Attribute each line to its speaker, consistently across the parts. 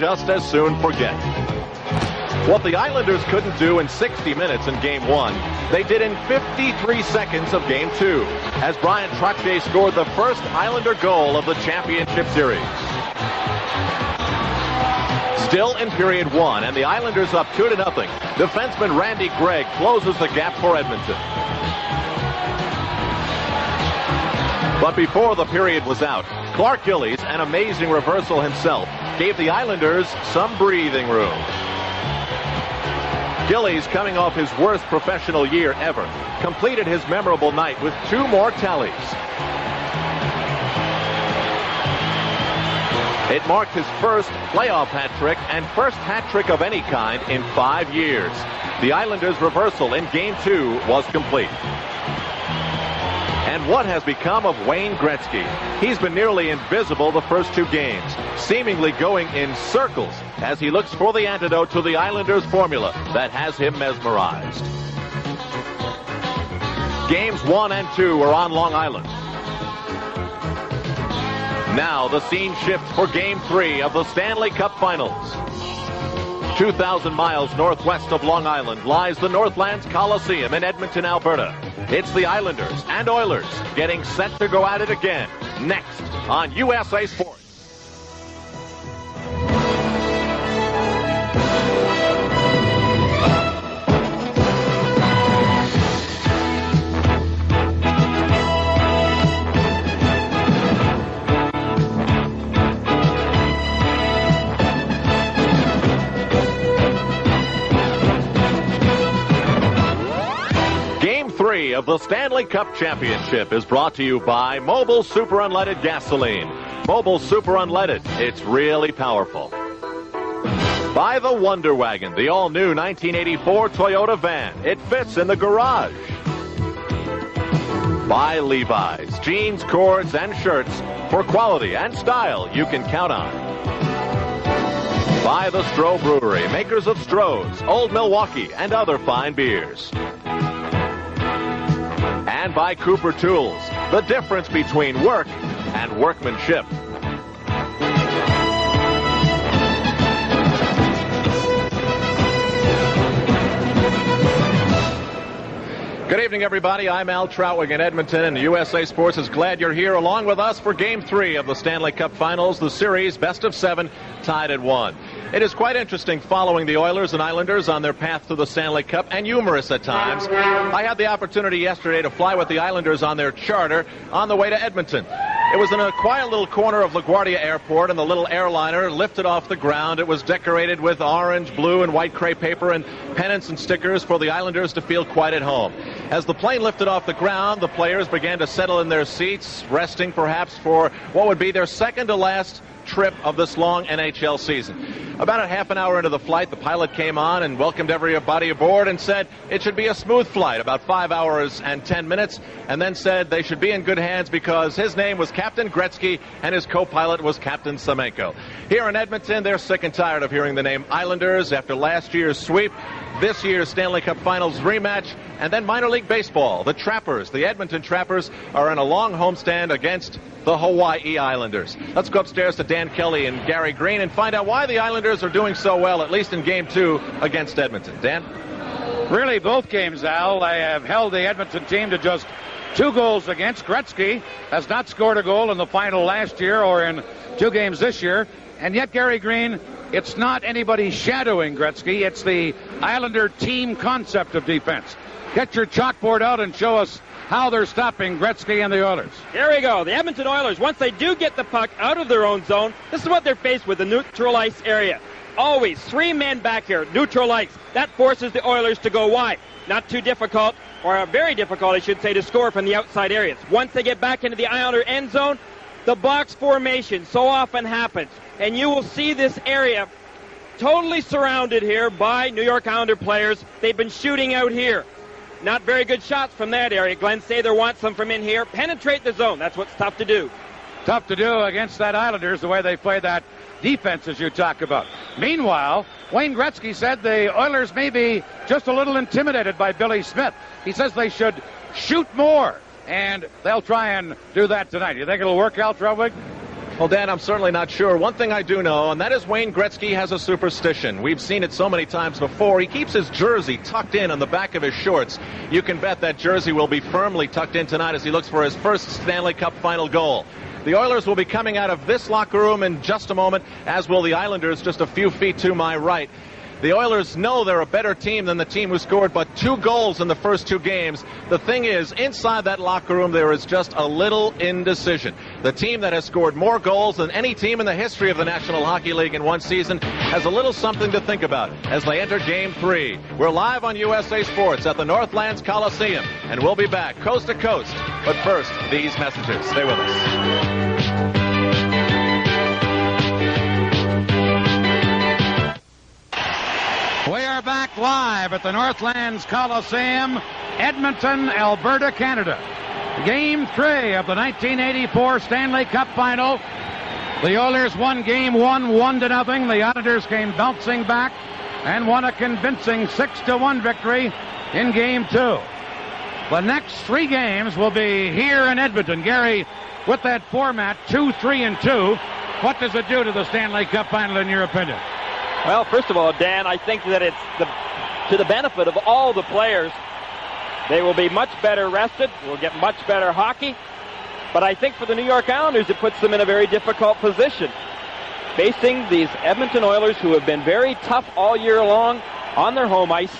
Speaker 1: just as soon forget. What the Islanders couldn't do in 60 minutes in Game 1, they did in 53 seconds of Game 2, as Brian Trottier scored the first Islander goal of the championship series. Still in period 1, and the Islanders up 2-0. Defenseman Randy Gregg closes the gap for Edmonton. But before the period was out, Clark Gillies, an amazing reversal himself, gave the Islanders some breathing room. Gillies, coming off his worst professional year ever, completed his memorable night with 2 more tallies. It marked his first playoff hat trick and first hat trick of any kind in 5 years. The Islanders' reversal in Game 2 was complete. And what has become of Wayne Gretzky? He's been nearly invisible the first 2 games, seemingly going in circles as he looks for the antidote to the Islanders' formula that has him mesmerized. Games 1 and 2 are on Long Island. Now the scene shifts for Game 3 of the Stanley Cup Finals. 2,000 miles northwest of Long Island lies the Northlands Coliseum in Edmonton, Alberta. It's the Islanders and Oilers getting set to go at it again next on USA Sports. Of the Stanley Cup Championship is brought to you by Mobil Super Unleaded Gasoline. Mobil Super Unleaded, it's really powerful. By the Wonder Wagon, the all-new 1984 Toyota van. It fits in the garage. By Levi's, jeans, cords, and shirts for quality and style you can count on. By the Stroh Brewery, makers of Stroh's, Old Milwaukee, and other fine beers. And by Cooper Tools, the difference between work and workmanship. Good evening, everybody. I'm Al Troutwig in Edmonton, and USA Sports is glad you're here along with us for Game 3 of the Stanley Cup Finals, the series best of 7, tied at 1. It is quite interesting following the Oilers and Islanders on their path to the Stanley Cup, and humorous at times. I had the opportunity yesterday to fly with the Islanders on their charter on the way to Edmonton. It was in a quiet little corner of LaGuardia Airport, and the little airliner lifted off the ground. It was decorated with orange, blue, and white crepe paper and pennants and stickers for the Islanders to feel quite at home. As the plane lifted off the ground, the players began to settle in their seats, resting perhaps for what would be their second to last trip of this long NHL season. About a half an hour into the flight, the pilot came on and welcomed everybody aboard and said it should be a smooth flight, about 5 hours and 10 minutes, and then said they should be in good hands because his name was Captain Gretzky and his co-pilot was Captain Semenko. Here in Edmonton, they're sick and tired of hearing the name Islanders after last year's sweep, this year's Stanley Cup Finals rematch, and then minor league baseball. The Trappers, the Edmonton Trappers, are in a long homestand against the Hawaii Islanders. Let's go upstairs to Dan Kelly and Gary Green and find out why the Islanders are doing so well, at least in Game 2 against Edmonton. Dan?
Speaker 2: Really, both games, Al, they have held the Edmonton team to just 2 goals against. Gretzky has not scored a goal in the final last year or in 2 games this year. And yet, Gary Green, it's not anybody shadowing Gretzky. It's the Islander team concept of defense. Get your chalkboard out and show us how they're stopping Gretzky and the Oilers.
Speaker 3: Here we go. The Edmonton Oilers, once they do get the puck out of their own zone, this is what they're faced with, the neutral ice area. Always 3 men back here, neutral ice. That forces the Oilers to go wide. Not too difficult, or very difficult, I should say, to score from the outside areas. Once they get back into the Islander end zone, the box formation so often happens. And you will see this area totally surrounded here by New York Islander players. They've been shooting out here. Not very good shots from that area. Glenn Sather wants them from in here. Penetrate the zone. That's what's tough to do.
Speaker 2: Tough to do against that Islanders, the way they play that defense as you talk about. Meanwhile, Wayne Gretzky said the Oilers may be just a little intimidated by Billy Smith. He says they should shoot more, and they'll try and do that tonight. You think it'll work, Al Troutwig?
Speaker 1: Well, Dan, I'm certainly not sure. One thing I do know, and that is Wayne Gretzky has a superstition. We've seen it so many times before. He keeps his jersey tucked in on the back of his shorts. You can bet that jersey will be firmly tucked in tonight as he looks for his first Stanley Cup final goal. The Oilers will be coming out of this locker room in just a moment, as will the Islanders just a few feet to my right. The Oilers know they're a better team than the team who scored but 2 goals in the first 2 games. The thing is, inside that locker room, there is just a little indecision. The team that has scored more goals than any team in the history of the National Hockey League in one season has a little something to think about as they enter Game 3. We're live on USA Sports at the Northlands Coliseum, and we'll be back coast to coast. But first, these messages. Stay with us.
Speaker 2: We are back live at the Northlands Coliseum, Edmonton, Alberta, Canada. Game 3 of the 1984 Stanley Cup Final. The Oilers won Game 1, 1-0. The Islanders came bouncing back and won a convincing 6-1 victory in Game 2. The next 3 games will be here in Edmonton. Gary, with that format, 2, 3, and 2, what does it do to the Stanley Cup Final in your opinion?
Speaker 3: Well, first of all, Dan, I think that it's to the benefit of all the players. They will be much better rested. We'll get much better hockey. But I think for the New York Islanders, it puts them in a very difficult position, facing these Edmonton Oilers who have been very tough all year long on their home ice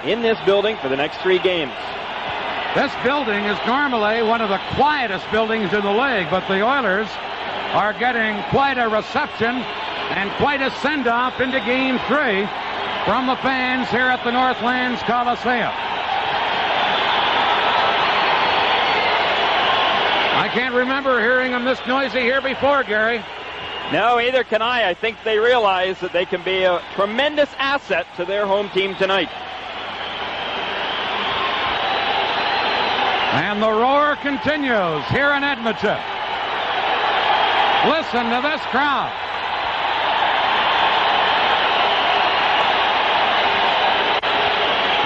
Speaker 3: in this building for the next 3 games.
Speaker 2: This building is normally one of the quietest buildings in the league, but the Oilers are getting quite a reception and quite a send-off into Game 3 from the fans here at the Northlands Coliseum. I can't remember hearing them this noisy here before, Gary.
Speaker 3: No, either can I. I think they realize that they can be a tremendous asset to their home team tonight.
Speaker 2: And the roar continues here in Edmonton. Listen to this crowd.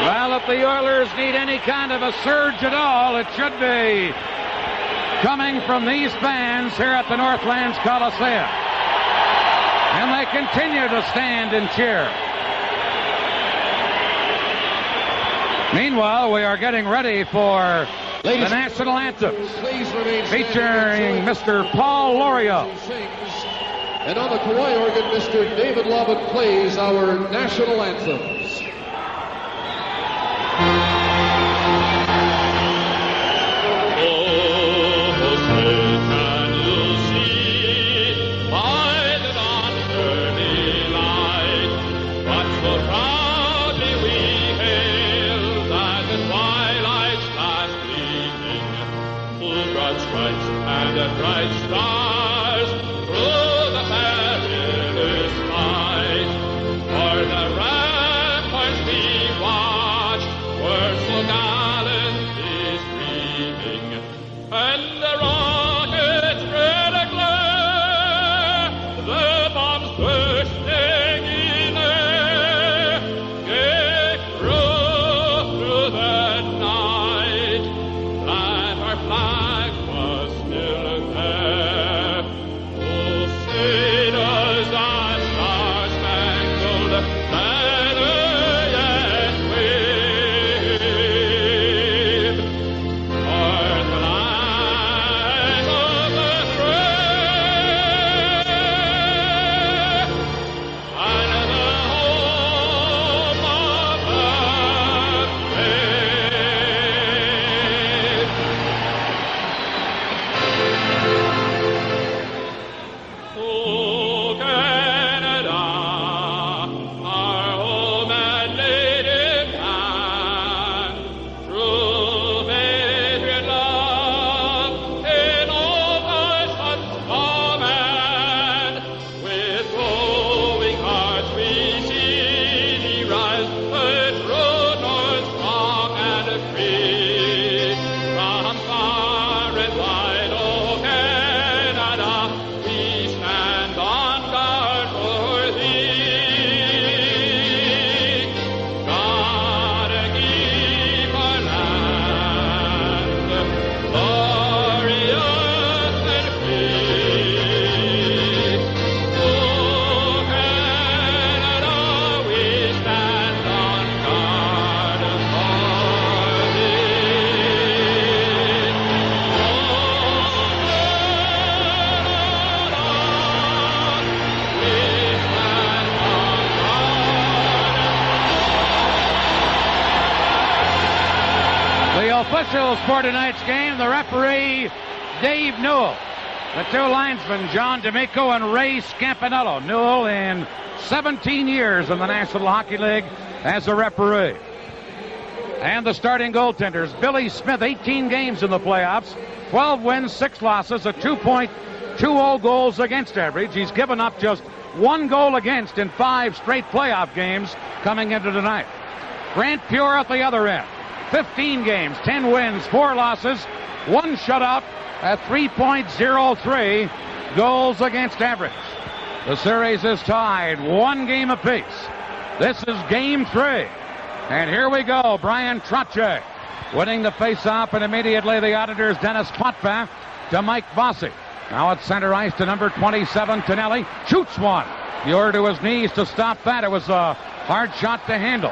Speaker 2: Well, if the Oilers need any kind of a surge at all, it should be coming from these fans here at the Northlands Coliseum. And they continue to stand and cheer. Meanwhile, we are getting ready for the national anthems, featuring Mr. Paul Lorio.
Speaker 4: And on the Kauai organ, Mr. David Lovett plays our national anthems.
Speaker 5: Bright stars through the perilous night, for the ramparts we watch were so gallantly streaming, and the rockets red glare, the bombs bursting in air, gave proof through the night that our flag was still there.
Speaker 2: officials for tonight's game, the referee, Dave Newell. The two linesmen, John D'Amico and Ray Scampanello. Newell in 17 years in the National Hockey League as a referee. And the starting goaltenders, Billy Smith, 18 games in the playoffs, 12 wins, 6 losses, a 2.20 goals against average. He's given up just 1 goal against in 5 straight playoff games coming into tonight. Grant Pure at the other end, 15 games, 10 wins, 4 losses, 1 shutout, at 3.03 goals against average. The series is tied 1 game apiece. This is game 3. And here we go. Brian Trottier winning the faceoff, and immediately the Islanders' Dennis Potvin to Mike Bossy. Now at center ice to number 27, Tonelli. Shoots one. Pure to his knees to stop that. It was a hard shot to handle.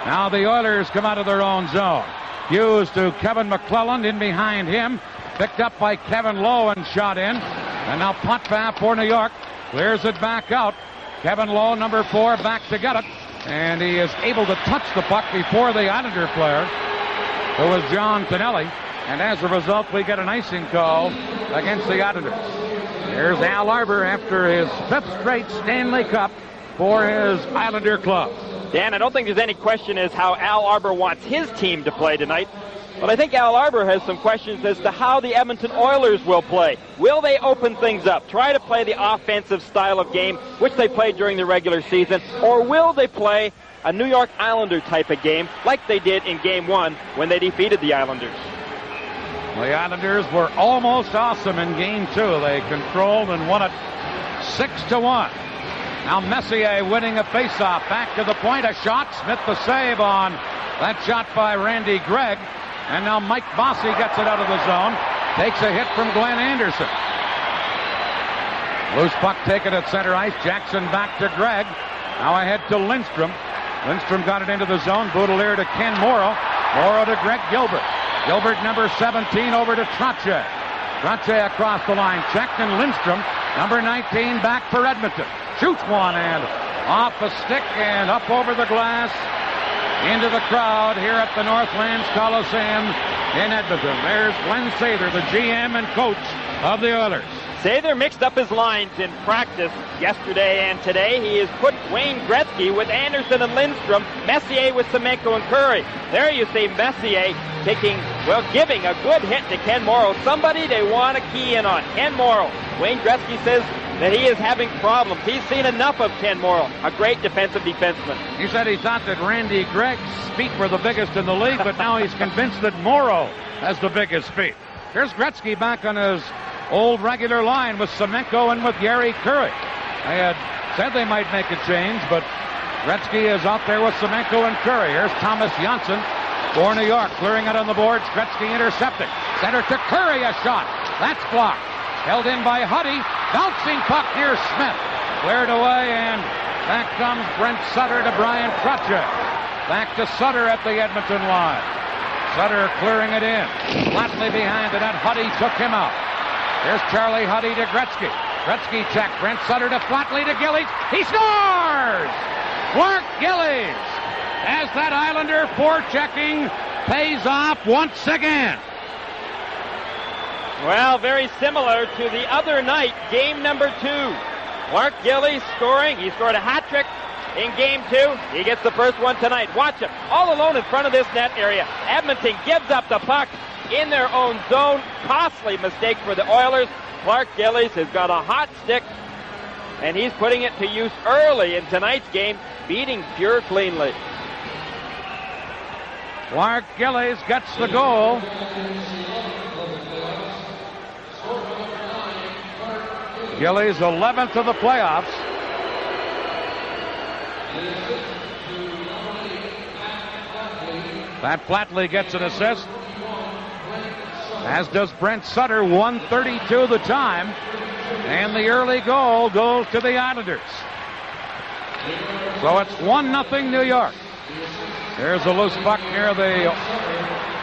Speaker 2: Now the Oilers come out of their own zone. Hughes to Kevin McClelland in behind him. Picked up by Kevin Lowe and shot in. And now Potvin for New York. Clears it back out. Kevin Lowe, number 4, back to get it. And he is able to touch the puck before the Islander player, who was John Tonelli. And as a result, we get an icing call against the Islanders. Here's Al Arbour after his 5th straight Stanley Cup for his Islander club.
Speaker 3: Dan, I don't think there's any question as how Al Arbour wants his team to play tonight. But I think Al Arbour has some questions as to how the Edmonton Oilers will play. Will they open things up, try to play the offensive style of game, which they played during the regular season, or will they play a New York Islander type of game like they did in Game 1 when they defeated the Islanders?
Speaker 2: The Islanders were almost awesome in Game 2. They controlled and won it 6-1. Now Messier winning a faceoff. Back to the point, a shot. Smith the save on that shot by Randy Gregg. And now Mike Bossy gets it out of the zone. Takes a hit from Glenn Anderson. Loose puck taken at center ice. Jackson back to Gregg. Now ahead to Lindstrom. Lindstrom got it into the zone. Baudelaire to Ken Morrow. Morrow to Greg Gilbert. Gilbert, number 17, over to Trottier. Trottier across the line. Checked, and Lindstrom, number 19, back for Edmonton. Shoots one and off a stick and up over the glass into the crowd here at the Northlands Coliseum in Edmonton. There's Glenn Sather, the GM and coach of the Oilers.
Speaker 3: Sather mixed up his lines in practice yesterday and today. He has put Wayne Gretzky with Anderson and Lindstrom, Messier with Semenko and Curry. There you see Messier giving a good hit to Ken Morrow. Somebody they want to key in on. Ken Morrow. Wayne Gretzky says that he is having problems. He's seen enough of Ken Morrow, a great defensive defenseman.
Speaker 2: He said he thought that Randy Gregg's feet were the biggest in the league, but now he's convinced that Morrow has the biggest feet. Here's Gretzky back on his old regular line with Semenko and with Gary Curry. They had said they might make a change, but Gretzky is out there with Semenko and Curry. Here's Thomas Janssen for New York, clearing it on the boards. Gretzky intercepting. Center to Curry, a shot. That's blocked. Held in by Huddy. Bouncing puck near Smith. Cleared away, and back comes Brent Sutter to Brian Trottier. Back to Sutter at the Edmonton line. Sutter clearing it in. Flatly behind the net. Huddy took him out. Here's Charlie Huddy to Gretzky. Gretzky check. Brent Sutter to Flatley to Gillies. He scores! Clark Gillies, as that Islander forechecking pays off once again.
Speaker 3: Well, very similar to the other night, game number 2. Clark Gillies scoring. He scored a hat trick in game 2. He gets the first one tonight. Watch him. All alone in front of this net area. Edmonton gives up the puck in their own zone. Costly mistake for the Oilers. Clark Gillies has got a hot stick, and he's putting it to use early in tonight's game, beating Pure cleanly.
Speaker 2: Clark Gillies gets the goal. Gillies 11th of the playoffs. That Flatley gets an assist, as does Brent Sutter. 1:32 the time, and the early goal goes to the Islanders. So it's 1-0 New York. There's a loose puck near the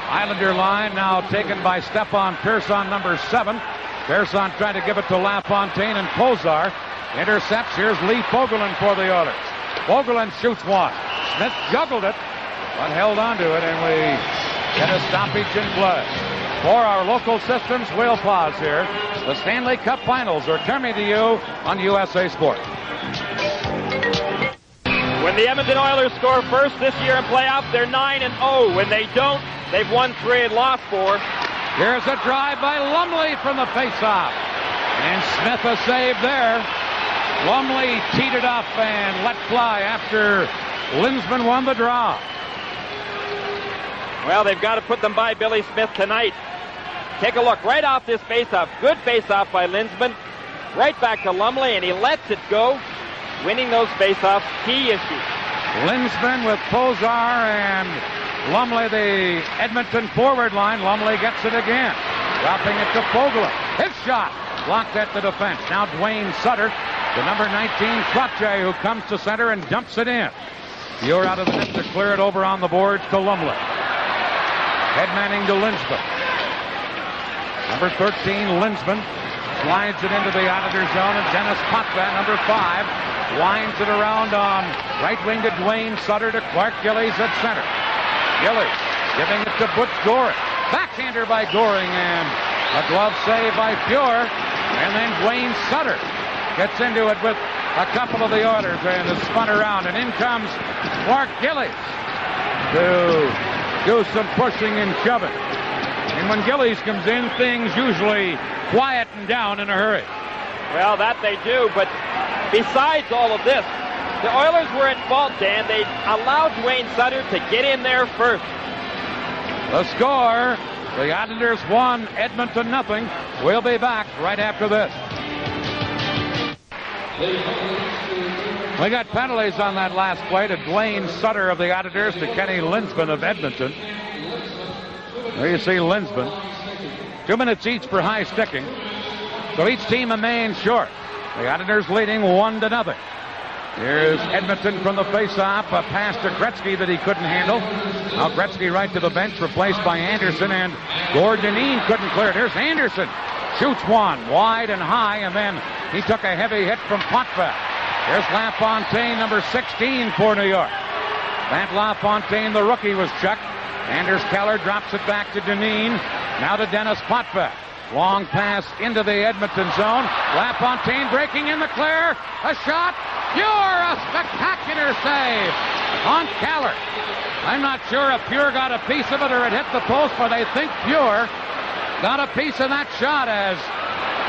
Speaker 2: Islander line, now taken by Stefan Persson, number 7. Persson trying to give it to LaFontaine, and Kozar intercepts. Here's Lee Fogelin for the Oilers. Fogelin shoots one. Smith juggled it, but held onto it, and we Get a stoppage in play. For our local systems, we'll pause here. The Stanley Cup Finals are coming to you on USA Sport.
Speaker 3: When the Edmonton Oilers score first this year in playoffs, they're 9-0. When they don't, they've won 3 and lost 4.
Speaker 2: Here's a drive by Lumley from the faceoff. And Smith a save there. Lumley teed it up and let fly after Linsman won the draw.
Speaker 3: Well, they've got to put them by Billy Smith tonight. Take a look right off this faceoff. Good faceoff by Linsman. Right back to Lumley, and he lets it go. Winning those faceoffs, key issue.
Speaker 2: Linsman with Pozar and Lumley, the Edmonton forward line. Lumley gets it again. Dropping it to Fogler. His shot blocked at the defense. Now Dwayne Sutter, the number 19 Trottier, who comes to center and dumps it in. You're out of the net to clear it over on the boards to Lumley. Headmanning to Linsman. Number 13, Linsman, slides it into the Islander zone, and Dennis Potvin, number 5, winds it around on right wing to Dwayne Sutter to Clark Gillies at center. Gillies giving it to Butch Goring. Backhander by Goring, and a glove save by Pure. And then Dwayne Sutter gets into it with a couple of the Oilers, and is spun around, and in comes Clark Gillies to do some pushing and shoving. And when Gillies comes in, things usually quieten down in a hurry.
Speaker 3: Well, that they do, but besides all of this, the Oilers were at fault, Dan. They allowed Dwayne Sutter to get in there first.
Speaker 2: The score, the Islanders 1, Edmonton 0. We'll be back right after this. We got penalties on that last play to Dwayne Sutter of the Islanders to Kenny Linsman of Edmonton. There you see Linsman. 2 minutes each for high sticking. So each team a man short. The Islanders leading 1-0. Here's Edmonton from the faceoff. A pass to Gretzky that he couldn't handle. Now Gretzky right to the bench, replaced by Anderson, and Gordonine couldn't clear it. Here's Anderson. Shoots one wide and high, and then he took a heavy hit from Potvin. Here's LaFontaine, number 16 for New York. Matt LaFontaine, the rookie, was checked. Anders Keller drops it back to Dineen. Now to Dennis Potvin. Long pass into the Edmonton zone. LaFontaine breaking in the clear. A shot. Pure, a spectacular save on Keller. I'm not sure if Pure got a piece of it or it hit the post, but I think Pure got a piece of that shot as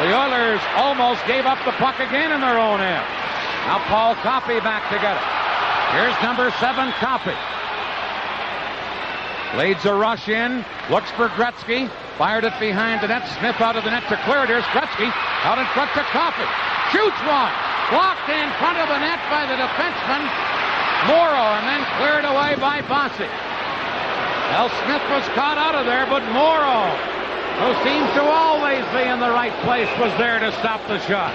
Speaker 2: the Oilers almost gave up the puck again in their own end. Now Paul Coffey back to get it. Here's number 7, Coffey. Leads a rush in, looks for Gretzky, fired it behind the net. Smith out of the net to clear it. Here's Gretzky out in front to Coffey. Shoots one, blocked in front of the net by the defenseman Morrow, and then cleared away by Bossy. Well, Smith was caught out of there, but Morrow, who seems to always be in the right place, was there to stop the shot.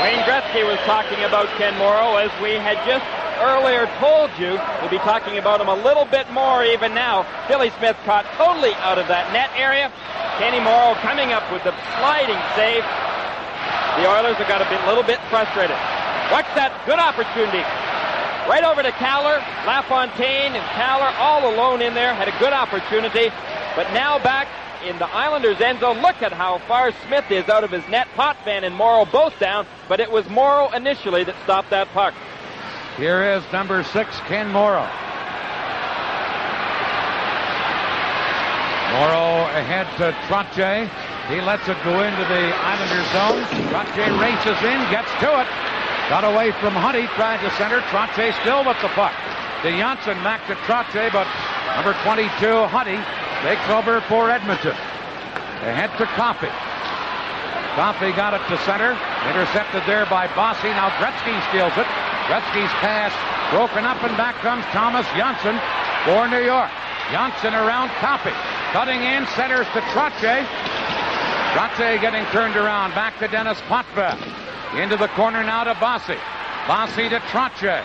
Speaker 3: Wayne Gretzky was talking about Ken Morrow, as we had just earlier told you. We'll be talking about him a little bit more even now. Billy Smith caught totally out of that net area. Kenny Morrow coming up with the sliding save. The Oilers have got a little bit frustrated. Watch that good opportunity. Right over to Keller. LaFontaine and Keller all alone in there. Had a good opportunity. But now back in the Islanders' end zone. Look at how far Smith is out of his net. Potvin and Morrow both down. But it was Morrow initially that stopped that puck.
Speaker 2: Here is number 6, Ken Morrow. Morrow ahead to Trottier. He lets it go into the Islanders' zone. Trottier races in, gets to it. Got away from Huddy, tried to center. Trottier still with the puck. To Janssen, back to Trottier, but number 22, Huddy, takes over for Edmonton. Ahead to Coffey. Coffey got it to center. Intercepted there by Bossy. Now Gretzky steals it. Gretzky's pass broken up, and back comes Thomas Janssen for New York. Janssen around Coffey. Cutting in, centers to Trottier. Trottier getting turned around. Back to Dennis Potvin. Into the corner now to Bossy. Bossy to Trottier.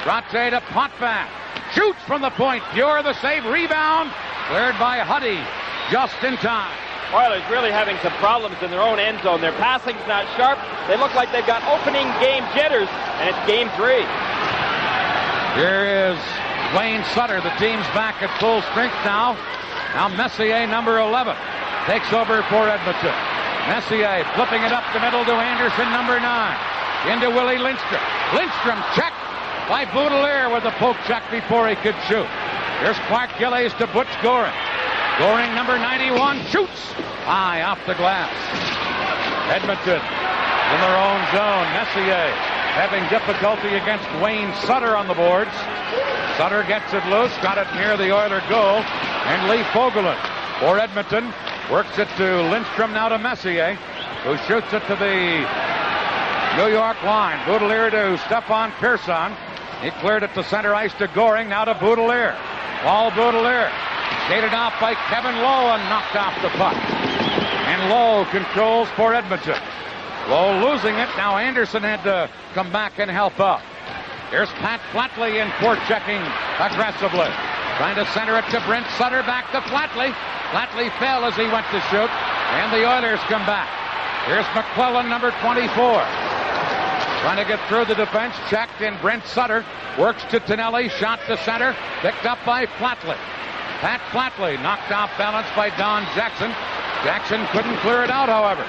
Speaker 2: Trottier to Potvin. Shoots from the point. Pure the save. Rebound. Cleared by Huddy just in time.
Speaker 3: Oilers really having some problems in their own end zone. Their passing's not sharp. They look like they've got opening game jitters, and it's game 3.
Speaker 2: Here is Wayne Sutter, the team's back at full strength now. Now Messier, number 11, takes over for Edmonton. Messier flipping it up the middle to Anderson, number 9. Into Willie Lindstrom. Lindstrom checked by Boudelier with a poke check before he could shoot. Here's Clark Gillies to Butch Goring. Goring, number 91, shoots high off the glass. Edmonton in their own zone. Messier having difficulty against Wayne Sutter on the boards. Sutter gets it loose, got it near the Oiler goal, and Lee Fogelin for Edmonton works it to Lindstrom, now to Messier, who shoots it to the New York line. Boudelier to Stefan Pearson. He cleared it to center ice to Goring, now to Boudelier. Paul Boudelier skated off by Kevin Lowe and knocked off the puck. And Lowe controls for Edmonton. Lowe losing it. Now Anderson had to come back and help out. Here's Pat Flatley in forechecking aggressively. Trying to center it to Brent Sutter, back to Flatley. Flatley fell as he went to shoot, and the Oilers come back. Here's McClellan, number 24. Trying to get through the defense, checked, and Brent Sutter works to Tonelli, shot to center, picked up by Flatley. Pat Flatley knocked off balance by Don Jackson. Jackson couldn't clear it out, however.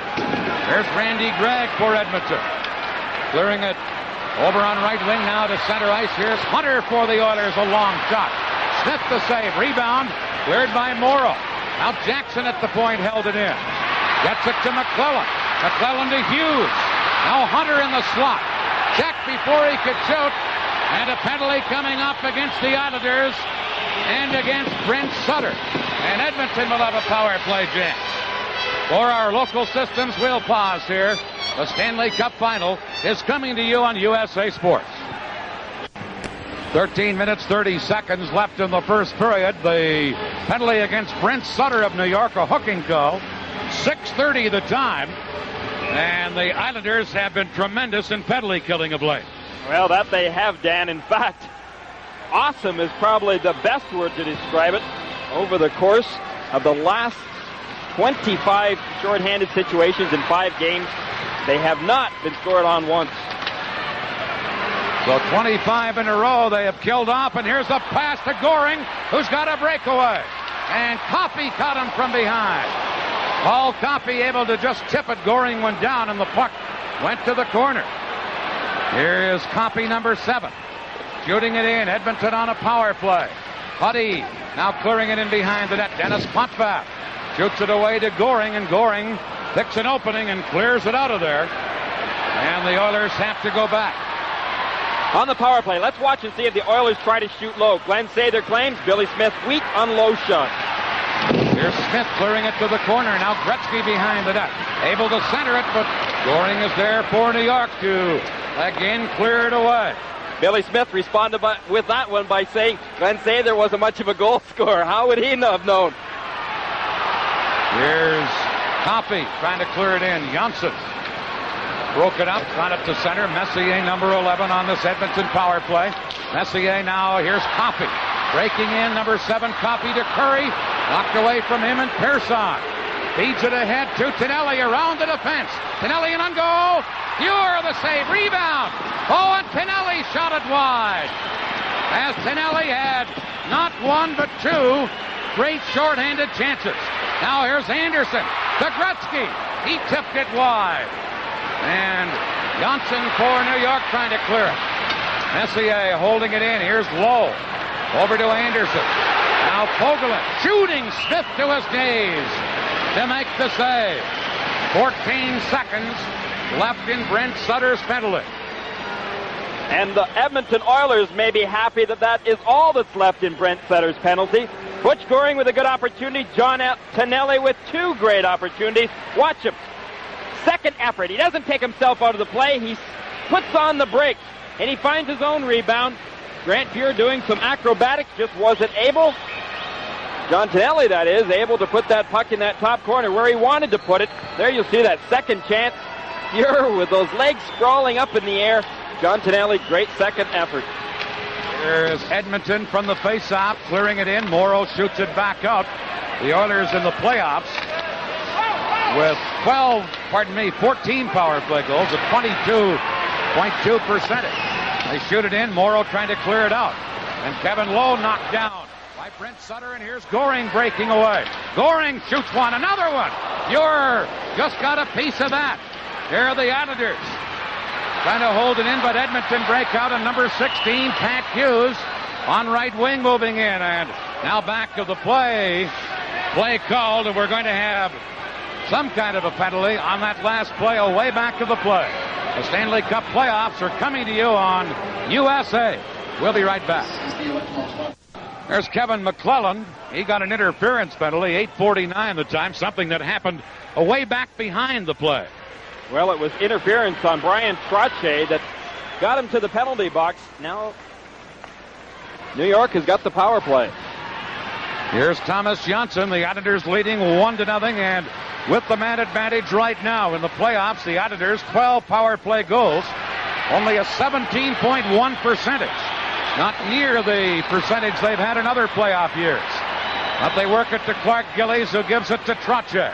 Speaker 2: There's Randy Gregg for Edmonton. Clearing it over on right wing now to center ice. Here's Hunter for the Oilers, a long shot. Smith the save, rebound, cleared by Morrow. Now Jackson at the point held it in. Gets it to McClellan. McClellan to Hughes. Now Hunter in the slot. Checked before he could shoot. And a penalty coming up against the Islanders and against Brent Sutter. And Edmonton will have a power play chance. For our local systems, we'll pause here. The Stanley Cup Final is coming to you on USA Sports. 13 minutes, 30 seconds left in the first period. The penalty against Brent Sutter of New York, a hooking call. 6:30 the time. And the Islanders have been tremendous in penalty killing of late.
Speaker 3: Well, that they have, Dan. In fact, awesome is probably the best word to describe it. Over the course of the last 25 shorthanded situations in 5 games, they have not been scored on once.
Speaker 2: So 25 in a row they have killed off, and here's a pass to Goring, who's got a breakaway. And Coffey caught him from behind. Paul Coffey able to just tip it. Goring went down, and the puck went to the corner. Here is Coffey, number 7. Shooting it in. Edmonton on a power play. Huddy now clearing it in behind the net. Dennis Potvin shoots it away to Goring, and Goring picks an opening and clears it out of there. And the Oilers have to go back.
Speaker 3: On the power play, let's watch and see if the Oilers try to shoot low. Glenn Sather claims Billy Smith weak on low shot.
Speaker 2: Here's Smith clearing it to the corner. Now Gretzky behind the net. Able to center it, but Goring is there for New York to again clear it away.
Speaker 3: Billy Smith responded with that one by saying Glenn Sather wasn't much of a goal scorer. How would he have known?
Speaker 2: Here's Coffey trying to clear it in. Janssen broke it up, got it to center. Messier, number 11 on this Edmonton power play. Messier now, here's Coffey. Breaking in, number 7, Coffey to Curry. Knocked away from him and Pearson. Feeds it ahead to Tonelli around the defense. Tonelli in on goal. Fuhr the save. Rebound. Oh, and Tonelli shot it wide. As Tonelli had not 1 but 2 great shorthanded chances. Now here's Anderson to Gretzky. He tipped it wide. And Janssen for New York trying to clear it. Messier holding it in. Here's Lowe. Over to Anderson. Now Fogelin shooting Smith to his knees to make the save. 14 seconds left in Brent Sutter's penalty.
Speaker 3: And the Edmonton Oilers may be happy that that is all that's left in Brent Sutter's penalty. Butch Goring with a good opportunity. John Tonelli with 2 great opportunities. Watch him. Second effort. He doesn't take himself out of the play. He puts on the brakes, and he finds his own rebound. Grant Fuhr doing some acrobatics, just wasn't able. John Tonelli, that is, able to put that puck in that top corner where he wanted to put it. There you'll see that second chance. Fuhr with those legs sprawling up in the air. John Tonelli, great second effort.
Speaker 2: Here's Edmonton from the face-off, clearing it in. Morrow shoots it back out. The Oilers in the playoffs with 14 power play goals at 22.2%. They shoot it in. Morrow trying to clear it out. And Kevin Lowe knocked down by Brent Sutter, and here's Goring breaking away. Goring shoots one, another one. Muir just got a piece of that. Here are the Islanders trying to hold it in, but Edmonton break out, and number 16, Pat Hughes, on right wing moving in. And now back of the play. Play called, and we're going to have some kind of a penalty on that last play away back of the play. The Stanley Cup playoffs are coming to you on USA. We'll be right back. There's Kevin McClellan. He got an interference penalty, 8:49 the time, something that happened away back behind the play.
Speaker 3: Well, it was interference on Brian Trottier that got him to the penalty box. Now, New York has got the power play.
Speaker 2: Here's Thomas Johnson. The Islanders leading 1-0, and with the man advantage right now in the playoffs, the Islanders 12 power play goals, only a 17.1 percentage. Not near the percentage they've had in other playoff years. But they work it to Clark Gillies, who gives it to Trottier.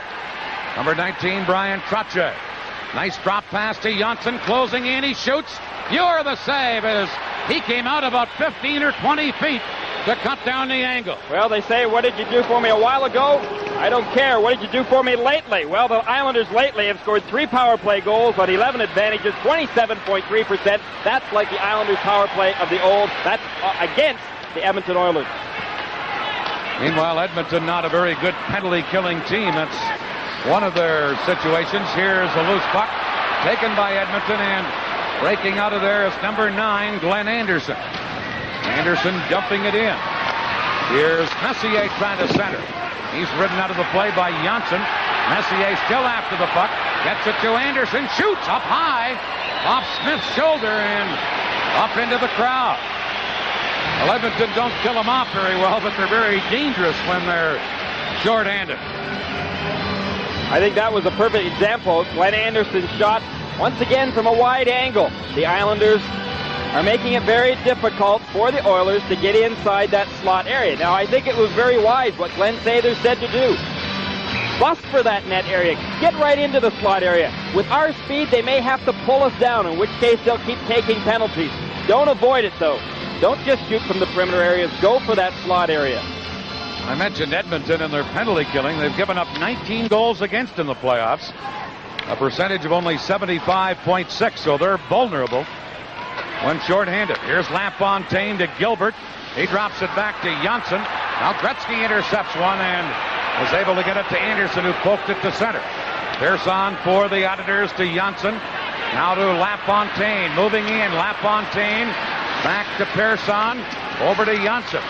Speaker 2: Number 19, Brian Trottier. Nice drop pass to Johnson, closing in. He shoots. Muir the save as he came out about 15 or 20 feet to cut down the angle.
Speaker 3: Well, they say, what did you do for me a while ago? I don't care. What did you do for me lately? Well, the Islanders lately have scored 3 power play goals on 11 advantages, 27.3%. That's like the Islanders power play of the old. That's against the Edmonton Oilers.
Speaker 2: Meanwhile, Edmonton not a very good penalty-killing team. That's one of their situations. Here's a loose puck taken by Edmonton, and breaking out of there is number 9, Glenn Anderson. Anderson dumping it in. Here's Messier trying to center. He's ridden out of the play by Johnson. Messier still after the puck. Gets it to Anderson. Shoots up high. Off Smith's shoulder and up into the crowd. Well, Edmonton don't kill them off very well, but they're very dangerous when they're short-handed.
Speaker 3: I think that was a perfect example. Glenn Anderson's shot, once again from a wide angle. The Islanders are making it very difficult for the Oilers to get inside that slot area. Now, I think it was very wise what Glenn Sather said to do. Bust for that net area. Get right into the slot area. With our speed, they may have to pull us down, in which case they'll keep taking penalties. Don't avoid it, though. Don't just shoot from the perimeter areas. Go for that slot area.
Speaker 2: I mentioned Edmonton and their penalty killing. They've given up 19 goals against in the playoffs. A percentage of only 75.6, so they're vulnerable when shorthanded. Here's LaFontaine to Gilbert. He drops it back to Johnson. Now Gretzky intercepts one and was able to get it to Anderson, who poked it to center. Pearson for the Islanders to Johnson. Now to LaFontaine. Moving in. LaFontaine back to Pearson. Over to Johnson.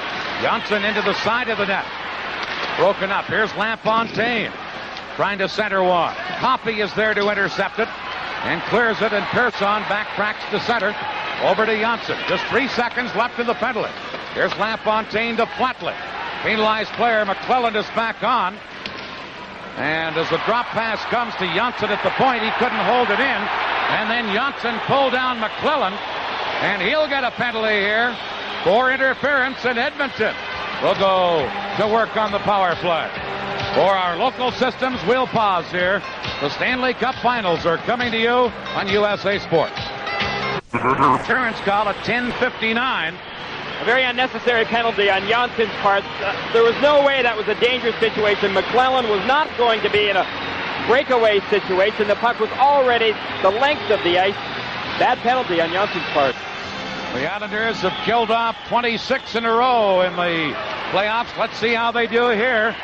Speaker 2: Johnson into the side of the net. Broken up. Here's LaFontaine trying to center one. Coffey is there to intercept it and clears it, and Pearson backtracks to center. Over to Johnson. Just 3 seconds left in the penalty. Here's LaFontaine to Flatley. Penalized player McClellan is back on. And as the drop pass comes to Johnson at the point, he couldn't hold it in. And then Johnson pulled down McClellan. And he'll get a penalty here for interference, in Edmonton will go to work on the power play. For our local systems, we'll pause here. The Stanley Cup Finals are coming to you on USA Sports. Interference call at 10:59.
Speaker 3: A very unnecessary penalty on Johnson's part. There was no way that was a dangerous situation. McClellan was not going to be in a breakaway situation. The puck was already the length of the ice. Bad penalty on Johnson's part.
Speaker 2: The Islanders have killed off 26 in a row in the playoffs. Let's see how they do here.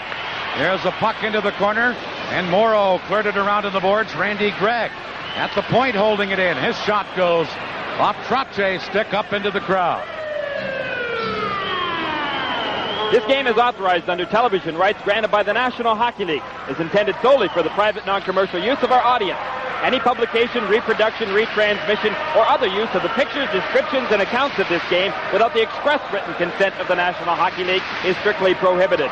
Speaker 2: There's a puck into the corner, and Morrow cleared it around in the boards. Randy Gregg at the point holding it in. His shot goes off Trottier's stick up into the crowd.
Speaker 3: This game is authorized under television rights granted by the National Hockey League. Is intended solely for the private, non-commercial use of our audience. Any publication, reproduction, retransmission, or other use of the pictures, descriptions, and accounts of this game without the express written consent of the National Hockey League is strictly prohibited.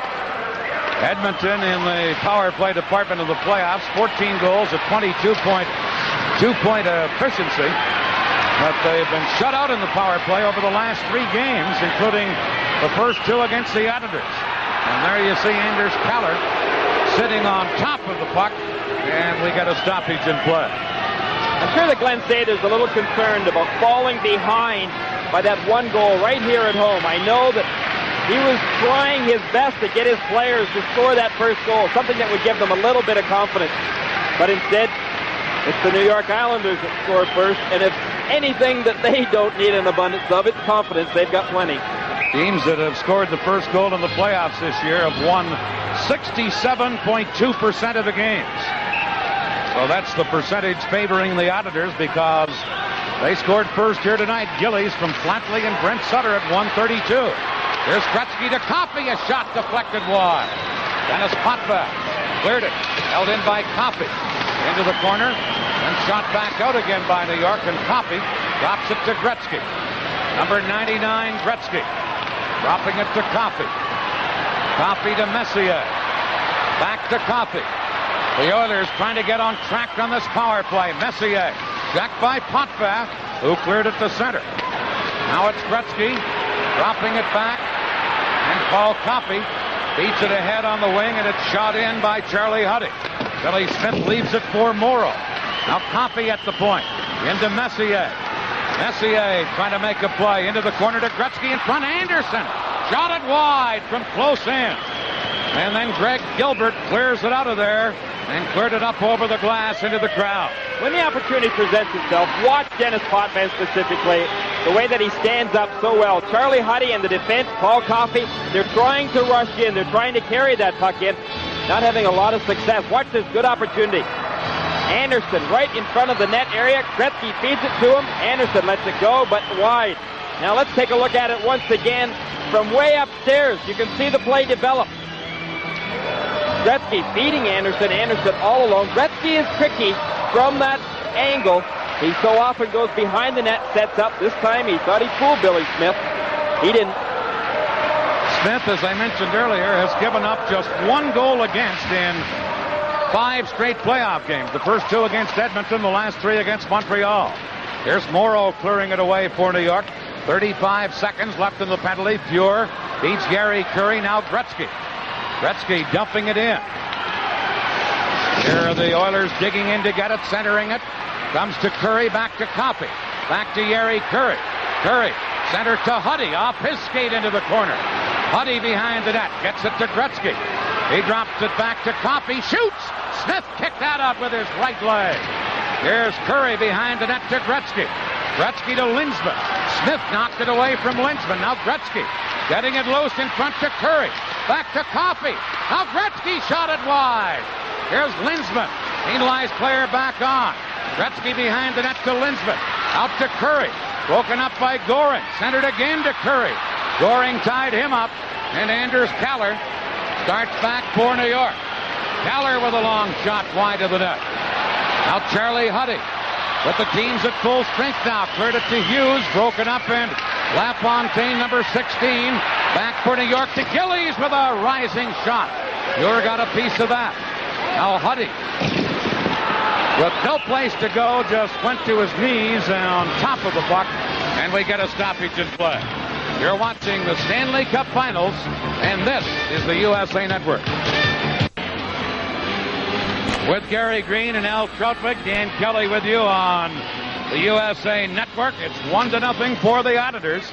Speaker 2: Edmonton in the power play department of the playoffs, 14 goals, a 22.2 point efficiency. But they've been shut out in the power play over the last 3 games, including the first 2 against the Islanders. And there you see Anders Keller sitting on top of the puck, and we got a stoppage in play.
Speaker 3: I'm sure that Glenn Sather's a little concerned about falling behind by that one goal right here at home. I know that he was trying his best to get his players to score that first goal, something that would give them a little bit of confidence. But instead, it's the New York Islanders that scored first, and if anything that they don't need an abundance of, it's confidence. They've got plenty.
Speaker 2: Teams that have scored the first goal in the playoffs this year have won 67.2% of the games. So that's the percentage favoring the Auditors because they scored first here tonight. Gillies from Flatley and Brent Sutter at 132. Here's Gretzky to Coffey. A shot deflected wide. Dennis Potvin cleared it. Held in by Coffey. Into the corner. And shot back out again by New York. And Coffey drops it to Gretzky. Number 99, Gretzky. Dropping it to Coffey. Coffey to Messier. Back to Coffey. The Oilers trying to get on track on this power play. Messier. Jacked by Potvin, who cleared it to center. Now it's Gretzky. Dropping it back. And Paul Coffey beats it ahead on the wing, and it's shot in by Charlie Huddy. Billy Smith leaves it for Morrow. Now Coffey at the point. Into Messier. Messier trying to make a play. Into the corner to Gretzky in front. Anderson shot it wide from close in. And then Greg Gilbert clears it out of there and cleared it up over the glass into the crowd.
Speaker 3: When the opportunity presents itself, watch Dennis Potvin specifically, the way that he stands up so well. Charlie Huddy and the defense, Paul Coffey, they're trying to rush in. They're trying to carry that puck in. Not having a lot of success. Watch this good opportunity. Anderson right in front of the net area. Gretzky feeds it to him. Anderson lets it go, but wide. Now let's take a look at it once again from way upstairs. You can see the play develop. Gretzky feeding Anderson. Anderson all alone. Gretzky is tricky from that angle. He so often goes behind the net, sets up. This time he thought he fooled Billy Smith. He didn't.
Speaker 2: Smith, as I mentioned earlier, has given up just one goal against in 5 straight playoff games. The first 2 against Edmonton, the last 3 against Montreal. Here's Morrow clearing it away for New York. 35 seconds left in the penalty. Pure beats Gary Curry. Now Gretzky. Gretzky dumping it in. Here are the Oilers digging in to get it, centering it. Comes to Curry, back to Coffey. Back to Gary Curry. Curry, center to Huddy, off his skate into the corner. Huddy behind the net, gets it to Gretzky. He drops it back to Coffey, shoots! Smith kicked that out with his right leg. Here's Curry behind the net to Gretzky. Gretzky to Linsman. Smith knocked it away from Linsman. Now Gretzky getting it loose in front to Curry. Back to Coffey. Now Gretzky shot it wide. Here's Linsman. Penalized player back on. Gretzky behind the net to Linsman. Out to Curry. Broken up by Goring. Centered again to Curry. Goring tied him up. And Anders Keller starts back for New York. Keller with a long shot wide of the net. Now Charlie Huddy. But the team's at full strength now. Cleared it to Hughes. Broken up and LaFontaine, number 16. Back for New York to Gillies with a rising shot. Muir got a piece of that. Now Huddy, with no place to go, just went to his knees on top of the puck, and we get a stoppage in play. You're watching the Stanley Cup Finals, and this is the USA Network. With Gary Green and Al Troutwig, Dan Kelly with you on the USA Network. It's 1-0 for the Auditors.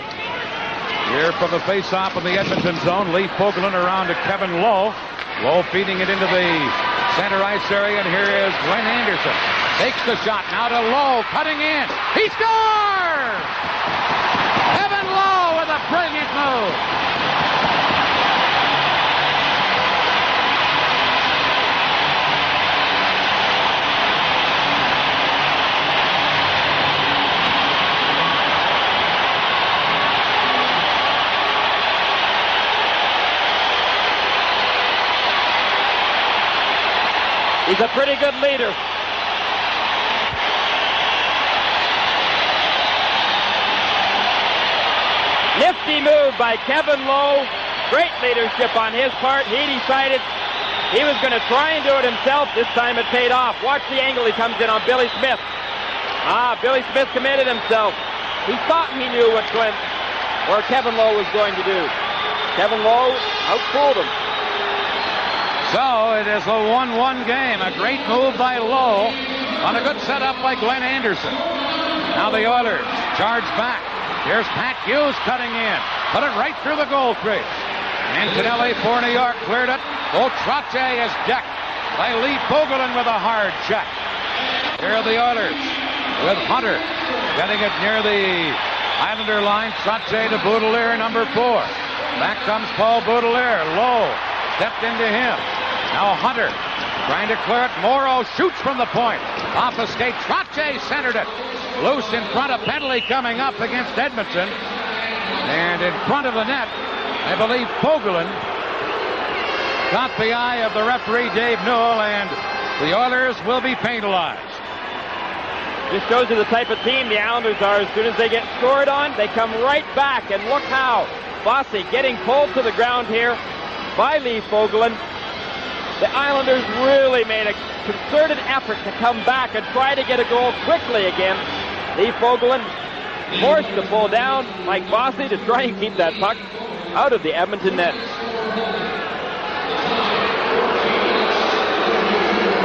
Speaker 2: Here from the face-off in the Edmonton zone, Lee Fogelin around to Kevin Lowe. Lowe feeding it into the center ice area, and here is Glenn Anderson. Takes the shot, now to Lowe, cutting in. He scores! Kevin Lowe with a brilliant move.
Speaker 3: He's a pretty good leader. Nifty move by Kevin Lowe. Great leadership on his part. He decided he was going to try and do it himself. This time it paid off. Watch the angle he comes in on Billy Smith. Billy Smith committed himself. He thought he knew what Kevin Lowe was going to do. Kevin Lowe outfooled him.
Speaker 2: So it is a 1-1 game. A great move by Lowe on a good setup by Glenn Anderson. Now the Oilers charge back. Here's Pat Hughes cutting in. Put it right through the goal crease. Antonelli for New York cleared it. Trottier is decked by Lee Fogelin with a hard check. Here are the Oilers with Hunter getting it near the Islander line. Trottier to Baudelaire, number 4. Back comes Paul Baudelaire. Low stepped into him. Now Hunter trying to clear it. Morrow shoots from the point. Off a skate. Trottier centered it. Loose in front of penalty coming up against Edmonton. And in front of the net, I believe Fogelin caught the eye of the referee, Dave Newell, and the Oilers will be penalized.
Speaker 3: Just shows you the type of team the Islanders are. As soon as they get scored on, they come right back. And look how Bossy getting pulled to the ground here by Lee Fogelin. The Islanders really made a concerted effort to come back and try to get a goal quickly again. Lee Fogelin forced to pull down Mike Bossy to try and keep that puck out of the Edmonton net.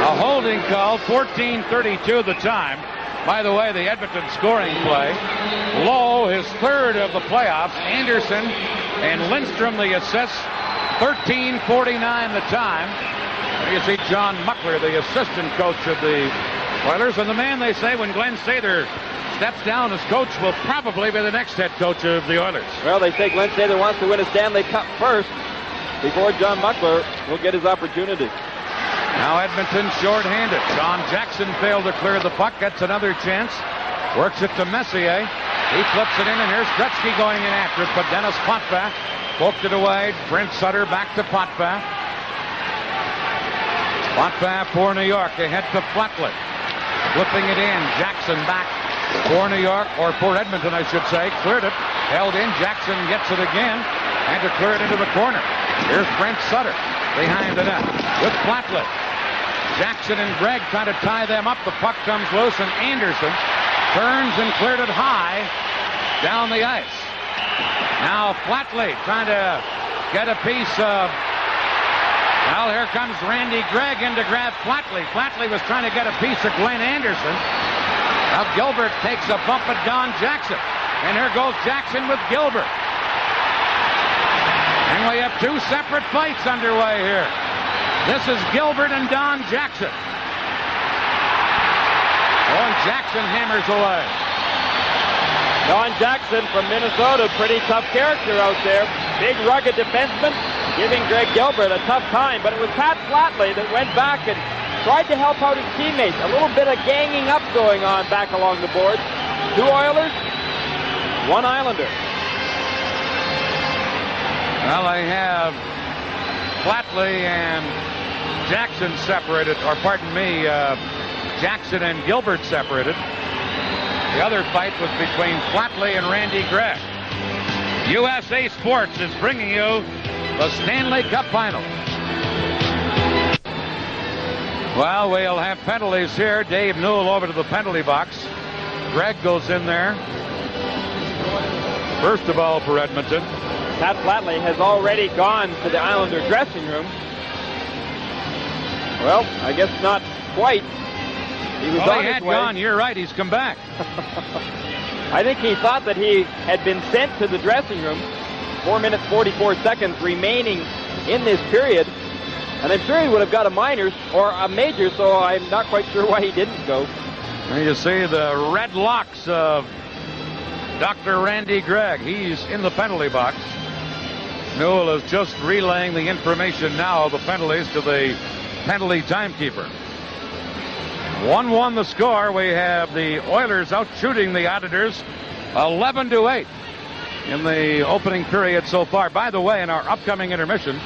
Speaker 2: A holding call, 14:32 the time. By the way, the Edmonton scoring play. Lowe, his third of the playoffs. Anderson and Lindstrom the assists. 13:49 the time. You see John Muckler, the assistant coach of the Oilers, and the man they say when Glenn Sather steps down as coach will probably be the next head coach of the Oilers.
Speaker 3: Well, they say Glenn Sather wants to win a Stanley Cup first before John Muckler will get his opportunity.
Speaker 2: Now Edmonton short-handed. John Jackson failed to clear the puck. Gets another chance. Works it to Messier. He flips it in, and here's Gretzky going in after it. But Dennis Potvin poked it away. Brent Sutter back to Potvin. Potvin for New York. Ahead to Flatley. Flipping it in. Jackson back for New York, or for Edmonton, I should say. Cleared it. Held in. Jackson gets it again. And to clear it into the corner. Here's Brent Sutter behind the net with Flatley. Jackson and Gregg trying to tie them up. The puck comes loose, and Anderson turns and cleared it high down the ice. Now Flatley trying to get a piece of... Well, here comes Randy Gregg in to grab Flatley. Flatley was trying to get a piece of Glenn Anderson. Now Gilbert takes a bump at Don Jackson. And here goes Jackson with Gilbert. And we have two separate fights underway here. This is Gilbert and Don Jackson. Oh, and Jackson hammers away.
Speaker 3: Don Jackson from Minnesota, pretty tough character out there. Big rugged defenseman, giving Greg Gilbert a tough time. But it was Pat Flatley that went back and tried to help out his teammates. A little bit of ganging up going on back along the boards. 2 Oilers, 1 Islander.
Speaker 2: Well, they have Flatley and Jackson separated, or pardon me, Jackson and Gilbert separated. The other fight was between Flatley and Randy Gregg. USA Sports is bringing you the Stanley Cup Final. Well, we'll have penalties here. Dave Newell over to the penalty box. Gregg goes in there. First of all for Edmonton.
Speaker 3: Pat Flatley has already gone to the Islander dressing room. Well, I guess not quite. He was on his way.
Speaker 2: Gone. You're right. He's come back.
Speaker 3: I think he thought that he had been sent to the dressing room. 4 minutes, 44 seconds remaining in this period. And I'm sure he would have got a minors or a major, so I'm not quite sure why he didn't go.
Speaker 2: And you see the red locks of Dr. Randy Gregg. He's in the penalty box. Newell is just relaying the information now of the penalties to the penalty timekeeper. 1-1 the score. We have the Oilers out shooting the Islanders 11-8 in the opening period so far. By the way, in our upcoming intermission,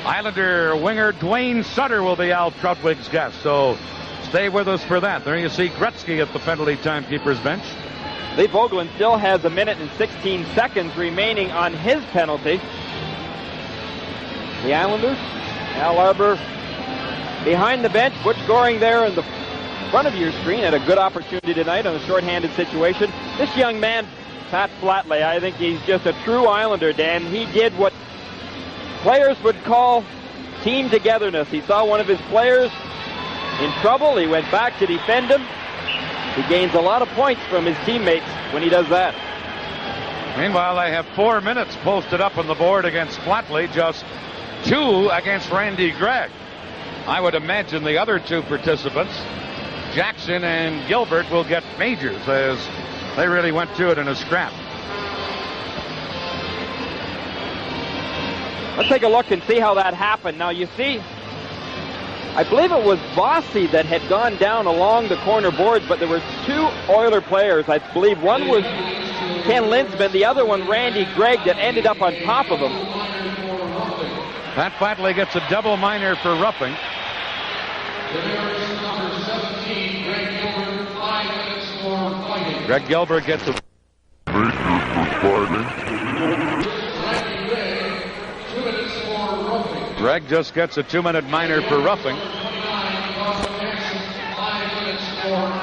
Speaker 2: Islander winger Dwayne Sutter will be Al Troutwig's guest, so stay with us for that. There you see Gretzky at the penalty timekeeper's bench.
Speaker 3: Lee Fogelin still has 1 minute and 16 seconds remaining on his penalty. The Islanders, Al Arbour behind the bench. Butch Goring there in the front of your screen had a good opportunity tonight on a shorthanded situation. This young man, Pat Flatley, I think he's just a true Islander, Dan. He did what players would call team togetherness. He saw one of his players in trouble. He went back to defend him. He gains a lot of points from his teammates when he does that.
Speaker 2: Meanwhile, they have 4 minutes posted up on the board against Flatley, just 2 against Randy Gregg. I would imagine the other 2 participants, Jackson and Gilbert, will get majors, as they really went to it in a scrap.
Speaker 3: Let's take a look and see how that happened. Now, you see, I believe it was Bossy that had gone down along the corner boards, but there were 2 Oiler players. I believe one was Ken Linsman, the other one Randy Gregg, that ended up on top of him.
Speaker 2: Pat Flatley gets a double minor for roughing. Greg Gilbert gets a Greg just gets a 2-minute minor for roughing.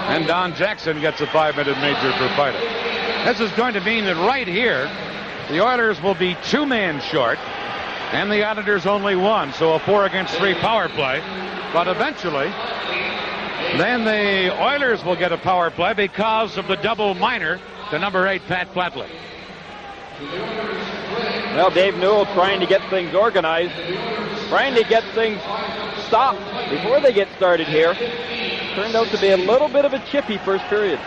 Speaker 2: And Don Jackson gets a 5-minute major for fighting. This is going to mean that right here, the Oilers will be 2 men short, and the Islanders only 1, so a 4-against-3 power play. But eventually, then the Oilers will get a power play because of the double minor to number 8, Pat Flatley.
Speaker 3: Well, Dave Newell trying to get things organized, trying to get things stopped before they get started here. Turned out to be a little bit of a chippy first period.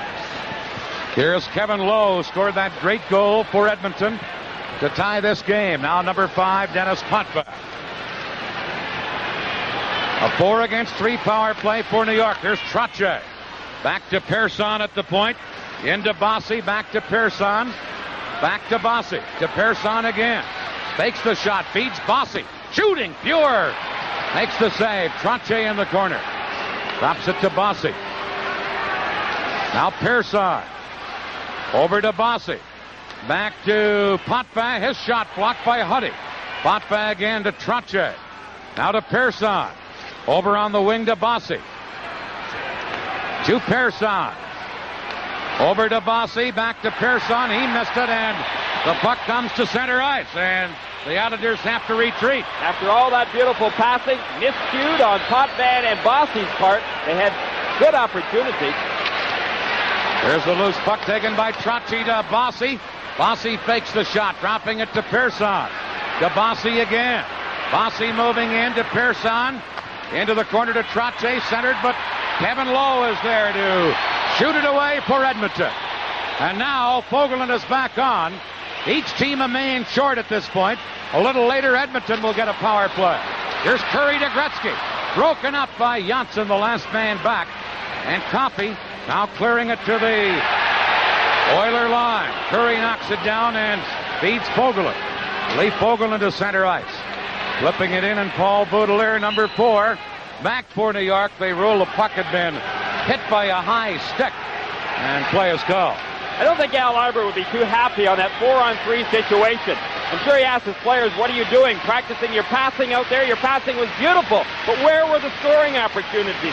Speaker 2: Here's Kevin Lowe, scored that great goal for Edmonton to tie this game. Now number 5, Dennis Potvin. A 4-against-3 power play for New York. There's Trottier. Back to Persson at the point. Into Bossy. Back to Persson. Back to Bossy. To Persson again. Fakes the shot. Feeds Bossy. Shooting. Pure. Makes the save. Trottier in the corner. Drops it to Bossy. Now Persson. Over to Bossy. Back to Potvin. His shot blocked by Huddy. Potvin again to Trottier. Now to Persson. Over on the wing to Bossy. To Persson. Over to Bossy. Back to Persson. He missed it, and the puck comes to center ice, and the Islanders have to retreat.
Speaker 3: After all that beautiful passing, miscued on Potvin and Bossy's part. They had good opportunity.
Speaker 2: There's the loose puck taken by Trottier to Bossy. Bossy fakes the shot, dropping it to Persson. To Bossy again. Bossy moving in to Persson. Into the corner to Trottier, centered, but Kevin Lowe is there to shoot it away for Edmonton. And now Fogelin is back on. Each team a man short at this point. A little later, Edmonton will get a power play. Here's Curry to Gretzky. Broken up by Janssen, the last man back. And Coffey now clearing it to the Oiler line. Curry knocks it down and feeds Fogelin. Lee Fogelin to center ice. Flipping it in, and Paul Baudelaire, number 4, back for New York. They rule the puck had been hit by a high stick, and play is called.
Speaker 3: I don't think Al Arbor would be too happy on that 4-on-3 situation. I'm sure he asked his players, what are you doing? Practicing your passing out there? Your passing was beautiful, but where were the scoring opportunities?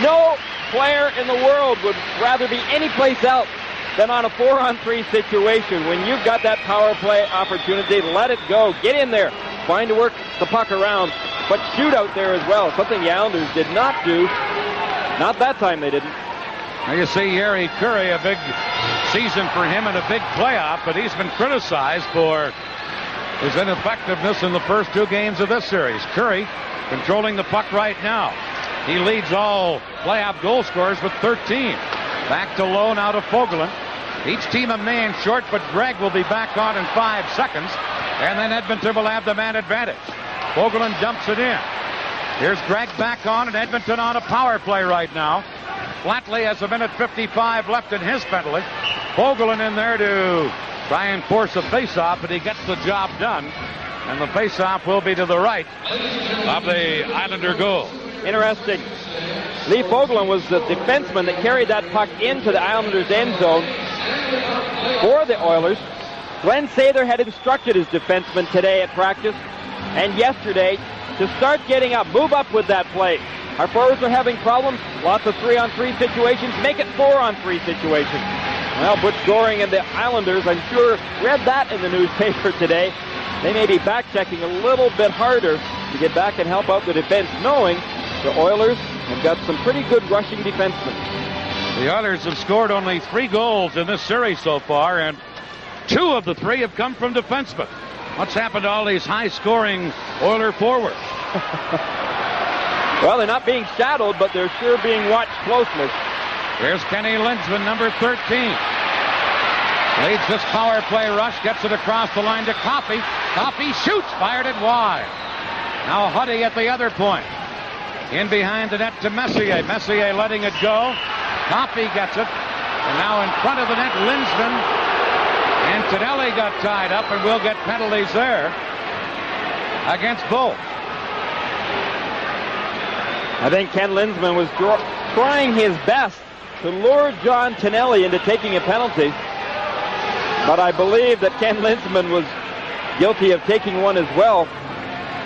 Speaker 3: No player in the world would rather be anyplace else than on a 4-on-3 situation. When you've got that power play opportunity, let it go. Get in there. Trying to work the puck around, but shoot out there as well. Something the Islanders did not do. Not that time they didn't.
Speaker 2: Now you see Harry Curry, a big season for him and a big playoff, but he's been criticized for his ineffectiveness in the first 2 games of this series. Curry controlling the puck right now. He leads all playoff goal scorers with 13. Back to Lowe, now to Fogelin. Each team a man short, but Gregg will be back on in 5 seconds. And then Edmonton will have the man advantage. Fogelin dumps it in. Here's Gregg back on, and Edmonton on a power play right now. Flatley has a minute 55 left in his penalty. Fogelin in there to try and force a faceoff, but he gets the job done. And the faceoff will be to the right of the Islander goal.
Speaker 3: Interesting. Lee Fogelin was the defenseman that carried that puck into the Islanders' end zone for the Oilers. Glenn Sather had instructed his defenseman today at practice and yesterday to start getting up, move up with that play. Our forwards are having problems, lots of 3-on-3 situations, make it 4-on-3 situations. Well, Butch Goring and the Islanders, I'm sure, read that in the newspaper today. They may be back-checking a little bit harder to get back and help out the defense, knowing the Oilers have got some pretty good rushing defensemen.
Speaker 2: The Oilers have scored only 3 goals in this series so far, and 2 of the 3 have come from defensemen. What's happened to all these high-scoring Oiler forwards?
Speaker 3: Well, they're not being shadowed, but they're sure being watched closely.
Speaker 2: Here's Kenny Lindsman, number 13. Leads this power play rush, gets it across the line to Coffey. Coffey shoots, fired it wide. Now Huddy at the other point. In behind the net to Messier. Messier letting it go. Coffey gets it. And now in front of the net, Lindsman. And Tonelli got tied up, and we'll get penalties there against both.
Speaker 3: I think Ken Lindsman was trying his best to lure John Tonelli into taking a penalty. But I believe that Ken Lindsman was guilty of taking one as well.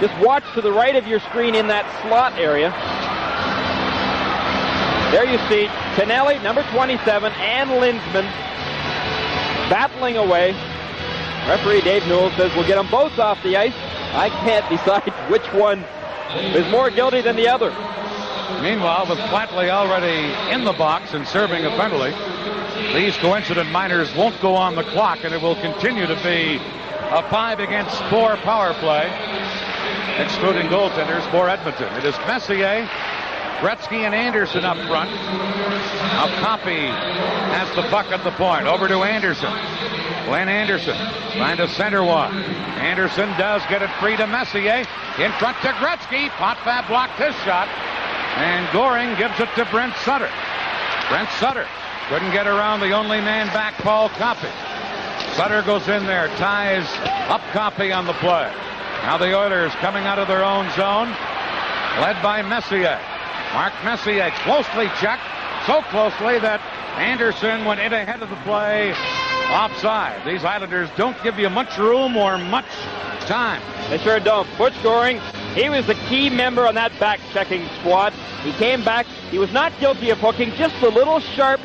Speaker 3: Just watch to the right of your screen in that slot area. There you see Tonelli, number 27, and Lindsman battling away. Referee Dave Newell says we'll get them both off the ice. I can't decide which one is more guilty than the other.
Speaker 2: Meanwhile, with Flatley already in the box and serving a penalty, these coincident minors won't go on the clock, and it will continue to be a 5-against-4 power play, excluding goaltenders for Edmonton. It is Messier, Gretzky, and Anderson up front. Now Coffey has the puck at the point. Over to Anderson. Glenn Anderson trying to center one. Anderson does get it free to Messier. In front to Gretzky. Potvin blocked his shot. And Goring gives it to Brent Sutter. Brent Sutter couldn't get around the only man back, Paul Coffey. Sutter goes in there, ties up Coffey on the play. Now the Oilers coming out of their own zone, led by Messier. Mark Messier closely checked, so closely that Anderson went in ahead of the play offside. These Islanders don't give you much room or much time.
Speaker 3: They sure don't. Butch Goring, he was the key member on that back-checking squad. He came back. He was not guilty of hooking, just the little sharp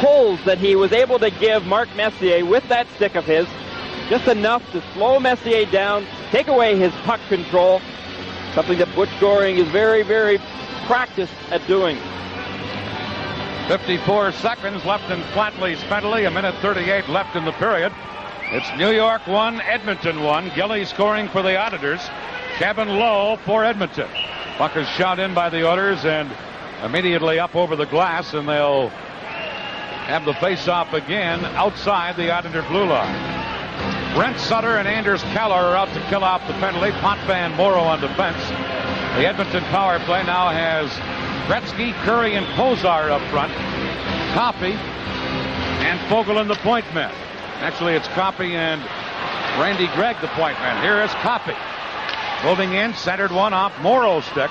Speaker 3: pulls that he was able to give Mark Messier with that stick of his. Just enough to slow Messier down, take away his puck control, something that Butch Goring is very, very practiced at doing.
Speaker 2: 54 seconds left in Flatley's penalty, 1:38 left in the period. It's New York 1, Edmonton 1. Gilly scoring for the Islanders. Kevin Lowe for Edmonton. Puck is shot in by the Oilers and immediately up over the glass, and they'll have the face-off again outside the Islander blue line. Brent Sutter and Anders Keller are out to kill off the penalty. Potvin Morrow on defense. The Edmonton power play now has Gretzky, Curry, and Pozar up front. Coffey and Fogelin the point men. Actually, it's Coffey and Randy Gregg the point men. Here is Coffey. Moving in, centered one off Morrow's stick,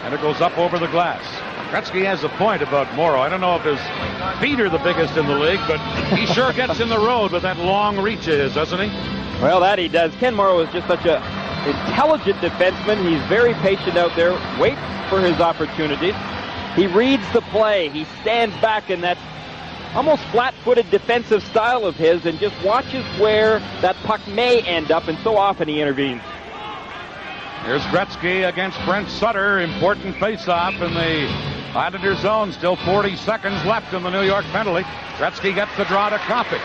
Speaker 2: and it goes up over the glass. Gretzky has a point about Morrow. I don't know if his feet are the biggest in the league, but he sure gets in the road with that long reach of his, doesn't he?
Speaker 3: Well, that he does. Ken Morrow is just such a intelligent defenseman. He's very patient out there, waits for his opportunities. He reads the play. He stands back in that almost flat-footed defensive style of his and just watches where that puck may end up, and so often he intervenes.
Speaker 2: Here's Gretzky against Brent Sutter. Important face-off in the Islander zone. Still 40 seconds left in the New York penalty. Gretzky gets the draw to Coffey.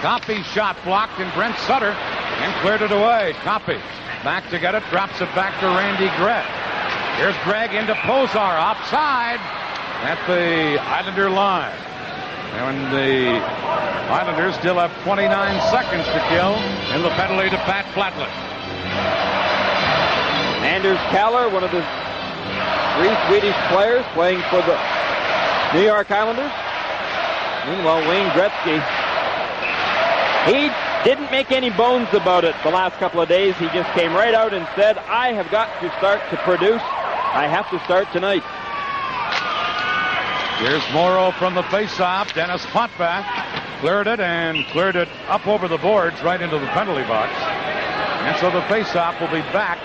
Speaker 2: Coffey's shot blocked, and Brent Sutter and cleared it away. Coffey back to get it, drops it back to Randy Gregg. Here's Gregg into Pozar, offside at the Islander line. And the Islanders still have 29 seconds to kill in the penalty to Pat Flatley.
Speaker 3: Anders Keller, one of the 3 Swedish players playing for the New York Islanders. Meanwhile, Wayne Gretzky, he didn't make any bones about it the last couple of days. He just came right out and said, I have got to start to produce. I have to start tonight.
Speaker 2: Here's Morrow from the face-off. Dennis Potvin cleared it and cleared it up over the boards right into the penalty box. And so the face-off will be back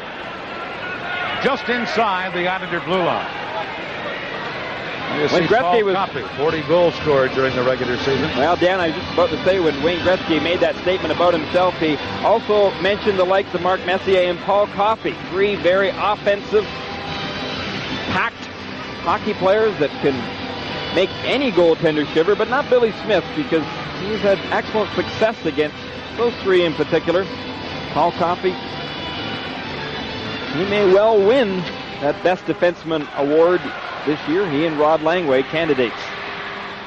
Speaker 2: just inside the Islander blue line.
Speaker 3: When Gretzky was
Speaker 2: 40 goals scored during the regular season.
Speaker 3: Well, Dan, I was just about to say, when Wayne Gretzky made that statement about himself, he also mentioned the likes of Mark Messier and Paul Coffey, 3 very offensive, packed hockey players that can make any goaltender shiver, but not Billy Smith, because he's had excellent success against those three in particular. Paul Coffey, he may well win that Best Defenseman award this year. He and Rod Langway candidates.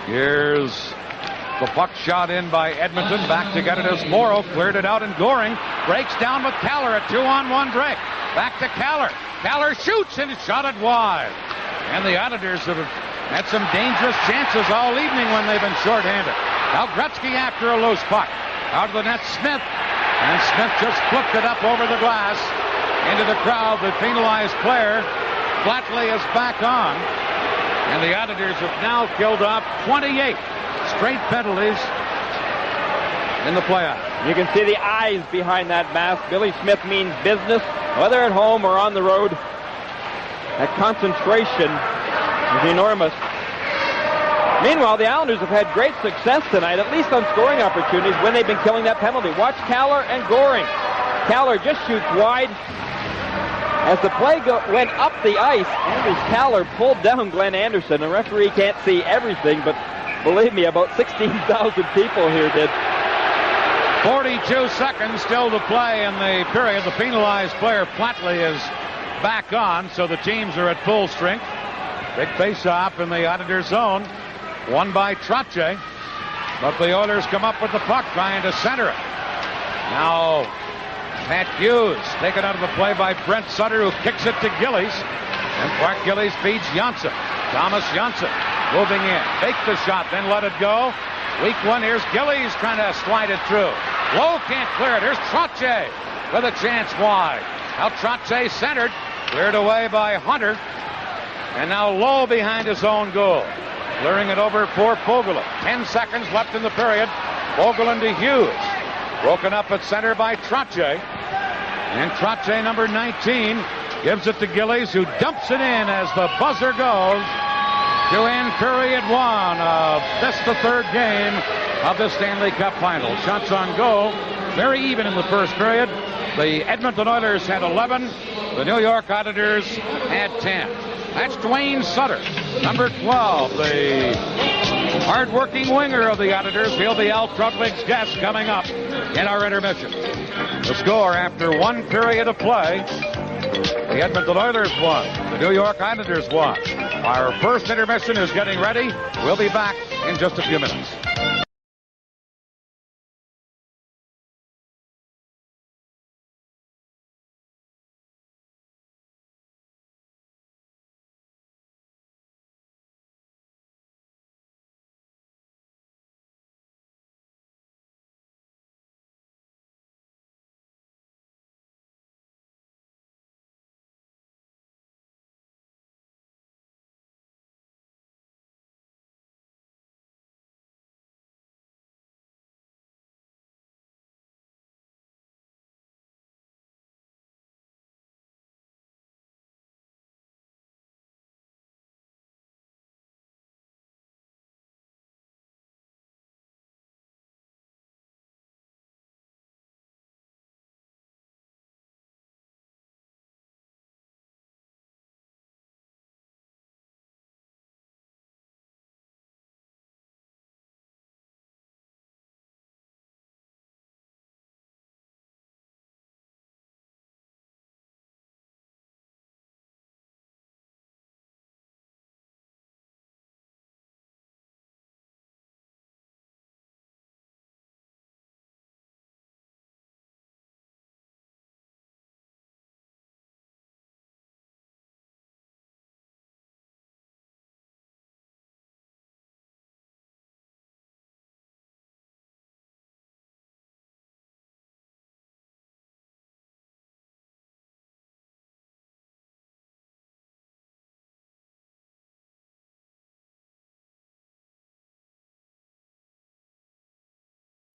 Speaker 2: Here's the puck shot in by Edmonton. Back to get it as Morrow cleared it out, and Goring breaks down with Kaller. A 2-on-1 break. Back to Kaller. Kaller shoots and shot it wide. And the Islanders have had some dangerous chances all evening when they've been shorthanded. Now Gretzky after a loose puck. Out of the net, Smith. And Smith just flipped it up over the glass into the crowd. The penalized player, Flatley, is back on. And the Islanders have now killed off 28 straight penalties in the playoffs.
Speaker 3: You can see the eyes behind that mask. Billy Smith means business, whether at home or on the road. That concentration is enormous. Meanwhile, the Islanders have had great success tonight, at least on scoring opportunities when they've been killing that penalty. Watch Kaller and Goring. Kaller just shoots wide. As the play went up the ice, Anders Kaller pulled down Glenn Anderson. The referee can't see everything, but believe me, about 16,000 people here did.
Speaker 2: 42 seconds still to play in the period. The penalized player, Flatley, is back on, so the teams are at full strength. Big face-off in the Islanders zone. Won by Trottier. But the Oilers come up with the puck, trying to center it. Now, Pat Hughes taken out of the play by Brent Sutter, who kicks it to Gillies. And Clark Gillies beats Janssen. Thomas Janssen moving in. Fake the shot, then let it go. Weak one. Here's Gillies trying to slide it through. Lowe can't clear it. Here's Trottier with a chance wide. Now Trottier centered. Cleared away by Hunter. And now Lowe behind his own goal. Clearing it over for Fogelin. 10 seconds left in the period. Fogelin to Hughes. Broken up at center by Trottier. And Trottier, number 19, gives it to Gillies, who dumps it in as the buzzer goes to end period one of this, the third game of the Stanley Cup Final. Shots on goal, very even in the first period. The Edmonton Oilers had 11. The New York Islanders had 10. That's Dwayne Sutter, number 12, the hard-working winger of the Islanders. He'll be Al Trudwick's guest coming up in our intermission. The score after one period of play, the Edmonton Oilers won. The New York Islanders won. Our first intermission is getting ready. We'll be back in just a few minutes.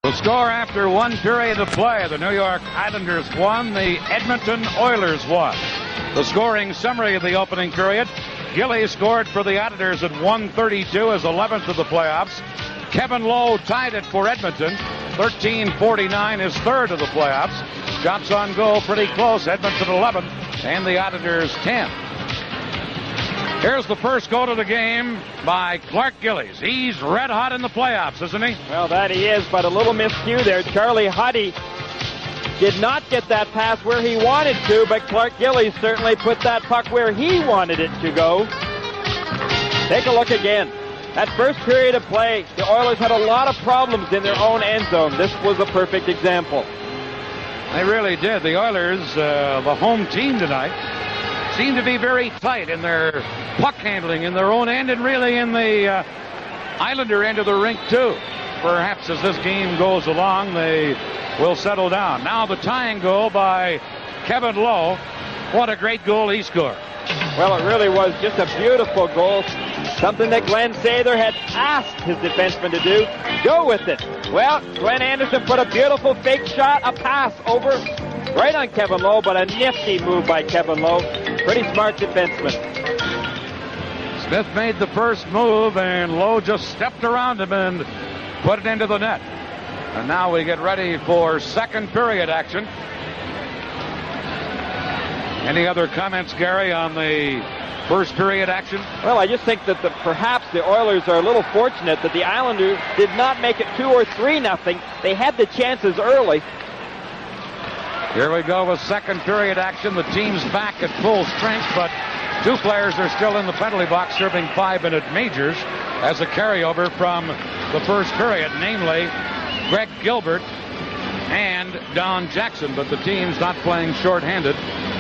Speaker 2: The score after one period of play, the New York Islanders won, the Edmonton Oilers won. The scoring summary of the opening period: Gillies scored for the Islanders at 132, his 11th of the playoffs. Kevin Lowe tied it for Edmonton, 13:49, his third of the playoffs. Shots on goal pretty close, Edmonton 11 and the Islanders 10. Here's the first goal of the game by Clark Gillies. He's red hot in the playoffs, isn't he?
Speaker 3: Well, that he is, but a little miscue there. Charlie Huddy did not get that pass where he wanted to, but Clark Gillies certainly put that puck where he wanted it to go. Take a look again. That first period of play, the Oilers had a lot of problems in their own end zone. This was a perfect example.
Speaker 2: They really did. The Oilers, the home team tonight, seem to be very tight in their puck handling in their own end and really in the Islander end of the rink too. Perhaps as this game goes along, they will settle down. Now the tying goal by Kevin Lowe. What a great goal he scored.
Speaker 3: Well, it really was just a beautiful goal. Something that Glenn Sather had asked his defenseman to do. Go with it. Well, Glenn Anderson put a beautiful fake shot, a pass over right on Kevin Lowe, but a nifty move by Kevin Lowe. Pretty smart defenseman.
Speaker 2: Smith made the first move, and Lowe just stepped around him and put it into the net. And now we get ready for second period action. Any other comments, Gary, on the first period action?
Speaker 3: Well, I just think that perhaps the Oilers are a little fortunate that the Islanders did not make it 2 or 3-0. They had the chances early.
Speaker 2: Here we go with second period action. The team's back at full strength, but 2 players are still in the penalty box serving 5-minute majors as a carryover from the first period, namely Greg Gilbert and Don Jackson, but the team's not playing shorthanded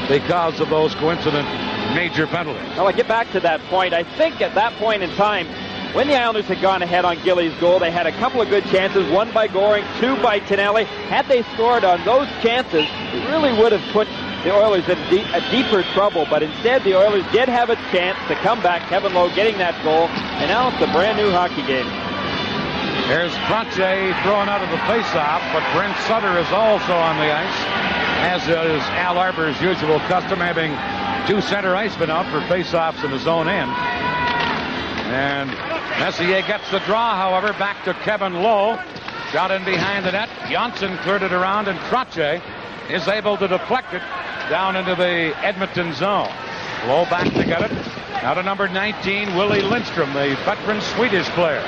Speaker 2: because of those coincident major penalties.
Speaker 3: Well, I get back to that point. I think at that point in time, when the Islanders had gone ahead on Gillies' goal, they had a couple of good chances, 1 by Goring, 2 by Tonelli. Had they scored on those chances, it really would have put the Oilers in a deeper trouble, but instead the Oilers did have a chance to come back. Kevin Lowe getting that goal, and now it's a brand new hockey game.
Speaker 2: There's Trottier thrown out of the faceoff, but Brent Sutter is also on the ice, as is Al Arbour's usual custom, having 2 center icemen out for faceoffs in his own end. And Messier gets the draw, however, back to Kevin Lowe. Shot in behind the net. Janssen cleared it around, and Trottier is able to deflect it down into the Edmonton zone. Lowe back to get it. Now to number 19, Willie Lindstrom, the veteran Swedish player.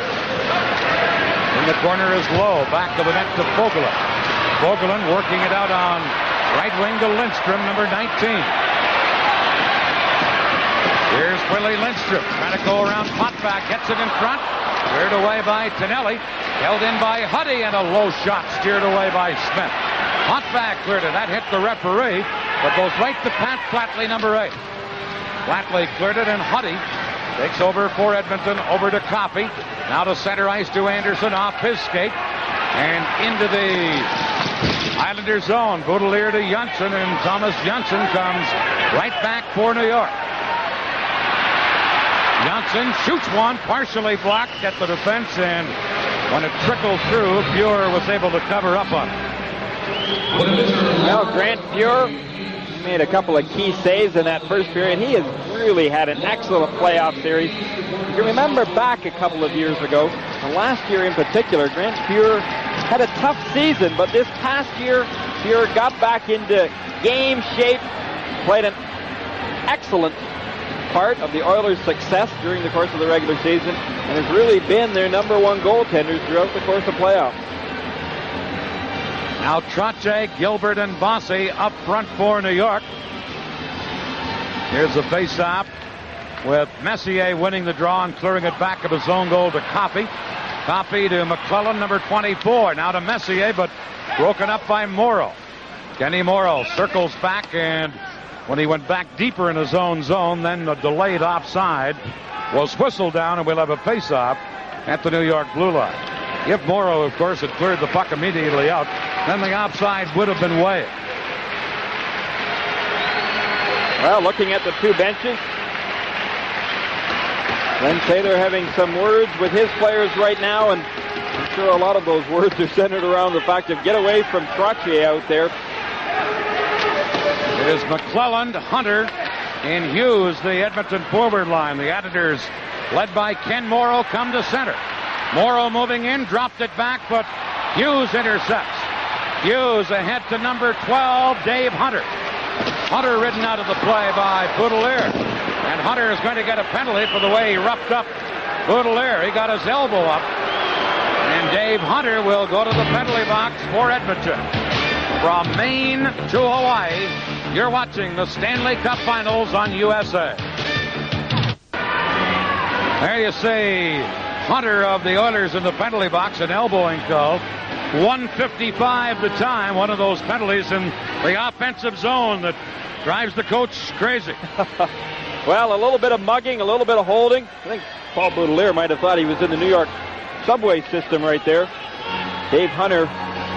Speaker 2: In the corner is Lowe. Back to the net to Fogelin. Fogelin working it out on right wing to Lindstrom, number 19. Here's Willie Lindstrom trying to go around Potvak, gets it in front. Cleared away by Tonelli. Held in by Huddy, and a low shot steered away by Smith. Potvak cleared it. That hit the referee, but goes right to Pat Flatley, number 8. Flatley cleared it, and Huddy takes over for Edmonton, over to Coffey. Now to center ice to Anderson, off his skate. And into the Islander zone. Baudelaire to Janssen, and Thomas Janssen comes right back for New York. Janssen shoots one, partially blocked at the defense, and when it trickled through, Fuhr was able to cover up on it.
Speaker 3: Well, Grant Fuhr made a couple of key saves in that first period. He has really had an excellent playoff series. You can remember back a couple of years ago, and last year in particular, Grant Fuhr had a tough season, but this past year, Fuhr got back into game shape, played an excellent part of the Oilers' success during the course of the regular season, and has really been their number 1 goaltender throughout the course of playoffs.
Speaker 2: Now Trottier, Gilbert, and Bossy up front for New York. Here's the face-off with Messier winning the draw and clearing it back of his own goal to Coffey. Coffey to McClellan, number 24. Now to Messier, but broken up by Morrow. Kenny Morrow circles back, and when he went back deeper in his own zone, then the delayed offside was whistled down, and we'll have a face-off at the New York blue line. If Morrow, of course, had cleared the puck immediately out, then the offside would have been waived.
Speaker 3: Well, looking at the 2 benches, Glenn Taylor having some words with his players right now, and I'm sure a lot of those words are centered around the fact of get away from Trottier out there.
Speaker 2: It is McClelland, Hunter, and Hughes, the Edmonton forward line. The Editors, led by Ken Morrow, come to center. Morrow moving in, dropped it back, but Hughes intercepts. Hughes ahead to number 12, Dave Hunter. Hunter ridden out of the play by Baudelaire. And Hunter is going to get a penalty for the way he roughed up Baudelaire. He got his elbow up. And Dave Hunter will go to the penalty box for Edmonton. From Maine to Hawaii, you're watching the Stanley Cup Finals on USA. There you see Hunter of the Oilers in the penalty box, an elbowing call. 1:55 the time, one of those penalties in the offensive zone that drives the coach crazy.
Speaker 3: Well, a little bit of mugging, a little bit of holding. I think Paul Baudelaire might have thought he was in the New York subway system right there. Dave Hunter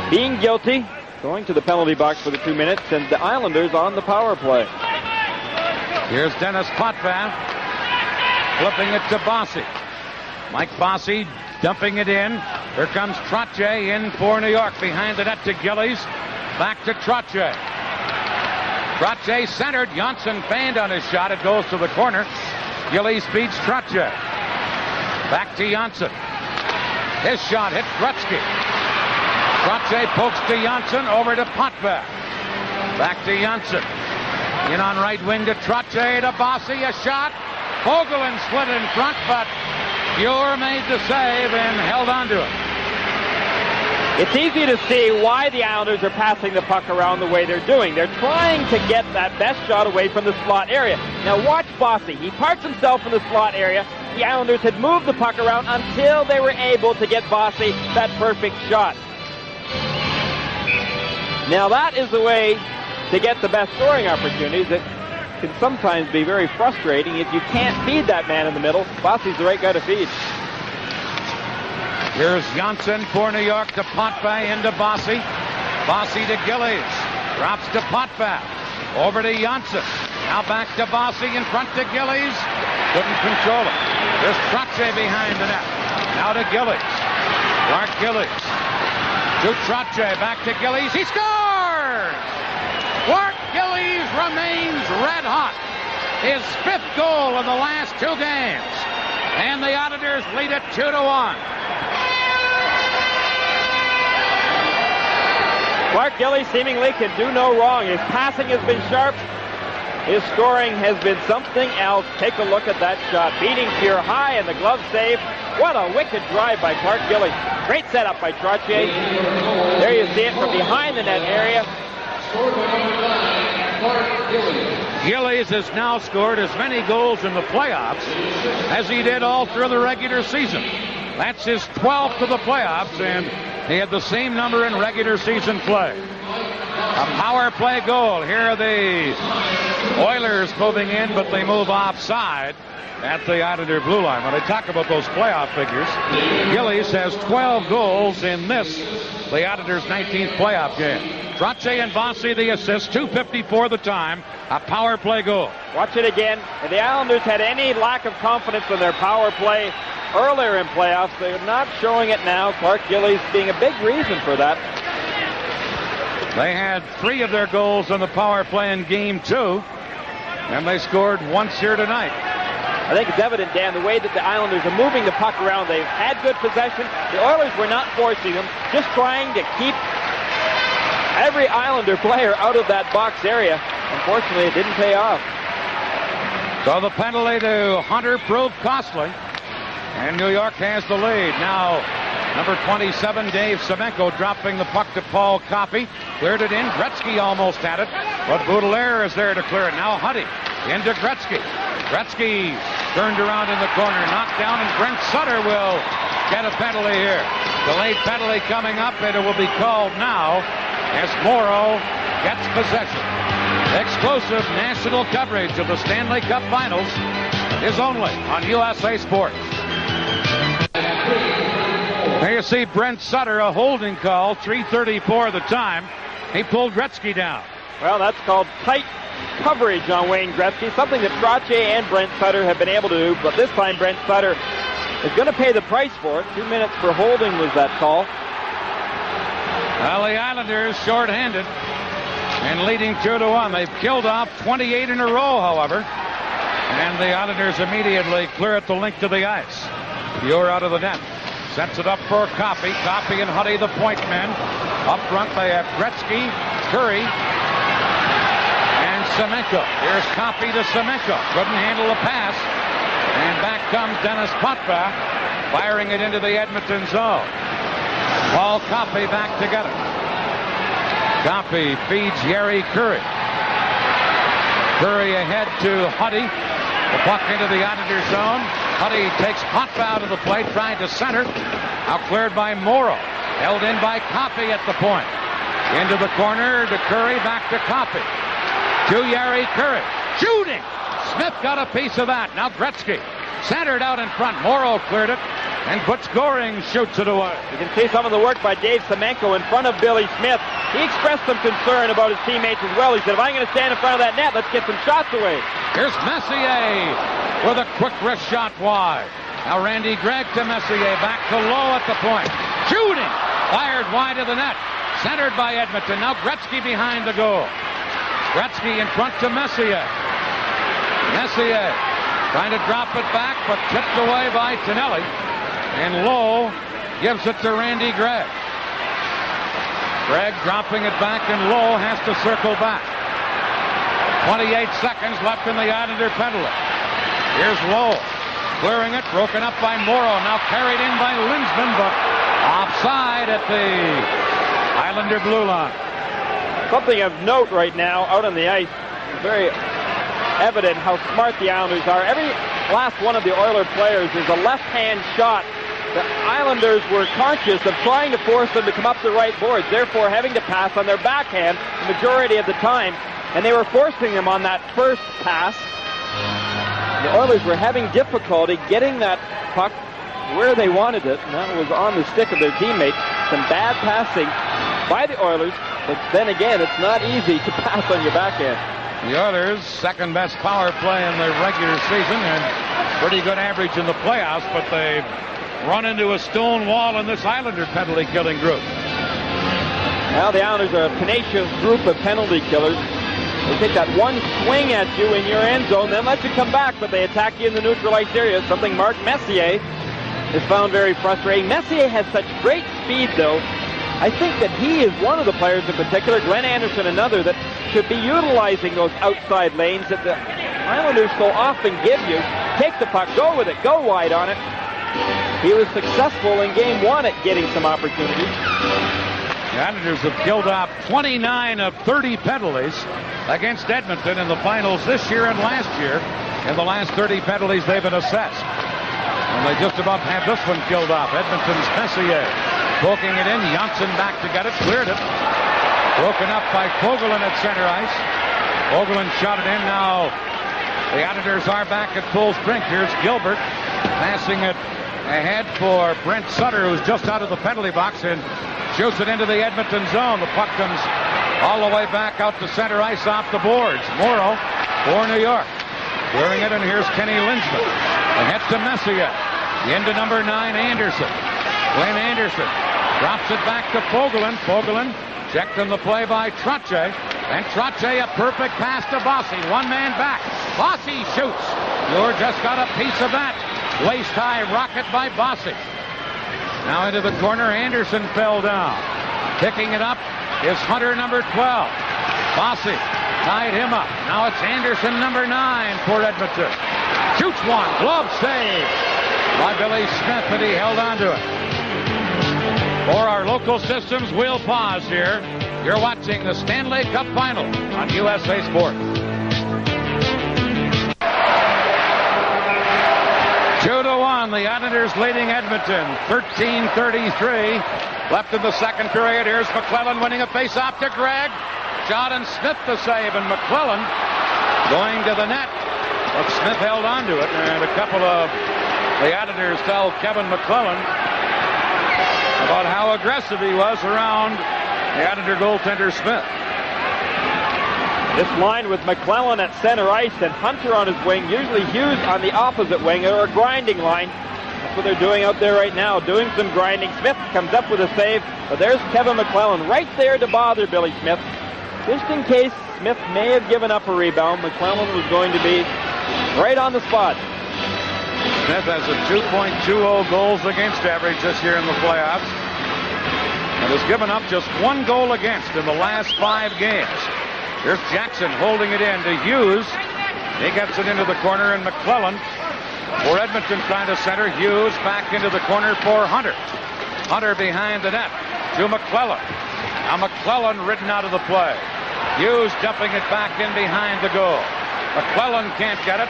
Speaker 3: being guilty, going to the penalty box for the 2 minutes, and the Islanders on the power play.
Speaker 2: Here's Dennis Potvin flipping it to Bossy. Mike Bossy dumping it in. Here comes Trottier in for New York. Behind the net to Gillies. Back to Trottier. Trottier centered. Janssen feigned on his shot. It goes to the corner. Gillies beats Trottier. Back to Janssen. His shot hits Gretzky. Trottier pokes to Janssen. Over to Potvin. Back to Janssen. In on right wing to Trottier to Bossy. A shot. Vogelin slid in front, but Buer made the save and held on to it.
Speaker 3: It's easy to see why the Islanders are passing the puck around the way they're doing. They're trying to get that best shot away from the slot area. Now watch Bossy. He parks himself in the slot area. The Islanders had moved the puck around until they were able to get Bossy that perfect shot. Now that is the way to get the best scoring opportunities. It can sometimes be very frustrating if you can't feed that man in the middle. Bossy's the right guy to feed.
Speaker 2: Here's Janssen for New York to Potvin into Bossy. Bossy to Gillies. Drops to Potvin. Over to Janssen. Now back to Bossy in front to Gillies. Couldn't control it. There's Trottier behind the net. Now to Gillies. Clark Gillies. To Trottier. Back to Gillies. He scores! Clark Gillies remains red hot. His 5th goal in the last 2 games. And the Islanders lead it 2-1.
Speaker 3: Clark Gillies seemingly can do no wrong. His passing has been sharp. His scoring has been something else. Take a look at that shot. Beating Fuhr high and the glove save. What a wicked drive by Clark Gillies. Great setup by Trottier. There you see it from behind the net area.
Speaker 2: Gillies has now scored as many goals in the playoffs as he did all through the regular season. That's his 12th of the playoffs, and he had the same number in regular season play. A power play goal. Here are the Oilers moving in, but they move offside at the Islander blue line. When I talk about those playoff figures, Gillies has 12 goals in this, the Islanders' 19th playoff game. Trottier and Bossy the assist, 2:54 the time, a power play goal.
Speaker 3: Watch it again. If the Islanders had any lack of confidence in their power play earlier in playoffs, they're not showing it now. Clark Gillies being a big reason for that.
Speaker 2: They had 3 of their goals on the power play in Game 2, and they scored once here tonight.
Speaker 3: I think it's evident, Dan, the way that the Islanders are moving the puck around. They've had good possession. The Oilers were not forcing them, just trying to keep every Islander player out of that box area. Unfortunately, it didn't pay off.
Speaker 2: So the penalty to Hunter proved costly, and New York has the lead. Now, number 27, Dave Semenko, dropping the puck to Paul Coffey. Cleared it in. Gretzky almost had it, but Baudelaire is there to clear it. Now Huddy into Gretzky. Gretzky turned around in the corner, knocked down, and Brent Sutter will get a penalty here. Delayed penalty coming up, and it will be called now as Morrow gets possession. Exclusive national coverage of the Stanley Cup Finals is only on USA Sports. There you see Brent Sutter, a holding call, 3:34 the time. He pulled Gretzky down.
Speaker 3: Well, that's called tight coverage on Wayne Gretzky, something that Trottier and Brent Sutter have been able to do, but this time Brent Sutter is going to pay the price for it. 2 minutes for holding was that call.
Speaker 2: Well, the Islanders shorthanded and leading 2-1. They've killed off 28 in a row, however, and the Islanders immediately clear at the link to the ice. Buer out of the net. Sets it up for Coffey. Coffey and Huddy, the point men. Up front, they have Gretzky, Curry, and Semenko. Here's Coffey to Semenko. Couldn't handle the pass. And back comes Dennis Potvin, firing it into the Edmonton zone. Paul Coffey back to get it. Coffey feeds Jari Kurri. Kurri ahead to Huddy. The puck into the Islanders zone. Huddy takes Potvin out of the play, trying to center. Now cleared by Morrow. Held in by Coffey at the point. Into the corner to Kurri, back to Coffey. To Jari Kurri. Shooting! Smith got a piece of that. Now Gretzky. Centered out in front. Morrow cleared it. And Butch Goring shoots it away.
Speaker 3: You can see some of the work by Dave Semenko in front of Billy Smith. He expressed some concern about his teammates as well. He said, if I'm going to stand in front of that net, let's get some shots away.
Speaker 2: Here's Messier with a quick wrist shot wide. Now Randy Gregg to Messier. Back to Lowe at the point. Shooting! Fired wide of the net. Centered by Edmonton. Now Gretzky behind the goal. Gretzky in front to Messier. Messier trying to drop it back, but tipped away by Tonelli. And Lowe gives it to Randy Gregg. Gregg dropping it back, and Lowe has to circle back. 28 seconds left in the Islander penalty. Here's Lowe clearing it, broken up by Morrow. Now carried in by Lindsman, but offside at the Islander blue line.
Speaker 3: Something of note right now out on the ice. Very evident how smart the Islanders are. Every last one of the Oiler players is a left-hand shot. The Islanders were conscious of trying to force them to come up the right boards, therefore having to pass on their backhand the majority of the time, and they were forcing them on that first pass. The Oilers were having difficulty getting that puck where they wanted it, and that was on the stick of their teammate. Some bad passing by the Oilers, but then again, it's not easy to pass on your backhand.
Speaker 2: The Oilers' second best power play in the regular season and pretty good average in the playoffs, but they've run into a stone wall in this Islander penalty killing group.
Speaker 3: Now the Islanders are a tenacious group of penalty killers. They take that one swing at you in your end zone, then let you come back, but they attack you in the neutral ice area, something Mark Messier has found very frustrating. Messier has such great speed, though. I think that he is one of the players in particular, Glenn Anderson another, that should be utilizing those outside lanes that the Islanders so often give you. Take the puck, go with it, go wide on it. He was successful in game one at getting some opportunities.
Speaker 2: The Islanders have killed off 29 of 30 penalties against Edmonton in the finals this year and last year. In the last 30 penalties, they've been assessed. And they just about have this one killed off. Edmonton's Messier poking it in. Janssen back to get it. Cleared it. Broken up by Fogelin at center ice. Fogelin shot it in. Now the Islanders are back at full strength. Here's Gilbert passing it ahead for Brent Sutter, who's just out of the penalty box, and shoots it into the Edmonton zone. The puck comes all the way back out to center ice off the boards. Morrow for New York. Clearing it, and here's Kenny Lindsman. Ahead to Messier. Into number 9, Anderson. Glenn Anderson drops it back to Fogelin. Fogelin checked on the play by Trottier. And Trottier, a perfect pass to Bossy. One man back. Bossy shoots. Muir just got a piece of that. Waist-high rocket by Bossy. Now into the corner, Anderson fell down. Picking it up is Hunter, number 12. Bossy tied him up. Now it's Anderson, number 9 for Edmonton. Shoots one, glove save by Billy Smith, and he held on to it. For our local systems, we'll pause here. You're watching the Stanley Cup Final on USA Sports. 2-1, the Islanders leading Edmonton, 13:33 left in the second period. Here's McClellan winning a face-off to Gregg. Shot and Smith to save, and McClellan going to the net. But Smith held on to it, and a couple of the Islanders tell Kevin McClellan about how aggressive he was around the Islander goaltender Smith.
Speaker 3: This line with McClellan at center ice and Hunter on his wing, usually Hughes on the opposite wing, or a grinding line. That's what they're doing out there right now, doing some grinding. Smith comes up with a save, but there's Kevin McClellan right there to bother Billy Smith. Just in case Smith may have given up a rebound, McClellan was going to be right on the spot.
Speaker 2: Smith has a 2.20 goals against average this year in the playoffs, and has given up just one goal against in the last 5 games. Here's Jackson holding it in to Hughes. He gets it into the corner, and McClellan for Edmonton trying to center. Hughes back into the corner for Hunter. Hunter behind the net to McClellan. Now McClellan ridden out of the play. Hughes dumping it back in behind the goal. McClellan can't get it.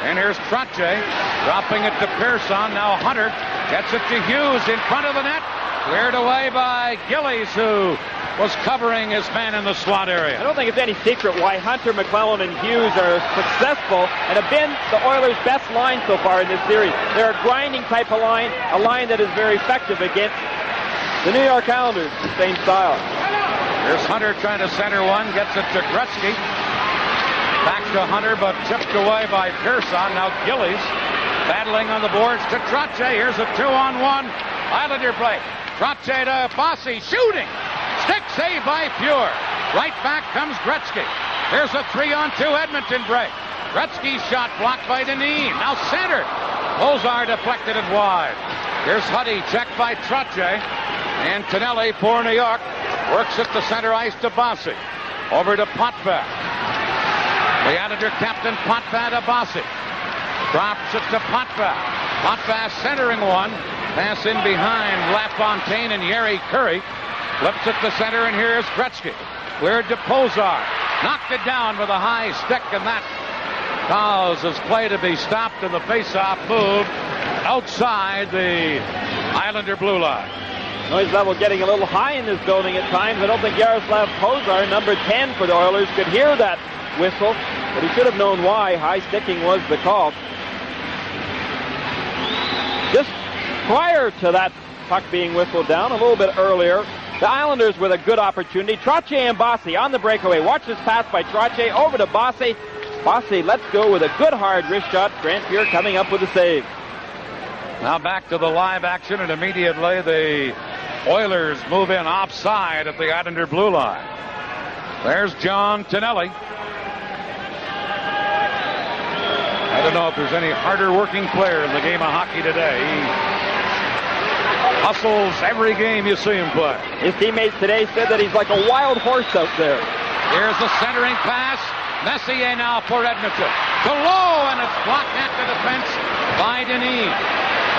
Speaker 2: And here's Trottier dropping it to Pearson. Now Hunter gets it to Hughes in front of the net. Cleared away by Gillies, who was covering his man in the slot area.
Speaker 3: I don't think it's any secret why Hunter, McClellan, and Hughes are successful and have been the Oilers' best line so far in this series. They're a grinding type of line, a line that is very effective against the New York Islanders, the same style.
Speaker 2: Here's Hunter trying to center one, gets it to Gretzky. Back to Hunter, but tipped away by Pearson. Now Gillies battling on the boards to Trottier. Here's a 2-on-1 Islander play. Trottier to Bossy, shooting. Stick save by Pure. Right back comes Gretzky. Here's a 3-on-2 Edmonton break. Gretzky's shot blocked by Dineen. Now centered. Bozar deflected it wide. Here's Huddy, checked by Trottier. And Tonelli for New York works at the center ice to Bossy. Over to Potvin. The Islander captain Potvin to Bossy. Drops it to Potvin. Potvin centering one. Pass in behind LaFontaine and Yeri Curry. Flips it to center, and here's Gretzky. Cleared to Pozar. Knocked it down with a high stick, and that causes play to be stopped, and the faceoff move outside the Islander blue line.
Speaker 3: Noise level getting a little high in this building at times. I don't think Yaroslav Pozar, number 10 for the Oilers, could hear that whistle, but he should have known why. High sticking was the call. Just prior to that puck being whistled down, a little bit earlier, the Islanders with a good opportunity. Trottier and Bossy on the breakaway. Watch this pass by Trottier over to Bossy. Bossy lets go with a good hard wrist shot. Grant Fuhr coming up with a save.
Speaker 2: Now back to the live action, and immediately the Oilers move in offside at the Islander blue line. There's John Tonelli. I don't know if there's any harder working player in the game of hockey today. He hustles every game you see him play.
Speaker 3: His teammates today said that he's like a wild horse out there.
Speaker 2: Here's the centering pass. Messier now for Edmonton. To Lowe, and it's blocked at the defense by Dineen.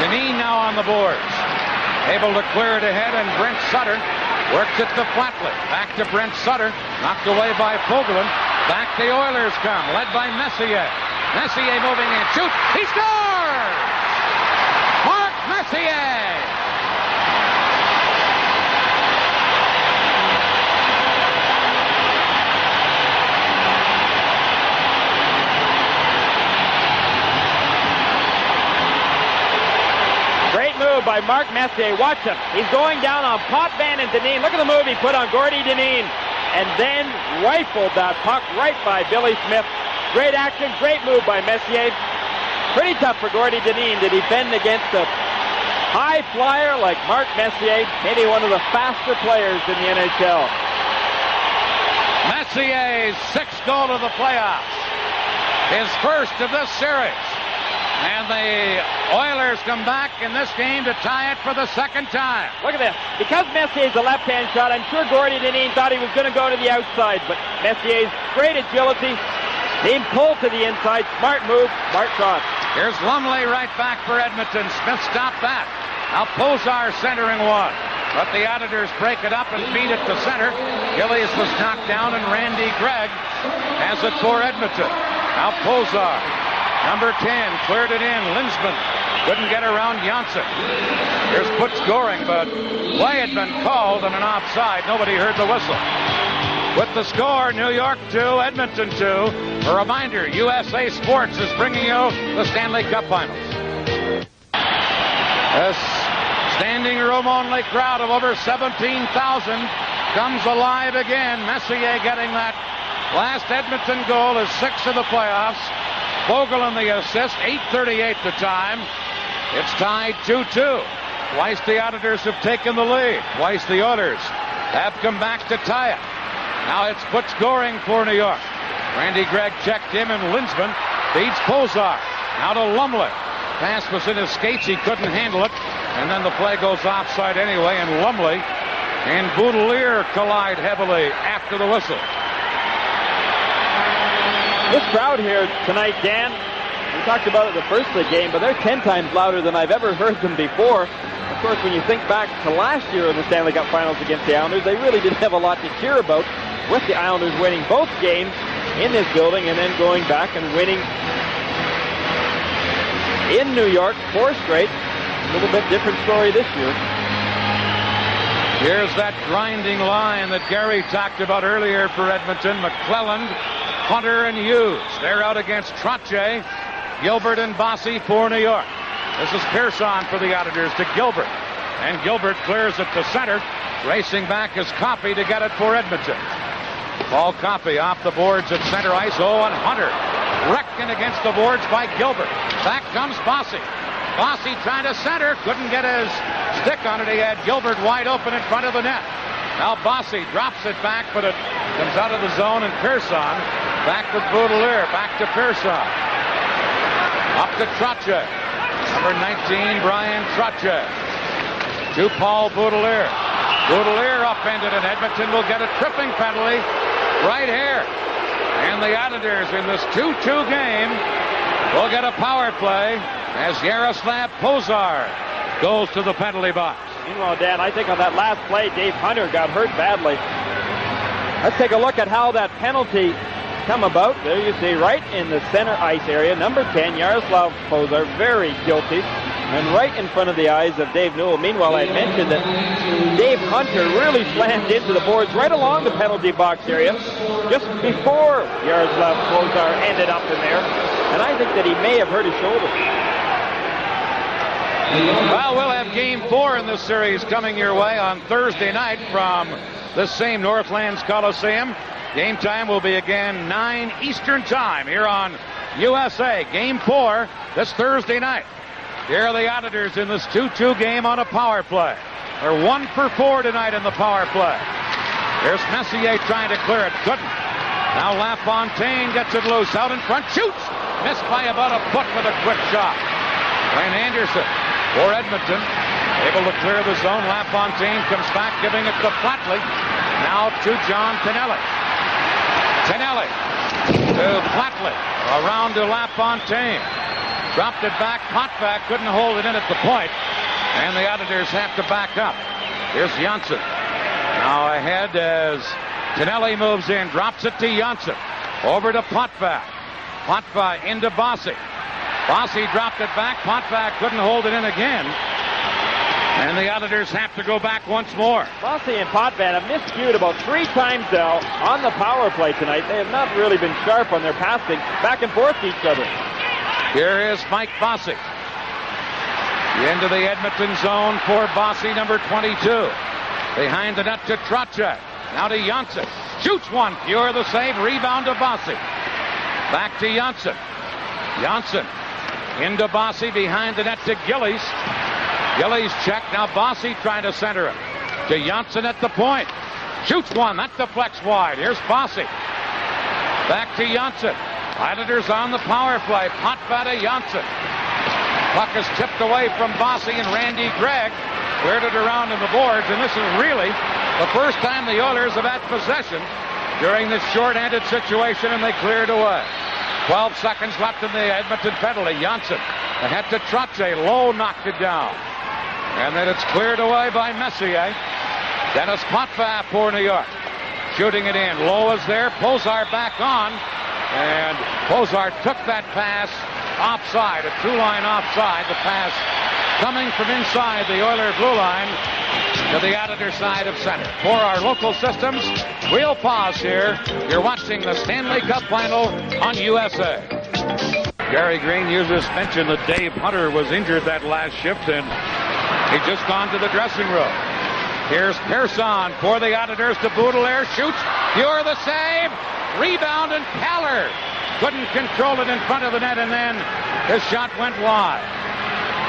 Speaker 2: Dineen now on the boards. Able to clear it ahead, and Brent Sutter works it to Flatley. Back to Brent Sutter. Knocked away by Fogelin. Back the Oilers come, led by Messier. Messier moving in. Shoots. He scores! Mark Messier!
Speaker 3: Great move by Mark Messier. Watch him. He's going down on Potvin and Dineen. Look at the move he put on Gordy Dineen. And then rifled that puck right by Billy Smith. Great action, great move by Messier. Pretty tough for Gordy Dineen to defend against a high flyer like Mark Messier, maybe one of the faster players in the NHL.
Speaker 2: Messier's sixth goal of the playoffs. His first of this series. And the Oilers come back in this game to tie it for the second time.
Speaker 3: Look at this. Because Messier's a left-hand shot, I'm sure Gordy Dineen thought he was going to go to the outside, but Messier's great agility. Team pulled to the inside. Smart move, smart shot.
Speaker 2: Here's Lumley right back for Edmonton. Smith stopped that. Now Pozar centering one. But the Islanders break it up and feed it to center. Gillies was knocked down, and Randy Gregg has it for Edmonton. Now Pozar. Number 10 cleared it in. Linsman couldn't get around Janssen. Here's Butch Goring, but play had been called on an offside. Nobody heard the whistle. With the score, New York 2, Edmonton 2. A reminder, USA Sports is bringing you the Stanley Cup Finals. This standing room only crowd of over 17,000 comes alive again. Messier getting that last Edmonton goal, is 6th of the playoffs. Vogel in the assist, 8:38 the time. It's tied 2-2. Twice the Islanders have taken the lead. Twice the Oilers have come back to tie it. Now it's Butch Goring for New York. Randy Gregg checked him, and Linsman beats Pozar. Now to Lumley. Pass was in his skates. He couldn't handle it. And then the play goes offside anyway, and Lumley and Boudelier collide heavily after the whistle.
Speaker 3: This crowd here tonight, Dan, we talked about it the first of the game, but they're 10 times louder than I've ever heard them before. Of course, when you think back to last year in the Stanley Cup Finals against the Islanders, they really didn't have a lot to cheer about, with the Islanders winning both games in this building and then going back and winning in New York 4 straight. A little bit different story this year.
Speaker 2: Here's that grinding line that Gary talked about earlier for Edmonton. McClelland, Hunter, and Hughes. They're out against Trottier, Gilbert, and Bossy for New York. This is Pearson for the Islanders to Gilbert. And Gilbert clears it to center. Racing back is Coffey to get it for Edmonton. Paul Coffey off the boards at center ice. Oh, and Hunter wrecking against the boards by Gilbert. Back comes Bossy. Bossy trying to center. Couldn't get his stick on it. He had Gilbert wide open in front of the net. Now Bossy drops it back, but it comes out of the zone, and Pearson back with Baudelaire. Back to Pearson. Up to Trottier. Number 19, Brian Trottier. To Paul Baudelaire. Baudelaire upended, and Edmonton will get a tripping penalty right here. And the Islanders in this 2-2 game will get a power play as Yaroslav Pozar goes to the penalty box.
Speaker 3: Meanwhile, Dan, I think on that last play, Dave Hunter got hurt badly. Let's take a look at how that penalty come about. There you see, right in the center ice area, number 10, Yaroslav Pozar, very guilty, and right in front of the eyes of Dave Newell. Meanwhile, I mentioned that Dave Hunter really slammed into the boards right along the penalty box area just before Yaroslav Pozar ended up in there, and I think that he may have hurt his shoulder.
Speaker 2: Well, we'll have Game 4 in this series coming your way on Thursday night from this same Northlands Coliseum. Game time will be again 9 Eastern Time here on USA. Game 4 this Thursday night. Here are the Islanders in this 2-2 game on a power play. They're 1 for 4 tonight in the power play. There's Messier trying to clear it. Couldn't. Now LaFontaine gets it loose out in front. Shoots! Missed by about a foot with a quick shot. Wayne Anderson for Edmonton. Able to clear the zone. LaFontaine comes back, giving it to Flatley. Now to John Pinelli. Pinelli to Flatley. Around to LaFontaine. Dropped it back. Potvak couldn't hold it in at the point. And the Islanders have to back up. Here's Janssen. Now ahead as Pinelli moves in. Drops it to Janssen. Over to Potvak. Potvak into Bossy. Bossy dropped it back. Potvak couldn't hold it in again. And the Islanders have to go back once more.
Speaker 3: Bossy and Potvak have miscued about 3 times now on the power play tonight. They have not really been sharp on their passing back and forth to each other.
Speaker 2: Here is Mike Bossy. Into the Edmonton zone for Bossy, number 22. Behind the net to Trottier. Now to Janssen. Shoots one. Pure the save. Rebound to Bossy. Back to Janssen. Janssen into Bossy. Behind the net to Gillies. Gillies check. Now Bossy trying to center it. To Janssen at the point. Shoots one. That deflects wide. Here's Bossy. Back to Janssen. Islanders on the power play. Potvak to Janssen. Puck is tipped away from Bossy, and Randy Gregg cleared it around in the boards. And this is really the first time the Oilers have had possession during this short-handed situation, and they cleared away. 12 seconds left in the Edmonton penalty. Janssen ahead to Trottier. Lowe knocked it down. And then it's cleared away by Messier. Dennis Potvak for New York. Shooting it in. Lowe is there. Pozar back on. And Pozar took that pass offside. A 2-line offside. The pass coming from inside the Oiler blue line to the Islander side of center. For our local systems, we'll pause here. You're watching the Stanley Cup Final on USA. Gary Green uses mentioned that Dave Hunter was injured that last shift, and he'd just gone to the dressing room. Here's Pearson for the Islanders to Baudelaire. Shoots. Pure the save. Rebound, and Keller couldn't control it in front of the net, and then his shot went wide.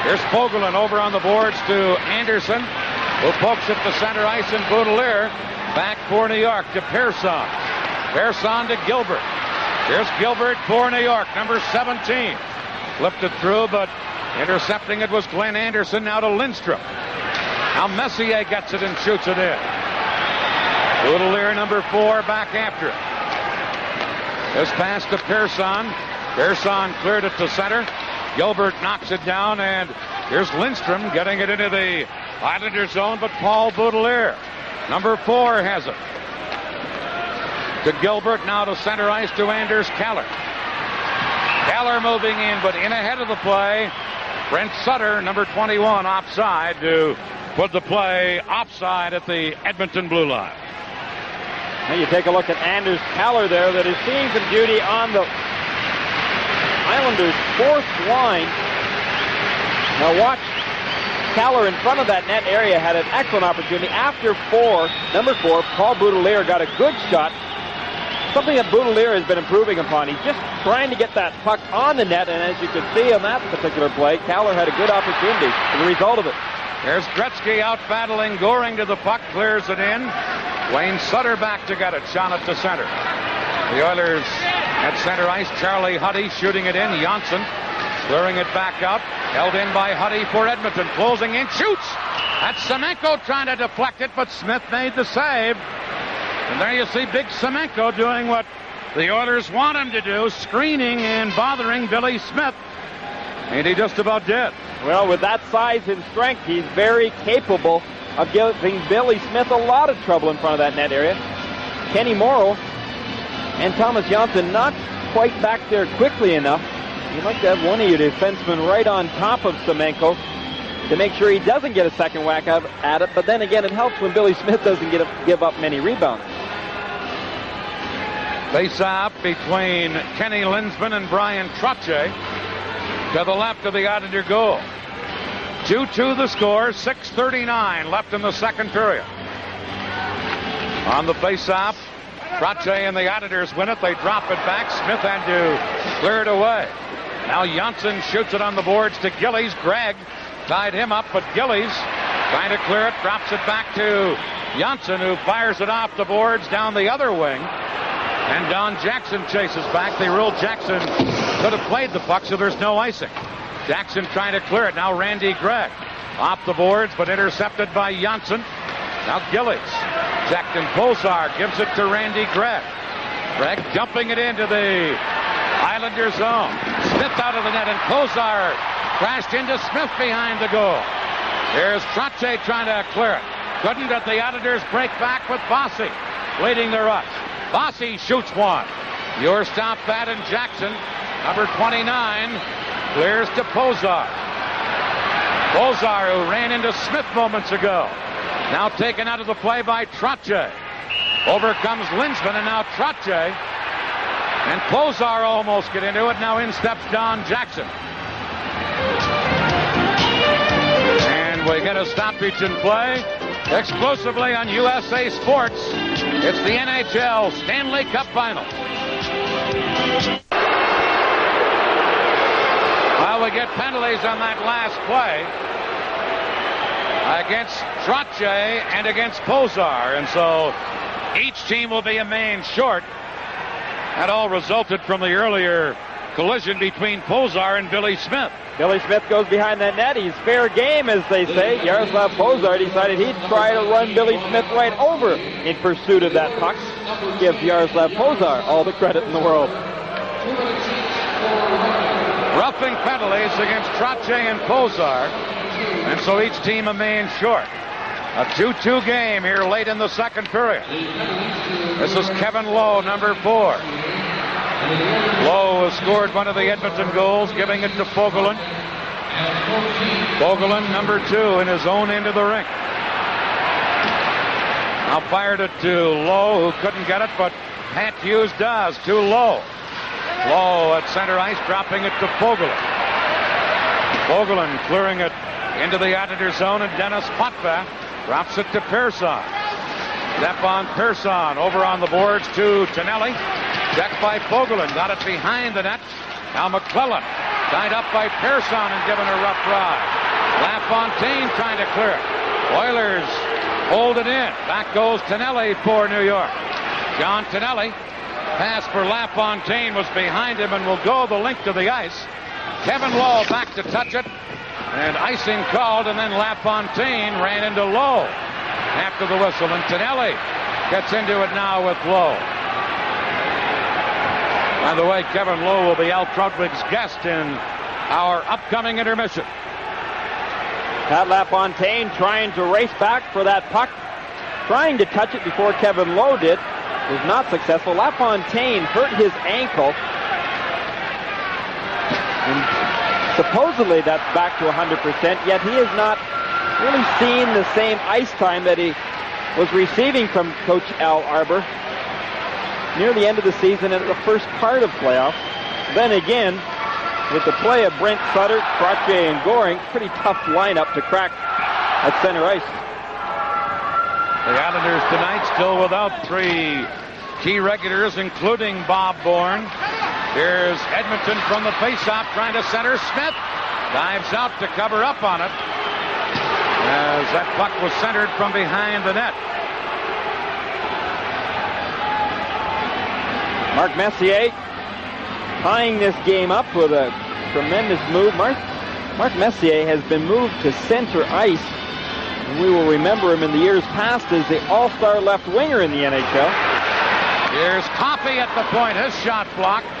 Speaker 2: Here's Fogelin over on the boards to Anderson, who pokes at the center ice, and Baudelaire back for New York to Pearson. Pearson to Gilbert. Here's Gilbert for New York, number 17. Flipped it through, but intercepting it was Glenn Anderson. Now to Lindstrom. Now Messier gets it and shoots it in. Baudelaire, number 4, back after it. This pass to Persson. Persson cleared it to center. Gilbert knocks it down, and here's Lindstrom getting it into the Islander zone, but Paul Boudelier, number 4, has it. To Gilbert, now to center ice to Anders Keller. Keller moving in, but in ahead of the play. Brent Sutter, number 21, offside to put the play offside at the Edmonton blue line.
Speaker 3: Now you take a look at Anders Keller there that is seeing some duty on the Islanders' 4th line. Now watch Keller in front of that net area, had an excellent opportunity. After number 4, Paul Boudelier got a good shot. Something that Boudelier has been improving upon. He's just trying to get that puck on the net, and as you can see on that particular play, Keller had a good opportunity as a result of it.
Speaker 2: There's Gretzky out battling Goring to the puck, clears it in. Wayne Sutter back to get it, shot it to center. The Oilers at center ice, Charlie Huddy shooting it in. Janssen clearing it back up. Held in by Huddy for Edmonton. Closing in, shoots! That's Semenko trying to deflect it, but Smith made the save. And there you see Big Semenko doing what the Oilers want him to do, screening and bothering Billy Smith. And he just about did.
Speaker 3: Well, with that size and strength, he's very capable of giving Billy Smith a lot of trouble in front of that net area. Kenny Morrow and Thomas Janssen not quite back there quickly enough. You'd like to have one of your defensemen right on top of Semenko to make sure he doesn't get a second whack at it. But then again, it helps when Billy Smith doesn't give up many rebounds.
Speaker 2: Face-off between Kenny Linsman and Brian Trottier to the left of the Islander goal. 2-2 the score, 6:39 left in the second period. On the face-off, Trottier and the Islanders win it. They drop it back. Smith had to clear it away. Now Janssen shoots it on the boards to Gillies. Gregg tied him up, but Gillies trying to clear it, drops it back to Janssen, who fires it off the boards down the other wing. And Don Jackson chases back. They ruled Jackson could have played the puck, so there's no icing. Jackson trying to clear it. Now Randy Gregg off the boards, but intercepted by Janssen. Now Gillies checked, and Posar gives it to Randy Gregg. Gregg dumping it into the Islander zone. Smith out of the net, and Posar crashed into Smith behind the goal. Here's Trottier trying to clear it. Couldn't, but the Islanders break back with Bossy leading the rush. Bossy shoots one. Your stop that, and Jackson, number 29, clears to Posar. Posar, who ran into Smith moments ago, now taken out of the play by Trottier. Over comes Linsman, and now Trottier. And Posar almost get into it. Now in steps Don Jackson. And we get a stoppage in play. Exclusively on USA Sports, it's the NHL Stanley Cup Final. Well, we get penalties on that last play against Trottier and against Posar, and so each team will be a man short. That all resulted from the earlier collision between Posar and Billy Smith.
Speaker 3: Billy Smith goes behind that net. He's fair game, as they say. Yaroslav Posar decided he'd try to run Billy Smith right over in pursuit of that puck. Gives Yaroslav Posar all the credit in the world.
Speaker 2: Roughing penalties against Trottier and Posar, and so each team a man short. A 2-2 game here late in the second period. This is Kevin Lowe, number 4. Lowe has scored one of the Edmonton goals, giving it to Fogelin. Fogelin, number 2, in his own end of the rink. Now fired it to Lowe, who couldn't get it, but Pat Hughes does, to Lowe. Lowe at center ice, dropping it to Fogelin. Fogelin clearing it into the Islander zone, and Dennis Potvin drops it to Persson. Stefan Persson over on the boards to Tonelli. Checked by Fogelin, got it behind the net. Now McClellan tied up by Persson and given a rough ride. LaFontaine trying to clear it. Oilers hold it in. Back goes Tonelli for New York. John Tonelli. Pass for LaFontaine was behind him and will go the length of the ice. Kevin Lowe back to touch it. And icing called, and then LaFontaine ran into Lowe after the whistle. And Tonelli gets into it now with Lowe. By the way, Kevin Lowe will be Al Trautwig's guest in our upcoming intermission.
Speaker 3: Pat LaFontaine trying to race back for that puck, trying to touch it before Kevin Lowe did. Was not successful. LaFontaine hurt his ankle. And supposedly that's back to 100%, yet he has not really seen the same ice time that he was receiving from Coach Al Arbor near the end of the season and the first part of playoffs. Then again, with the play of Brent Sutter, Trottier, and Goring, pretty tough lineup to crack at center ice.
Speaker 2: The Islanders tonight still without 3 key regulars, including Bob Bourne. Here's Edmonton from the faceoff, trying to center. Smith dives out to cover up on it, as that puck was centered from behind the net.
Speaker 3: Mark Messier tying this game up with a tremendous move. Mark Messier has been moved to center ice. And we will remember him in the years past as the all-star left winger in the NHL.
Speaker 2: Here's Coffey at the point. His shot blocked.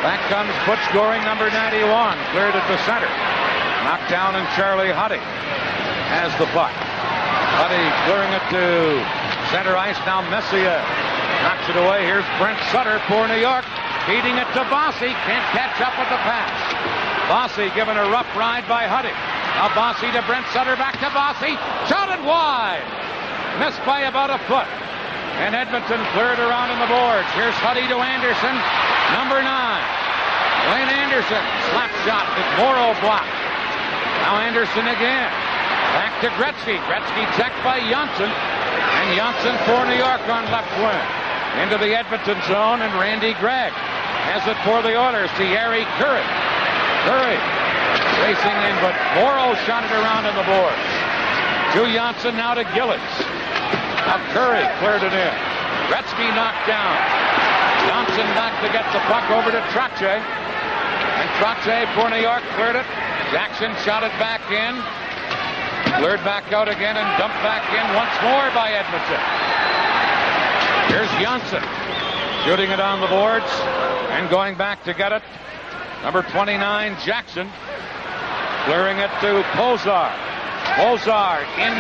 Speaker 2: Back comes Butch Goring, number 91. Cleared at the center. Knocked down, and Charlie Huddy has the puck. Huddy clearing it to center ice. Now Messier knocks it away. Here's Brent Sutter for New York. Feeding it to Bossy. Can't catch up with the pass. Bossy given a rough ride by Huddy. Now Bossy to Brent Sutter. Back to Bossy. Shot it wide. Missed by about a foot. And Edmonton cleared around on the boards. Here's Huddy to Anderson. Number 9. Wayne Anderson. Slap shot with Morrow blocked. Now Anderson again. Back to Gretzky. Gretzky checked by Janssen. And Janssen for New York on left wing. Into the Edmonton zone, and Randy Gregg has it for the Oilers to Yari Curry. Curry racing in, but Morrow shot it around on the board. To Janssen, now to Gillies. Now Curry cleared it in. Gretzky knocked down. Johnson knocked to get the puck over to Trottier. And Trottier for New York cleared it. Jackson shot it back in. Cleared back out again and dumped back in once more by Edmonton. Here's Janssen shooting it on the boards and going back to get it. Number 29, Jackson, clearing it to Pozar. Pozar in,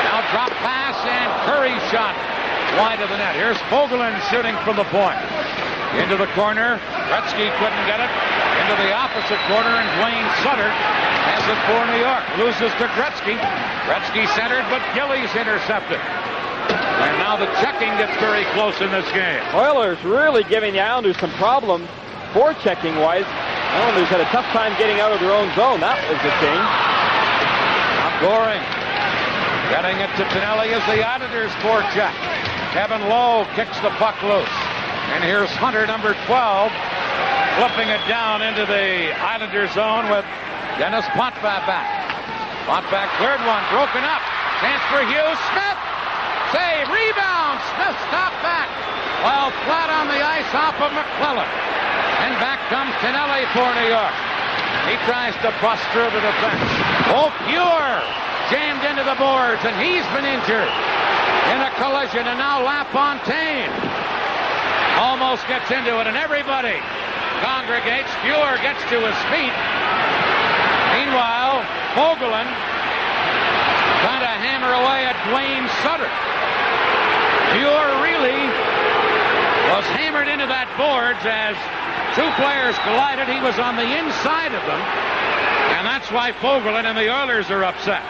Speaker 2: now drop pass, and Curry shot wide of the net. Here's Fogelin shooting from the point. Into the corner. Gretzky couldn't get it. Into the opposite corner, and Dwayne Sutter has it for New York. Loses to Gretzky. Gretzky centered, but Gillies intercepted. And now the checking gets very close in this game.
Speaker 3: Oilers really giving the Islanders some problem forechecking-wise. The Islanders had a tough time getting out of their own zone. That was the change.
Speaker 2: Goring getting it to Tonelli as the Islanders forecheck. Kevin Lowe kicks the puck loose. And here's Hunter, number 12, flipping it down into the Islanders zone with Dennis Potvin back. Potvin cleared one, broken up. Chance for Hughes. Smith! Save, rebound, Smith stopped back. Well, flat on the ice off of McClellan. And back comes Tonelli for New York. He tries to bust through the defense. Oh, Pure jammed into the boards, and he's been injured in a collision. And now LaFontaine almost gets into it, and everybody congregates. Pure gets to his feet. Meanwhile, Fogelin trying to hammer away at Dwayne Sutter. Pure really was hammered into that boards as 2 players collided. He was on the inside of them, and that's why Fogelin and the Oilers are upset.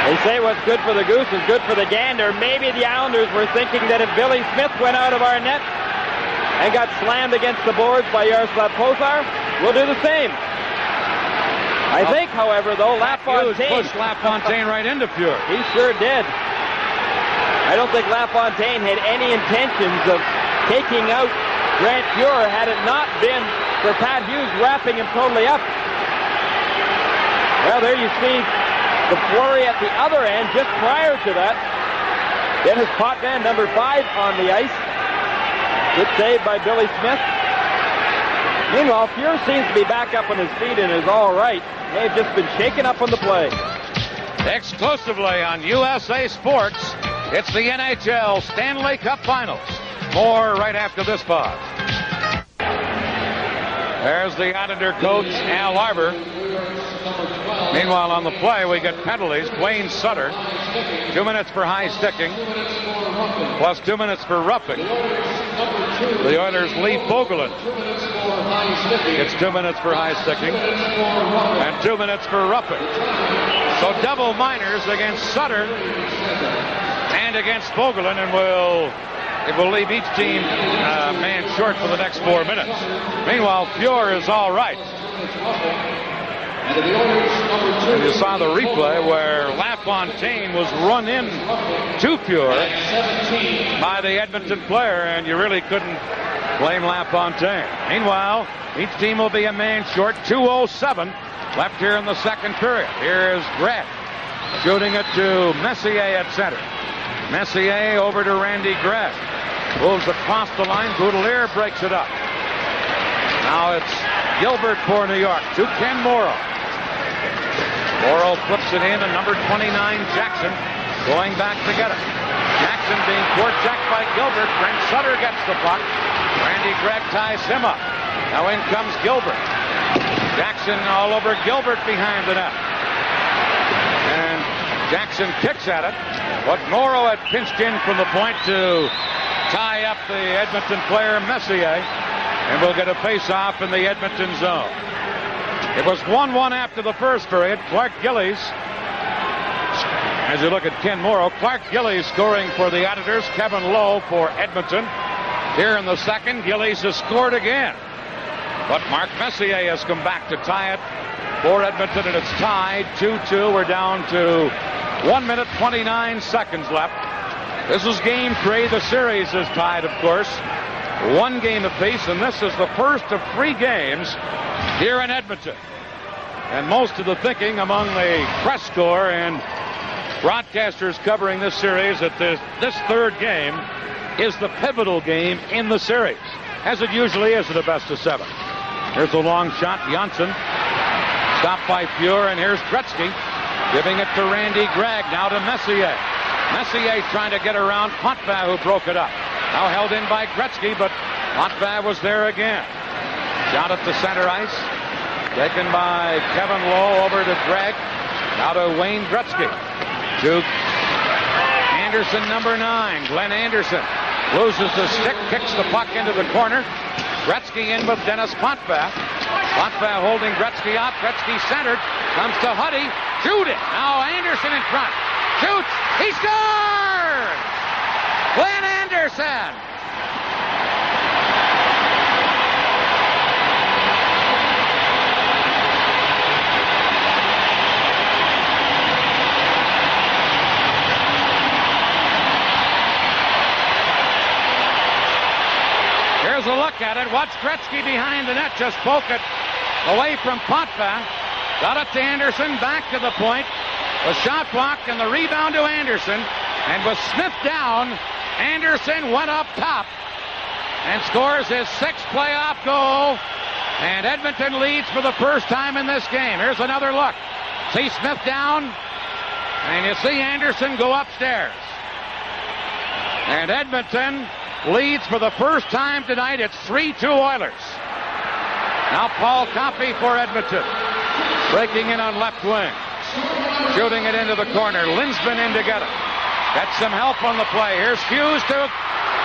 Speaker 3: They say what's good for the goose is good for the gander. Maybe the Islanders were thinking that if Billy Smith went out of our net and got slammed against the boards by Jaroslav Pozar, we'll do the same. I think, however, though, LaFontaine
Speaker 2: pushed LaFontaine right into Pure.
Speaker 3: He sure did. I don't think LaFontaine had any intentions of taking out Grant Pure had it not been for Pat Hughes wrapping him totally up. Well, there you see the flurry at the other end just prior to that. Dennis Potvin, number 5, on the ice. Good save by Billy Smith. Meanwhile, Pure seems to be back up on his feet and is all right. They've just been shaken up on the play.
Speaker 2: Exclusively on USA Sports, it's the NHL Stanley Cup Finals. More right after this pause. There's the Editor coach, Al Arbor. Meanwhile, on the play, we get penalties. Dwayne Sutter, 2 minutes for high sticking, plus 2 minutes for roughing. The Oilers leave Bogelin. It's 2 minutes for high sticking and 2 minutes for roughing. So double minors against Sutter and against Bogelin, and it will leave each team man short for the next 4 minutes. Meanwhile, Fuhr is all right. And you saw the replay where LaFontaine was run in to Fuhr by the Edmonton player, and you really couldn't blame LaFontaine. Meanwhile, each team will be a man short. 2:07 left here in the second period. Here is Gregg shooting it to Messier at center. Messier over to Randy Gregg. Moves across the line. Boudelier breaks it up. Now it's Gilbert for New York to Ken Morrow. Morrow flips it in, and number 29, Jackson, going back to get it. Jackson being forechecked by Gilbert. Brent Sutter gets the puck. Randy Gregg ties him up. Now in comes Gilbert. Jackson all over Gilbert behind the net. And Jackson kicks at it, but Morrow had pinched in from the point to tie up the Edmonton player Messier, and we'll get a face-off in the Edmonton zone. It was 1-1 after the first period. Clark Gillies, as you look at Ken Morrow, Clark Gillies scoring for the Editors, Kevin Lowe for Edmonton. Here in the second, Gillies has scored again. But Mark Messier has come back to tie it for Edmonton, and it's tied 2-2. We're down to 1 minute, 29 seconds left. This is game 3. The series is tied, of course. 1 game apiece, and this is the first of 3 games here in Edmonton. And most of the thinking among the press corps and broadcasters covering this series that this third game is the pivotal game in the series, as it usually is at a best of 7. Here's a long shot. Janssen stopped by Fuhr, and here's Gretzky giving it to Randy Gregg. Now to Messier. Messier trying to get around Potvin, who broke it up. Now held in by Gretzky, but Potvin was there again. Shot at the center ice. Taken by Kevin Lowe over to Gregg. Now to Wayne Gretzky. To Anderson, number 9. Glenn Anderson loses the stick, kicks the puck into the corner. Gretzky in with Dennis Potvin. Potvin holding Gretzky up. Gretzky centered. Comes to Huddy. Shoot it. Now Anderson in front. Shoots. He scores! Glenn Anderson. Here's a look at it. Watch Gretzky behind the net. Just poke it away from Potvin. Got it to Anderson. Back to the point. The shot blocked and the rebound to Anderson. And with Smith down, Anderson went up top and scores his 6th playoff goal. And Edmonton leads for the first time in this game. Here's another look. See Smith down, and you see Anderson go upstairs. And Edmonton leads for the first time tonight. It's 3-2 Oilers. Now Paul Coffey for Edmonton. Breaking in on left wing. Shooting it into the corner. Linsman in to get it. Got some help on the play. Here's Hughes to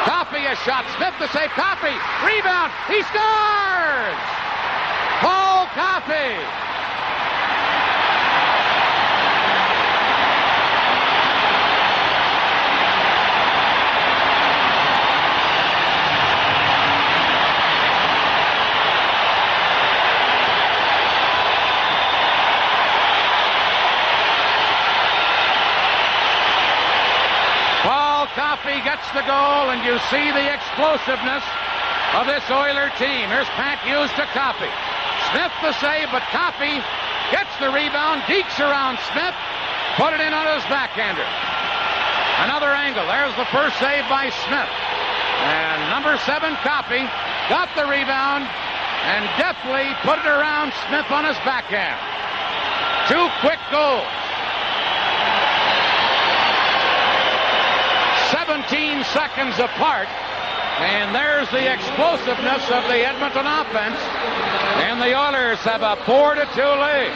Speaker 2: Coffey. A shot. Smith to save Coffey. Rebound. He scores! Paul Coffey. Coffey gets the goal, and you see the explosiveness of this Oiler team. Here's Pat Hughes to Coffey. Smith the save, but Coffey gets the rebound, dekes around Smith, put it in on his backhander. Another angle. There's the first save by Smith. And number 7, Coffey, got the rebound and deftly put it around Smith on his backhand. 2 quick goals. 17 seconds apart, And there's the explosiveness of the Edmonton offense. And the Oilers have a 4-2 lead.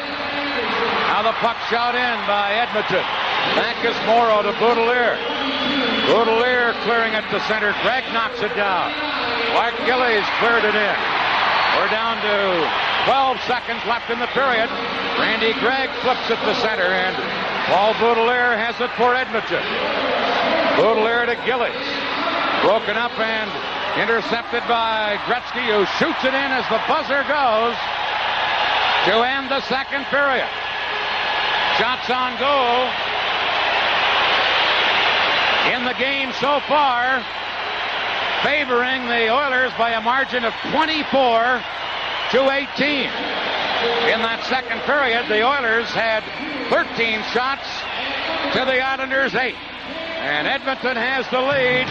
Speaker 2: Now the puck shot in by Edmonton. Back is Morrow to Boudelier. Boudelier clearing it to center. Gregg knocks it down. Mark Gillies cleared it in. We're down to 12 seconds left in the period. Randy Gregg flips it to center, and Paul Boudelier has it for Edmonton. Boudelier to Gillies. Broken up and intercepted by Gretzky, who shoots it in as the buzzer goes to end the second period. Shots on goal in the game so far, favoring the Oilers by a margin of 24-18. In that second period, the Oilers had 13 shots to the Islanders' 8. And Edmonton has the lead.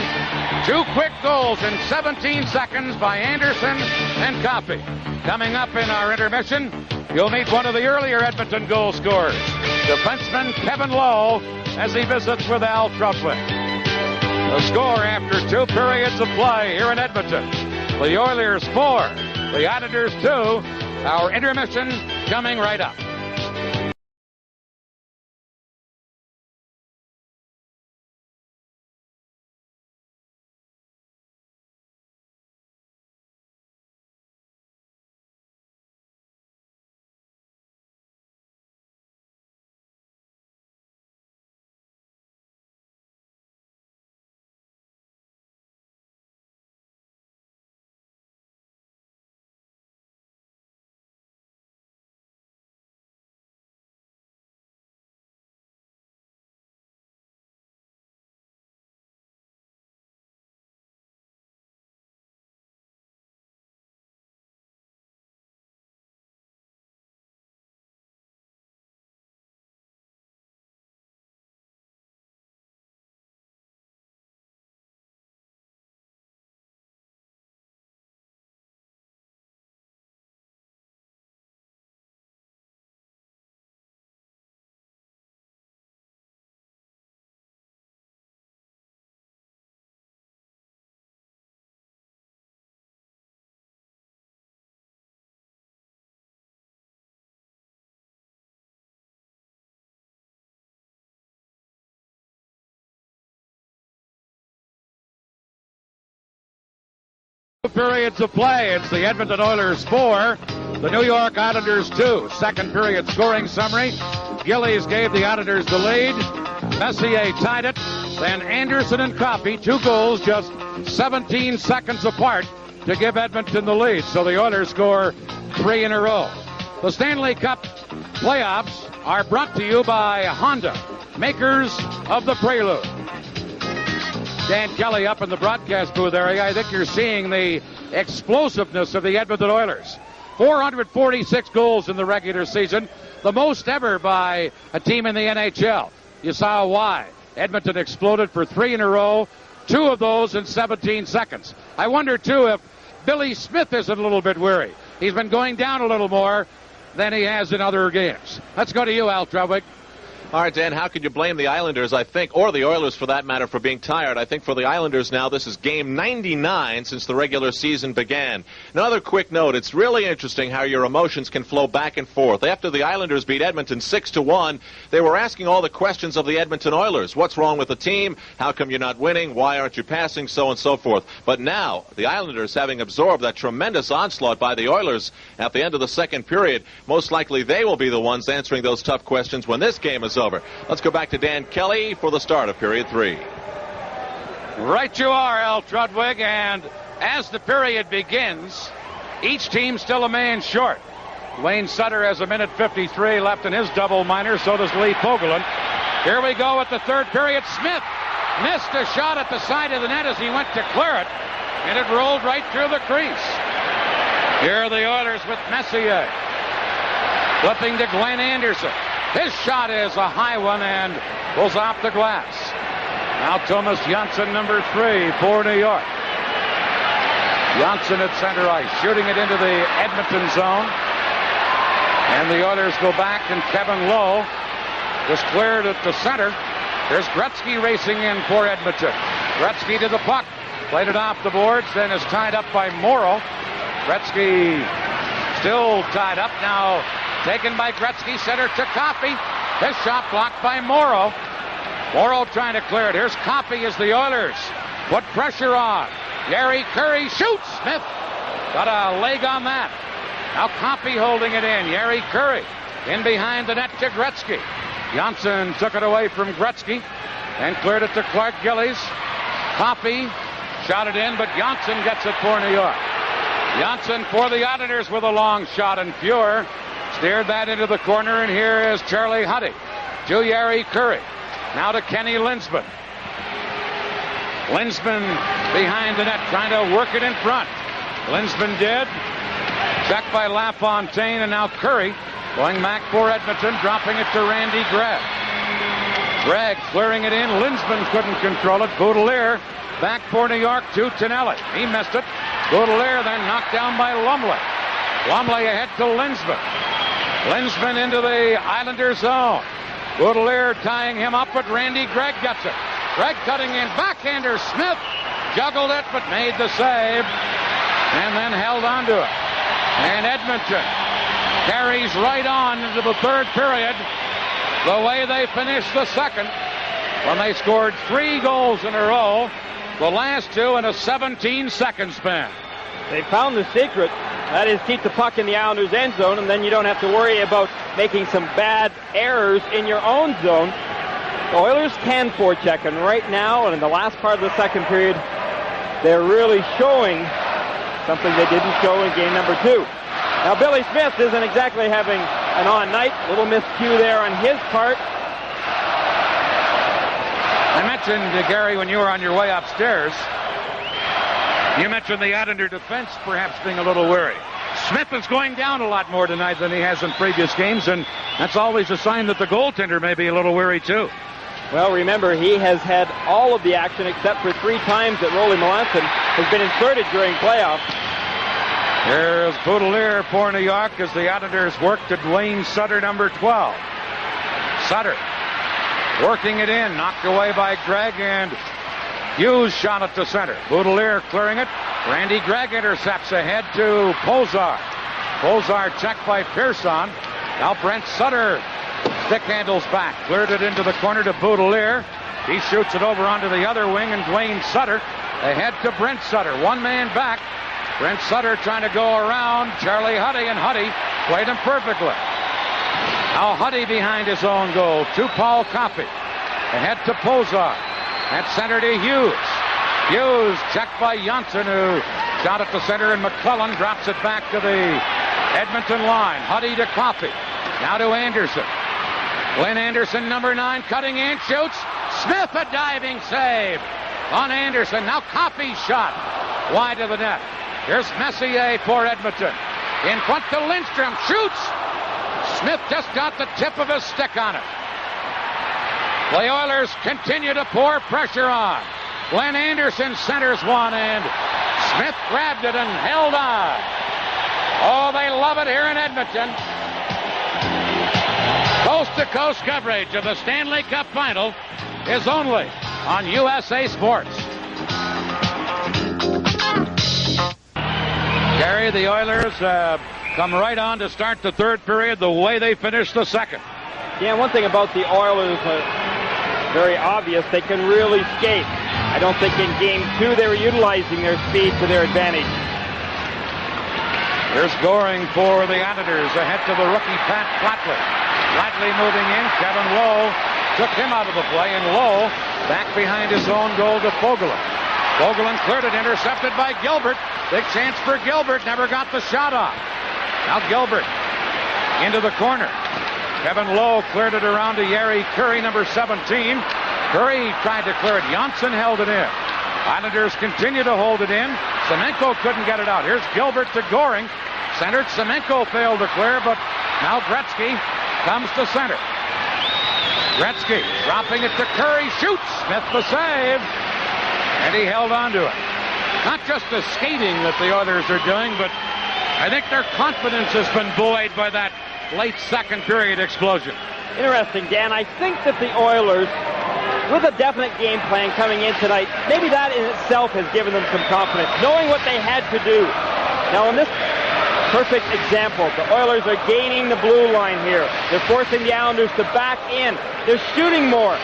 Speaker 2: 2 quick goals in 17 seconds by Anderson and Coffey. Coming up in our intermission, you'll meet one of the earlier Edmonton goal scorers, defenseman Kevin Lowe, as he visits with Al Trutwick. The score after 2 periods of play here in Edmonton. The Oilers 4, the Islanders 2. Our intermission coming right up. Periods of play. It's the Edmonton Oilers 4, the New York Islanders 2. Second period scoring summary. Gillies gave the Islanders the lead. Messier tied it. Then Anderson and Coffey, 2 goals just 17 seconds apart to give Edmonton the lead. So the Oilers score 3 in a row. The Stanley Cup playoffs are brought to you by Honda, makers of the Prelude. Dan Kelly up in the broadcast booth area. I think you're seeing the explosiveness of the Edmonton Oilers. 446 goals in the regular season, the most ever by a team in the NHL. You saw why. Edmonton exploded for 3 in a row, 2 of those in 17 seconds. I wonder, too, if Billy Smith isn't a little bit weary. He's been going down a little more than he has in other games. Let's go to you, Al Trutwick.
Speaker 1: All right, Dan, how could you blame the Islanders, I think, or the Oilers for that matter, for being tired? I think for the Islanders now, this is game 99 since the regular season began. Another quick note, it's really interesting how your emotions can flow back and forth. After the Islanders beat Edmonton 6-1, they were asking all the questions of the Edmonton Oilers. What's wrong with the team? How come you're not winning? Why aren't you passing? So on and so forth. But now, the Islanders, having absorbed that tremendous onslaught by the Oilers at the end of the second period, most likely they will be the ones answering those tough questions when this game is over. Let's go back to Dan Kelly for the start of period 3.
Speaker 2: Right you are, Al Trutwick, and as the period begins, each team still a man short. Wayne Sutter has 1:53 left in his double minor, so does Lee Pogulin. Here we go at the third period. Smith missed a shot at the side of the net as he went to clear it, and it rolled right through the crease. Here are the Oilers with Messier flipping to Glenn Anderson. His shot is a high one and goes off the glass. Now Thomas Janssen, number 3 for New York. Janssen at center ice, shooting it into the Edmonton zone. And the Oilers go back, and Kevin Lowe just cleared it to center. There's Gretzky racing in for Edmonton. Gretzky to the puck. Played it off the boards, then is tied up by Morrow. Gretzky still tied up now. Taken by Gretzky, center to Coffey. His shot blocked by Morrow. Morrow trying to clear it. Here's Coffey as the Oilers put pressure on. Gary Curry shoots. Smith got a leg on that. Now Coffey holding it in. Gary Curry in behind the net to Gretzky. Janssen took it away from Gretzky and cleared it to Clark Gillies. Coffey shot it in, but Janssen gets it for New York. Janssen for the Islanders with a long shot, and Fuhr steered that into the corner, and here is Charlie Huddy to Gary Curry. Now to Kenny Linsman. Linsman behind the net, trying to work it in front. Linsman did. Checked by LaFontaine, and now Curry going back for Edmonton, dropping it to Randy Gregg. Gregg clearing it in. Linsman couldn't control it. Boudelier back for New York to Tonelli. He missed it. Boudelier then knocked down by Lumley. Lumley ahead to Linsman. Linsman into the Islander zone. Boudelier tying him up, but Randy Gregg gets it. Gregg cutting in. Backhander. Smith juggled it, but made the save. And then held on to it. And Edmonton carries right on into the third period the way they finished the second, when they scored 3 goals in a row, the last 2 in a 17-second span.
Speaker 3: They found the secret. That is, keep the puck in the Islanders' end zone, and then you don't have to worry about making some bad errors in your own zone. The Oilers can forecheck, and right now, and in the last part of the second period, they're really showing something they didn't show in game number 2. Now, Billy Smith isn't exactly having an on night. Little miscue there on his part.
Speaker 2: I mentioned, Gary, when you were on your way upstairs, you mentioned the Islander defense perhaps being a little weary. Smith is going down a lot more tonight than he has in previous games, and that's always a sign that the goaltender may be a little weary, too.
Speaker 3: Well, remember, he has had all of the action except for 3 times that Rolly Melanson has been inserted during playoffs.
Speaker 2: Here's Boudelier for New York as the Islanders work to Dwayne Sutter, number 12. Sutter working it in, knocked away by Gregg, and Hughes shot it to center. Boudelier clearing it. Randy Gregg intercepts ahead to Pozar. Pozar checked by Pearson. Now Brent Sutter stick handles back. Cleared it into the corner to Boudelier. He shoots it over onto the other wing, and Dwayne Sutter ahead to Brent Sutter. One man back. Brent Sutter trying to go around Charlie Huddy, and Huddy played him perfectly. Now Huddy behind his own goal to Paul Coffey. Ahead to Pozar. At center to Hughes. Hughes checked by Janssen, who shot at the center, and McClellan drops it back to the Edmonton line. Huddy to Coffey. Now to Anderson. Glenn Anderson, number 9, cutting in, shoots. Smith, a diving save on Anderson. Now Coffey's shot wide of the net. Here's Messier for Edmonton. In front to Lindstrom. Shoots. Smith just got the tip of his stick on it. The Oilers continue to pour pressure on. Glenn Anderson centers one, and Smith grabbed it and held on. Oh, they love it here in Edmonton. Coast-to-coast coverage of the Stanley Cup Final is only on USA Sports. Gary, the Oilers come right on to start the third period the way they finished the second.
Speaker 3: Yeah, one thing about the Oilers, very obvious, they can really skate. I don't think in game 2 they were utilizing their speed to their advantage.
Speaker 2: Here's Goring for the Islanders, ahead to the rookie Pat Flatley. Flatley moving in. Kevin Lowe took him out of the play, and Lowe back behind his own goal to Fogelin. Fogelin cleared it, intercepted by Gilbert. Big chance for Gilbert, never got the shot off. Now Gilbert into the corner. Kevin Lowe cleared it around to Gary Curry, number 17. Curry tried to clear it. Janssen held it in. Islanders continue to hold it in. Semenko couldn't get it out. Here's Gilbert to Goring. Centered. Semenko failed to clear, but now Gretzky comes to center. Gretzky dropping it to Curry. Shoots. Smith the save. And he held on to it. Not just the skating that the Oilers are doing, but I think their confidence has been buoyed by that late second period explosion.
Speaker 3: Interesting, Dan. I think that the Oilers with a definite game plan coming in tonight. Maybe that in itself has given them some confidence, knowing what they had to do. Now, in this perfect example, the Oilers are gaining the blue line here. They're forcing the Islanders to back in. They're shooting more.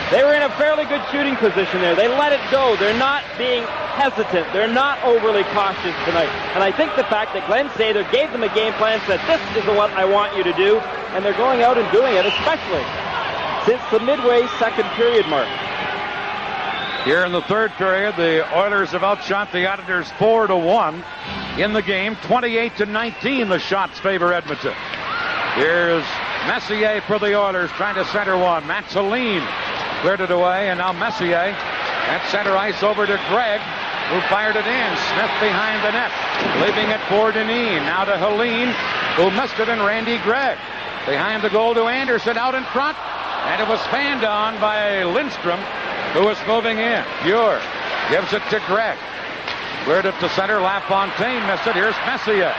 Speaker 3: They were in a fairly good shooting position there. They let it go. They're not being hesitant. They're not overly cautious tonight. And I think the fact that Glenn Sather gave them a game plan, said, this is what I want you to do, and they're going out and doing it, especially since the midway second period mark.
Speaker 2: Here in the third period, the Oilers have outshot the Islanders 4-1 in the game. 28-19, the shots favor Edmonton. Here's Messier for the Oilers, trying to center one. Matt Celine cleared it away, and now Messier at center ice over to Gregg, who fired it in. Smith behind the net, leaving it for Denis. Now to Helene, who missed it, and Randy Gregg. Behind the goal to Anderson, out in front, and it was fanned on by Lindstrom, who was moving in. Pure gives it to Gregg. Cleared it to center. LaFontaine missed it. Here's Messier.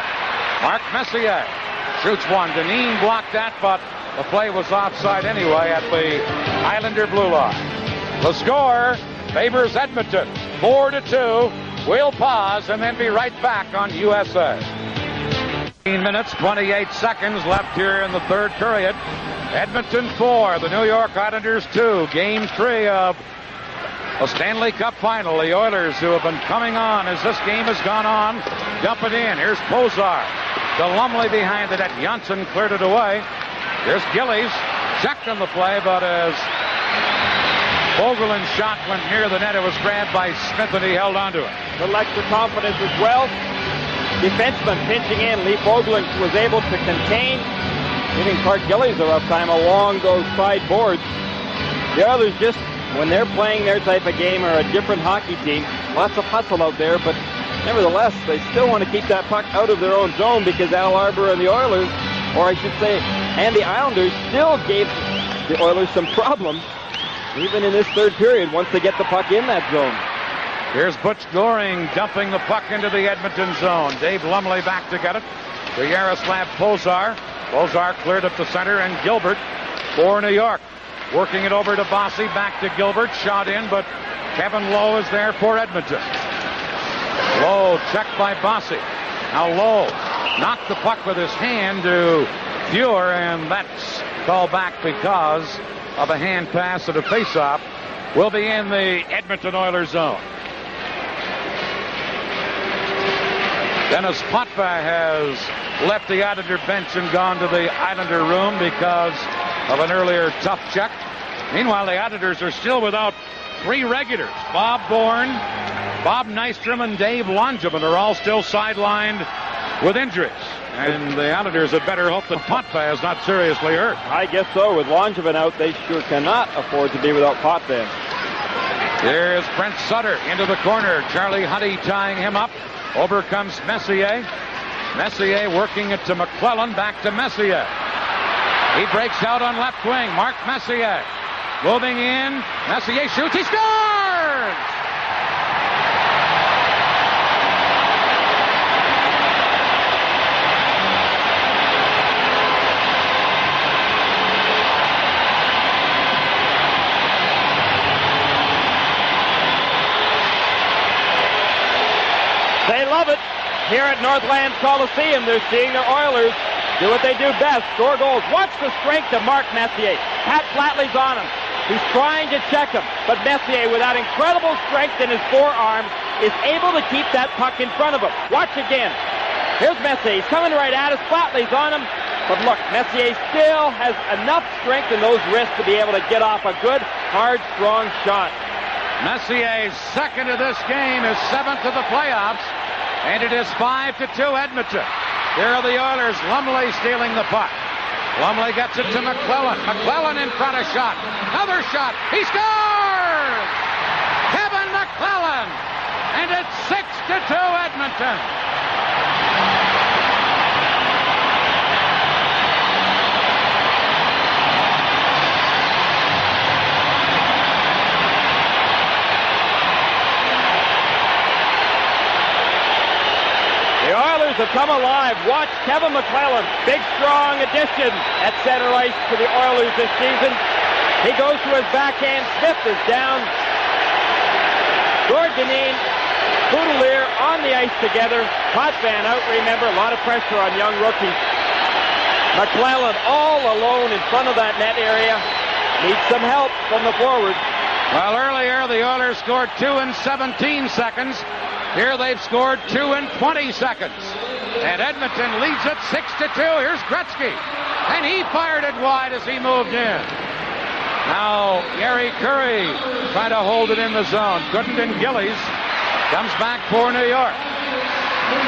Speaker 2: Mark Messier shoots one. Denis blocked that, but the play was offside anyway at the Islander blue line. The score favors Edmonton, 4-2. We'll pause and then be right back on USA. 15 minutes, 28 seconds left here in the third period. Edmonton 4, the New York Islanders 2. Game 3 of the Stanley Cup final. The Oilers, who have been coming on as this game has gone on, dump it in. Here's Pozar. To Lumley behind the net. Janssen cleared it away. Here's Gillies. Checked on the play, but as Vogelin's shot went near the net, it was grabbed by Smith, and he held onto it.
Speaker 3: A little extra confidence as well. Defenseman pinching in. Lee Vogelin was able to contain, giving Clark Gillies a rough time along those side boards. The others just, when they're playing their type of game, are a different hockey team. Lots of hustle out there, but nevertheless, they still want to keep that puck out of their own zone, because Al Arbour and the Oilers, or I should say, and the Islanders, still gave the Oilers some problems, even in this third period, once they get the puck in that zone.
Speaker 2: Here's Butch Goring dumping the puck into the Edmonton zone. Dave Lumley back to get it. To Yaroslav Pozar. Pozar cleared up the center, and Gilbert for New York. Working it over to Bossy, back to Gilbert. Shot in, but Kevin Lowe is there for Edmonton. Lowe checked by Bossy. Now Lowe knocked the puck with his hand to Fuhr, and that's called back because of a hand pass and a face-off. Will be in the Edmonton Oilers zone. Dennis Potvin has left the Islander bench and gone to the Islander room because of an earlier tough check. Meanwhile, the Islanders are still without three regulars. Bob Bourne, Bob Nystrom, and Dave Langevin are all still sidelined with injuries. And the Islanders had better hope that Potvin is not seriously hurt.
Speaker 3: I guess so. With Langevin out, they sure cannot afford to be without Potvin.
Speaker 2: Here's Brent Sutter into the corner. Charlie Huddy tying him up. Over comes Messier. Messier working it to McClellan. Back to Messier. He breaks out on left wing. Mark Messier moving in. Messier shoots. He scores!
Speaker 3: They love it. Here at Northlands Coliseum, they're seeing their Oilers do what they do best, score goals. Watch the strength of Mark Messier. Pat Flatley's on him. He's trying to check him, but Messier, with that incredible strength in his forearms, is able to keep that puck in front of him. Watch again. Here's Messier. He's coming right at us. Flatley's on him. But look, Messier still has enough strength in those wrists to be able to get off a good, hard, strong shot.
Speaker 2: Messier's second of this game, is seventh of the playoffs, and it is 5-2 Edmonton. Here are the Oilers. Lumley stealing the puck. Lumley gets it to McClellan. McClellan in front of shot. Another shot. He scores! Kevin McClellan! And it's 6-2 Edmonton.
Speaker 3: The Oilers have come alive. Watch Kevin McClellan, big, strong addition at center ice to the Oilers this season. He goes to his backhand. Smith is down. Gord Dineen, Boudelier on the ice together. Potvin out, remember, a lot of pressure on young rookie. McClellan all alone in front of that net area. Needs some help from the forward.
Speaker 2: Well, earlier the Oilers scored 2 in 17 seconds. Here they've scored 2 in 20 seconds. And Edmonton leads it 6-2. Here's Gretzky. And he fired it wide as he moved in. Now, Gary Curry trying to hold it in the zone. Couldn't, and Gillies comes back for New York.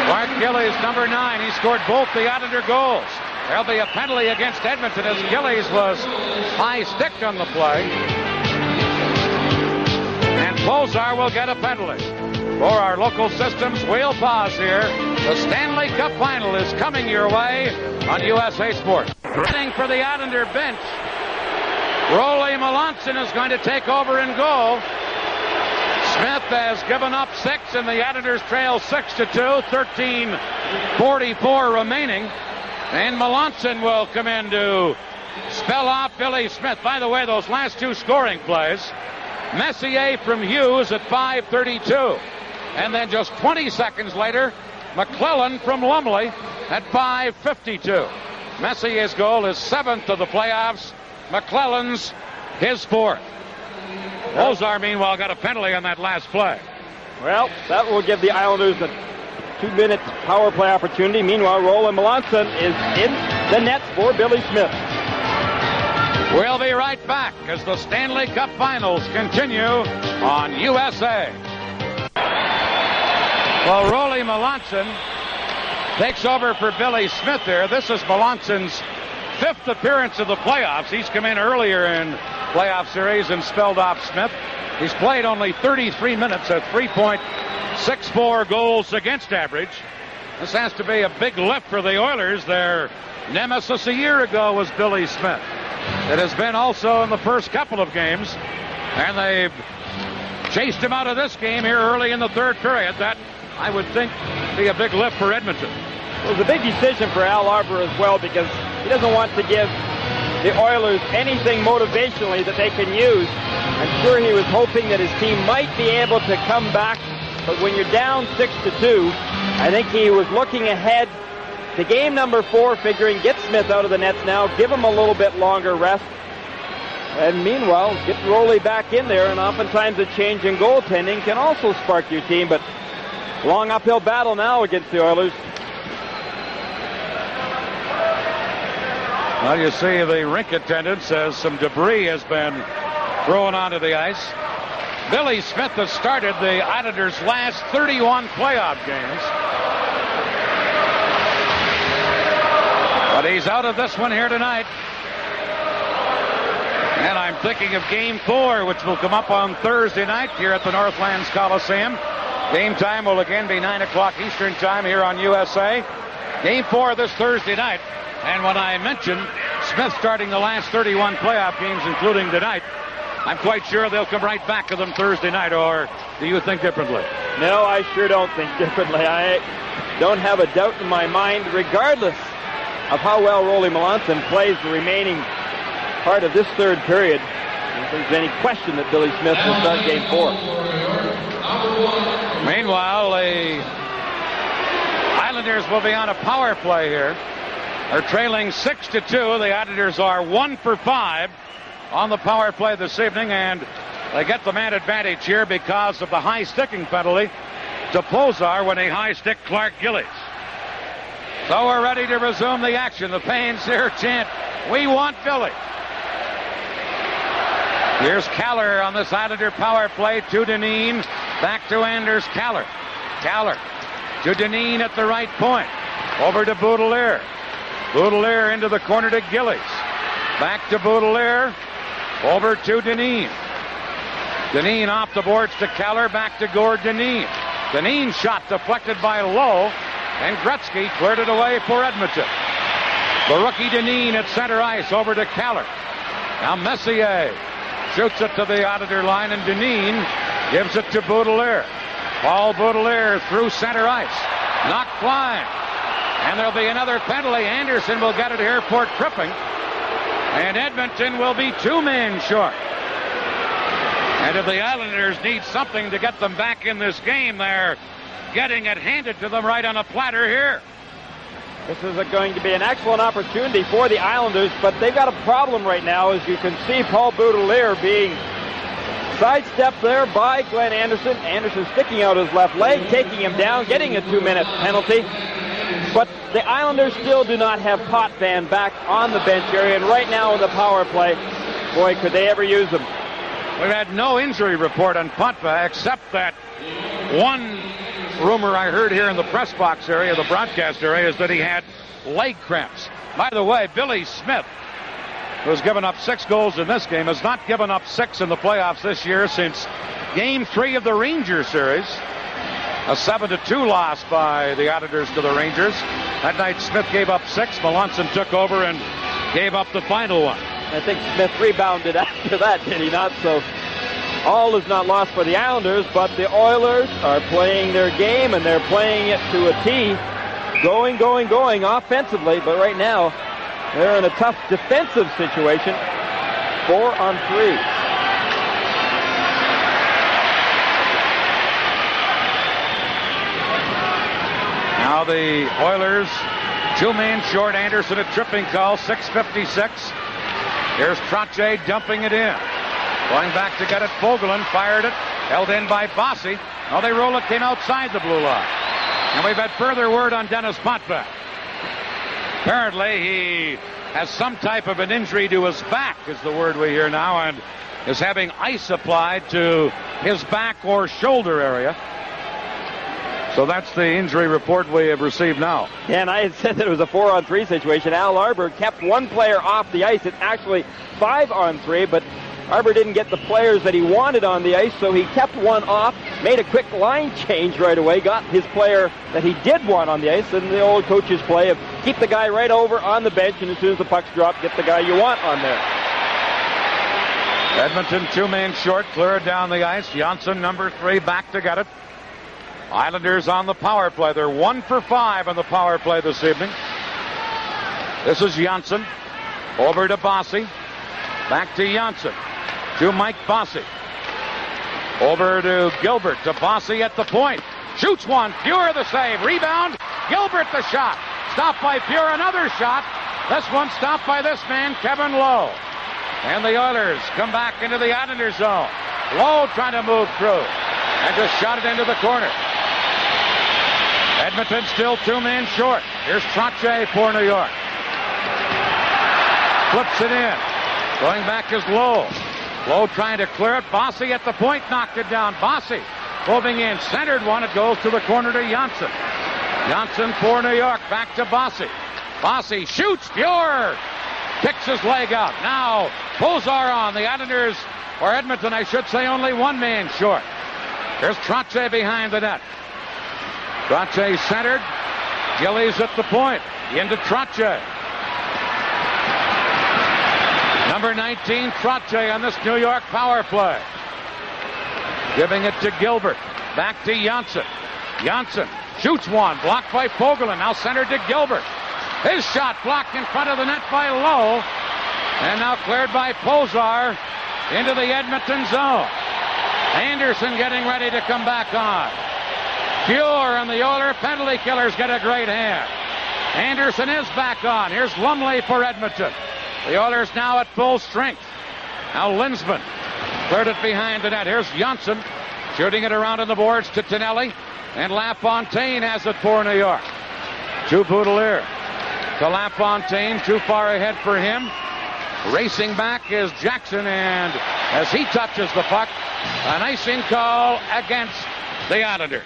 Speaker 2: Mark Gillies, number 9. He scored both the Islander goals. There'll be a penalty against Edmonton as Gillies was high-sticked on the play. And Pozar will get a penalty. For our local systems, we'll pause here. The Stanley Cup Final is coming your way on USA Sports. Running for the Islander bench. Rolly Melanson is going to take over in goal. Smith has given up 6, and the Islanders trail 6-2. 13:44 remaining. And Melanson will come in to spell off Billy Smith. By the way, those last 2 scoring plays, Messier from Hughes at 5:32. And then just 20 seconds later, McClellan from Lumley at 5:52. Messier's goal is 7th of the playoffs. McClellan's his 4th. Pozar, meanwhile, got a penalty on that last play.
Speaker 3: Well, that will give the Islanders a 2-minute power play opportunity. Meanwhile, Roland Melanson is in the nets for Billy Smith.
Speaker 2: We'll be right back as the Stanley Cup Finals continue on USA. Well, Rolly Melanson takes over for Billy Smith there. This is Melanson's 5th appearance of the playoffs. He's come in earlier in playoff series and spelled off Smith. He's played only 33 minutes at 3.64 goals against average. This has to be a big lift for the Oilers. Their nemesis a year ago was Billy Smith. It has been also in the first couple of games, and they've chased him out of this game here early in the 3rd period. That, I would think, be a big lift for Edmonton.
Speaker 3: It was a big decision for Al Arbour as well, because he doesn't want to give the Oilers anything motivationally that they can use. I'm sure he was hoping that his team might be able to come back, but when you're down 6-2, I think he was looking ahead to game number 4, figuring get Smith out of the nets now, give him a little bit longer rest, and meanwhile get Roley back in there. And oftentimes a change in goaltending can also spark your team, but long uphill battle now against the Oilers.
Speaker 2: Well, you see the rink attendant says some debris has been thrown onto the ice. Billy Smith has started the Islanders' last 31 playoff games. But he's out of this one here tonight. And I'm thinking of Game 4, which will come up on Thursday night here at the Northlands Coliseum. Game time will again be 9 o'clock Eastern time here on USA. Game 4 this Thursday night. And when I mentioned Smith starting the last 31 playoff games, including tonight, I'm quite sure they'll come right back to them Thursday night. Or do you think differently?
Speaker 3: No, I sure don't think differently. I don't have a doubt in my mind, regardless of how well Rolly Melanson plays the remaining part of this 3rd period. I don't think there's any question that Billy Smith will start Game 4.
Speaker 2: Meanwhile, the Islanders will be on a power play here. They're trailing 6-2. The Islanders are 1 for 5 on the power play this evening, and they get the man advantage here because of the high sticking penalty to Pozar when he high stick Clark Gillies. So we're ready to resume the action. The Pains here chant, "We want Billy." Here's Kaller on this Islander power play to Dineen. Back to Anders Kaller. Kaller to Dineen at the right point. Over to Boudelier. Boudelier into the corner to Gillies. Back to Boudelier. Over to Dineen. Dineen off the boards to Kaller. Back to Gord Dineen. Dineen shot deflected by Lowe. And Gretzky cleared it away for Edmonton. The rookie Dineen at center ice over to Kaller. Now Messier shoots it to the Islander line, and Dineen gives it to Boudelier. Paul Boudelier through center ice. Knocked flying. And there'll be another penalty. Anderson will get it here for tripping. And Edmonton will be 2 men short. And if the Islanders need something to get them back in this game, they're getting it handed to them right on a platter here.
Speaker 3: This is going to be an excellent opportunity for the Islanders, but they've got a problem right now. As you can see, Paul Boudelier being sidestepped there by Glenn Anderson. Anderson sticking out his left leg, taking him down, getting a 2-minute penalty. But the Islanders still do not have Potvin back on the bench area, and right now in the power play, boy, could they ever use him.
Speaker 2: We've had no injury report on Potvin except that one rumor I heard here in the press box area, the broadcast area, is that he had leg cramps. By the way, Billy Smith, who's given up 6 goals in this game, has not given up 6 in the playoffs this year since Game 3 of the Rangers series. A 7-2 loss by the Islanders to the Rangers. That night, Smith gave up 6. Melanson took over and gave up the final one.
Speaker 3: I think Smith rebounded after that, did he not? So all is not lost for the Islanders, but the Oilers are playing their game, and they're playing it to a T. Going offensively, but right now they're in a tough defensive situation. 4-on-3.
Speaker 2: Now the Oilers, 2 men short. Anderson a tripping call, 6:56. Here's Trottier dumping it in. Going back to get it, Fogelin fired it, held in by Bossy. Now they roll it, came outside the blue line. And we've had further word on Dennis Potvin. Apparently he has some type of an injury to his back, is the word we hear now, and is having ice applied to his back or shoulder area. So that's the injury report we have received now.
Speaker 3: Yeah, and I had said that it was a 4-on-3 situation. Al Arbour kept one player off the ice. It's actually 5-on-3, but Arbour didn't get the players that he wanted on the ice, so he kept one off, made a quick line change right away, got his player that he did want on the ice, and the old coach's play of keep the guy right over on the bench, and as soon as the puck's dropped, get the guy you want on there.
Speaker 2: Edmonton 2 men short, cleared down the ice. Janssen, number 3, back to get it. Islanders on the power play. They're 1 for 5 on the power play this evening. This is Janssen. Over to Bossy. Back to Janssen. To Mike Bossy. Over to Gilbert. To Bossy at the point. Shoots one. Pure the save. Rebound. Gilbert the shot. Stopped by Pure. Another shot. This one stopped by this man, Kevin Lowe. And the Oilers come back into the Islanders zone. Lowe trying to move through. And just shot it into the corner. Edmonton still 2 men short. Here's Trottier for New York. Flips it in. Going back is Lowe. Lowe trying to clear it. Bossy at the point, knocked it down. Bossy moving in, centered one. It goes to the corner to Janssen. Janssen for New York. Back to Bossy. Bossy shoots. Pure kicks his leg out. Now Pozar on. The Islanders, or Edmonton, I should say, only 1 man short. Here's Trottier behind the net. Trottier centered. Gillies at the point. Into Trottier. Number 19, Trottier on this New York power play. Giving it to Gilbert. Back to Janssen. Janssen shoots one. Blocked by Fogelin. Now centered to Gilbert. His shot blocked in front of the net by Lowe. And now cleared by Pozar into the Edmonton zone. Anderson getting ready to come back on. Pure and the Oilers penalty killers get a great hand. Anderson is back on. Here's Lumley for Edmonton. The Oilers now at full strength. Now Linsman cleared it behind the net. Here's Janssen shooting it around on the boards to Tonelli. And LaFontaine has it for New York. To Boudelier. To LaFontaine. Too far ahead for him. Racing back is Jackson. And as he touches the puck, an icing call against the Islanders.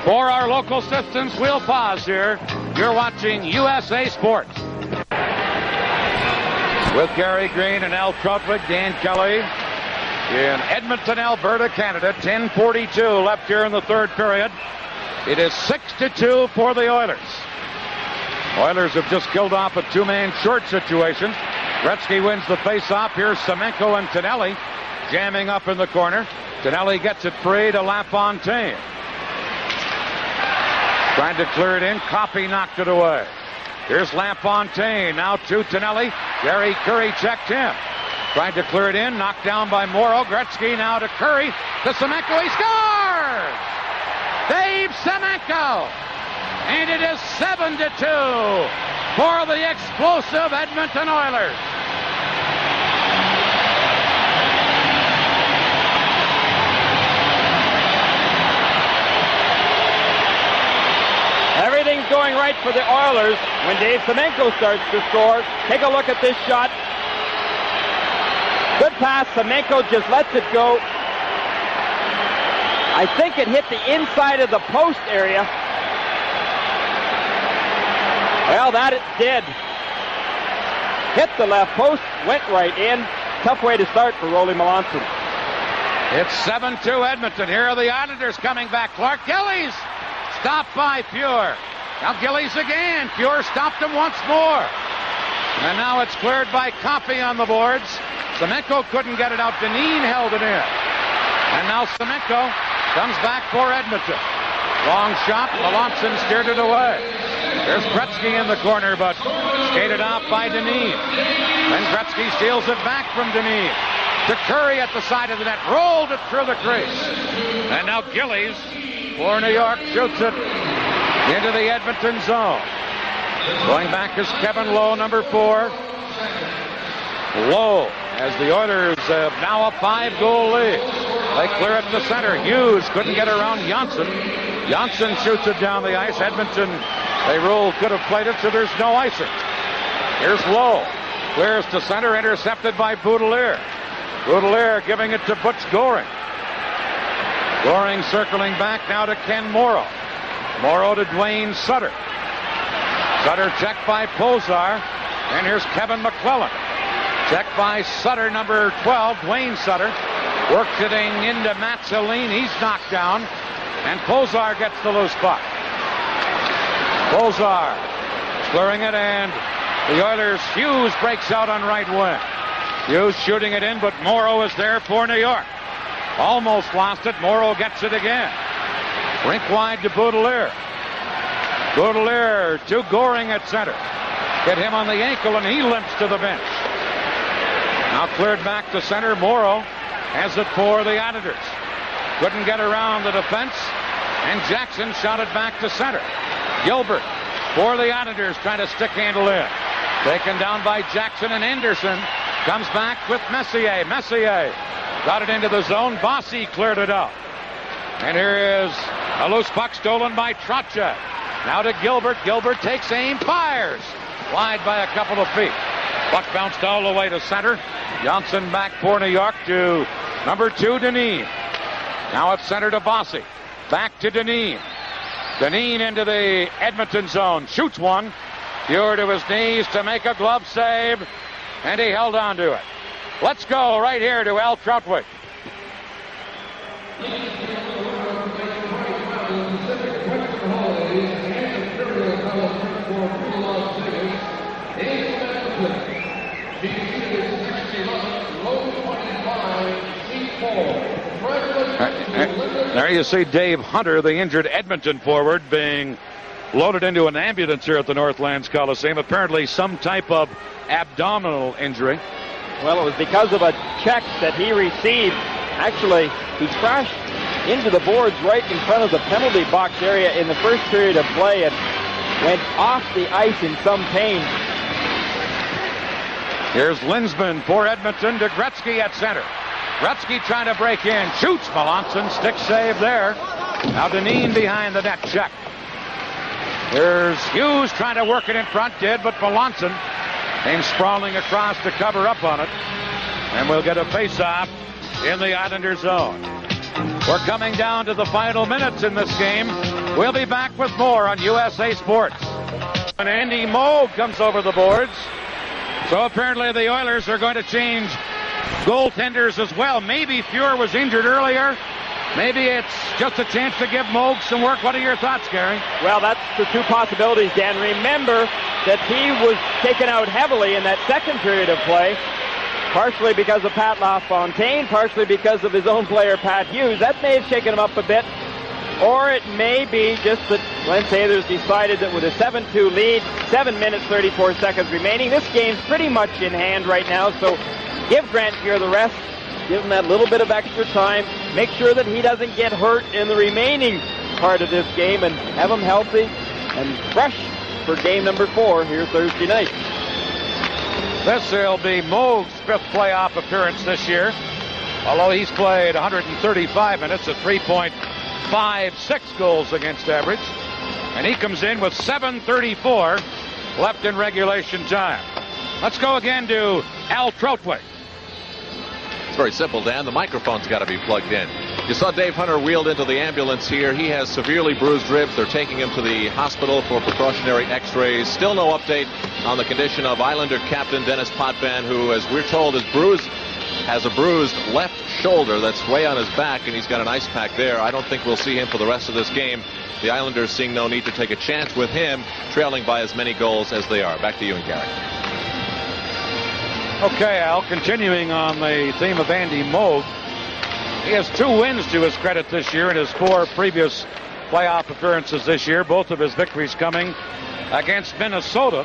Speaker 2: For our local systems, we'll pause here. You're watching USA Sports. With Gary Green and Al Trautwig, Dan Kelly in Edmonton, Alberta, Canada. 10:42 left here in the third period. It is 6-2 for the Oilers. Oilers have just killed off a 2-man short situation. Gretzky wins the face-off. Here's Semenko and Tonelli jamming up in the corner. Tonelli gets it free to LaFontaine. Trying to clear it in. Coffey knocked it away. Here's LaFontaine. Now to Tonelli. Gary Curry checked him. Tried to clear it in. Knocked down by Morrow. Gretzky now to Curry. To Semenko. He scores! Dave Semenko! And it is 7-2 for the explosive Edmonton Oilers.
Speaker 3: Everything's going right for the Oilers when Dave Semenko starts to score. Take a look at this shot. Good pass. Semenko just lets it go. I think it hit the inside of the post area. Well, that it did. Hit the left post, went right in. Tough way to start for Rolly Melanson.
Speaker 2: It's 7-2 Edmonton. Here are the Islanders coming back. Clark Gillies stopped by Pure. Now Gillies again. Pure stopped him once more. And now it's cleared by Coffey on the boards. Semenko couldn't get it out. Dineen held it in. And now Semenko comes back for Edmonton. Long shot. Melanson steered it away. There's Gretzky in the corner, but skated out by Dineen. Then Gretzky steals it back from Dineen. To Curry at the side of the net. Rolled it through the crease. And now Gillies for New York shoots it into the Edmonton zone. Going back is Kevin Lowe, number 4. Lowe, as the Oilers have now a 5-goal lead. They clear it to center. Hughes couldn't get around Janssen. Janssen shoots it down the ice. Edmonton, they rule, could have played it, so there's no icing. Here's Lowe. Clears to center, intercepted by Boudelier. Boudelier giving it to Butch Goring. Goring circling back now to Ken Morrow. Morrow to Dwayne Sutter. Sutter checked by Pozar. And here's Kevin McClellan. Checked by Sutter, number 12, Dwayne Sutter. Works it into Matt Celine. He's knocked down. And Pozar gets the loose puck. Pozar clearing it, and the Oilers' Hughes breaks out on right wing. Hughes shooting it in, but Morrow is there for New York. Almost lost it. Morrow gets it again. Rink wide to Boudelier. Boudelier to Goring at center. Hit him on the ankle, and he limps to the bench. Now cleared back to center. Morrow has it for the Islanders. Couldn't get around the defense, and Jackson shot it back to center. Gilbert for the Islanders trying to stick handle in. Taken down by Jackson, and Anderson comes back with Messier. Messier got it into the zone. Bossy cleared it out. And here is a loose puck stolen by Trotcha. Now to Gilbert. Gilbert takes aim, fires. Wide by a couple of feet. Puck bounced all the way to center. Johnson back for New York to number 2, Dineen. Now it's center to Bossy. Back to Dineen. Dineen into the Edmonton zone. Shoots one. Pure to his knees to make a glove save. And he held on to it. Let's go right here to Al Troutwig. There you see Dave Hunter, the injured Edmonton forward, being loaded into an ambulance here at the Northlands Coliseum. Apparently some type of abdominal injury.
Speaker 3: Well, it was because of a check that he received. Actually, he crashed into the boards right in front of the penalty box area in the first period of play and went off the ice in some pain.
Speaker 2: Here's Linsman for Edmonton to Gretzky at center. Gretzky trying to break in. Shoots. Melanson. Stick save there. Now Dineen behind the net. Check. Here's Hughes trying to work it in front. Did, but Melanson came sprawling across to cover up on it. And we'll get a face-off in the Islander zone. We're coming down to the final minutes in this game. We'll be back with more on USA Sports. And Andy Moog comes over the boards. So apparently the Oilers are going to change goaltenders as well. Maybe Fuhr was injured earlier. Maybe it's just a chance to give Moog some work. What are your thoughts, Gary?
Speaker 3: Well, that's the two possibilities, Dan. Remember that he was taken out heavily in that second period of play, partially because of Pat LaFontaine, partially because of his own player, Pat Hughes. That may have shaken him up a bit. Or it may be just that Glenn Taylor's decided that with a 7-2 lead, 7 minutes, 34 seconds remaining, this game's pretty much in hand right now. So give Grant Gear the rest. Give him that little bit of extra time. Make sure that he doesn't get hurt in the remaining part of this game, and have him healthy and fresh for game number 4 here Thursday night.
Speaker 2: This will be Moog's 5th playoff appearance this year, although he's played 135 minutes at 3.56 goals against average, and he comes in with 7:34 left in regulation time. Let's go again to Al Troutway.
Speaker 1: It's very simple, Dan. The microphone's got to be plugged in. You saw Dave Hunter wheeled into the ambulance here. He has severely bruised ribs. They're taking him to the hospital for precautionary x-rays. Still no update on the condition of Islander captain Dennis Potvin, who, as we're told, has a bruised left shoulder that's way on his back, and he's got an ice pack there. I don't think we'll see him for the rest of this game. The Islanders seeing no need to take a chance with him, trailing by as many goals as they are. Back to you and Gary.
Speaker 2: Okay, Al, continuing on the theme of Andy Moog. He has 2 wins to his credit this year in his 4 previous playoff appearances this year. Both of his victories coming against Minnesota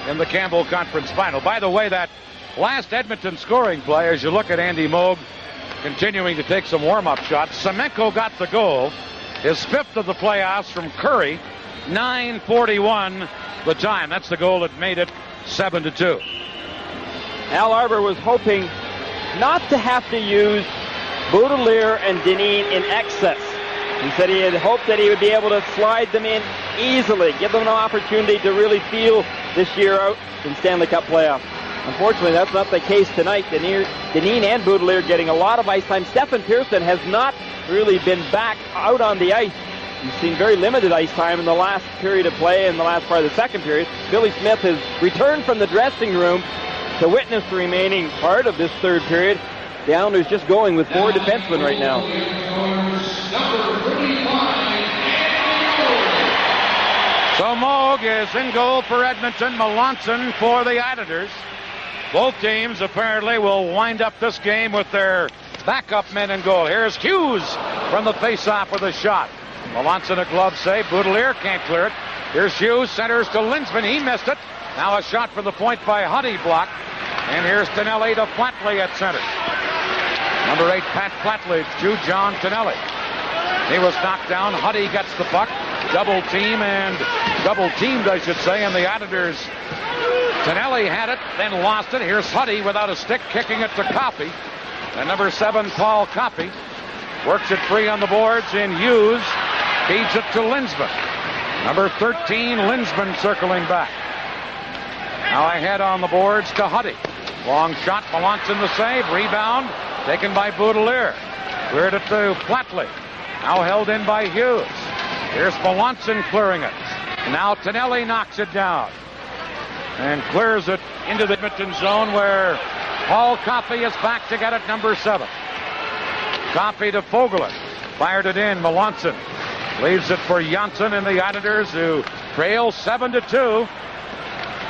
Speaker 2: in the Campbell Conference Final. By the way, that last Edmonton scoring play, as you look at Andy Moog continuing to take some warm-up shots, Semenko got the goal, his 5th of the playoffs from Curry, 9:41 the time. That's the goal that made it 7-2.
Speaker 3: Al Arbour was hoping not to have to use Baudelaire and Dineen in excess. He said he had hoped that he would be able to slide them in easily, give them an opportunity to really feel this year out in Stanley Cup playoffs. Unfortunately, that's not the case tonight. Dineen and Baudelaire getting a lot of ice time. Stephen Pearson has not really been back out on the ice. He's seen very limited ice time in the last period of play, in the last part of the second period. Billy Smith has returned from the dressing room to witness the remaining part of this third period. The Islanders just going with 4 defensemen right now.
Speaker 2: So Moog is in goal for Edmonton, Melanson for the Islanders. Both teams apparently will wind up this game with their backup men in goal. Here's Hughes from the faceoff with a shot. Melanson a glove save. Baudelaire can't clear it. Here's Hughes, centers to Linsman. He missed it. Now a shot from the point by Huddy blocked. And here's Tonelli to Flatley at center. Number 8, Pat Flatley to John Tonelli. He was knocked down. Huddy gets the puck. Double teamed, I should say, and the Islanders. Tonelli had it, then lost it. Here's Huddy without a stick, kicking it to Coffey. And number 7, Paul Coffey, works it free on the boards in Hughes. Feeds it to Linsman. Number 13, Linsman circling back. Now ahead on the boards to Huddy. Long shot, Melanson the save. Rebound taken by Baudelaire. Cleared it to Flatley. Now held in by Hughes. Here's Melanson clearing it. Now Tonelli knocks it down and clears it into the Edmonton zone, where Paul Coffey is back to get it, number 7. Coffey to Fogelin. Fired it in. Melanson leaves it for Janssen and the Islanders, who trail 7-2.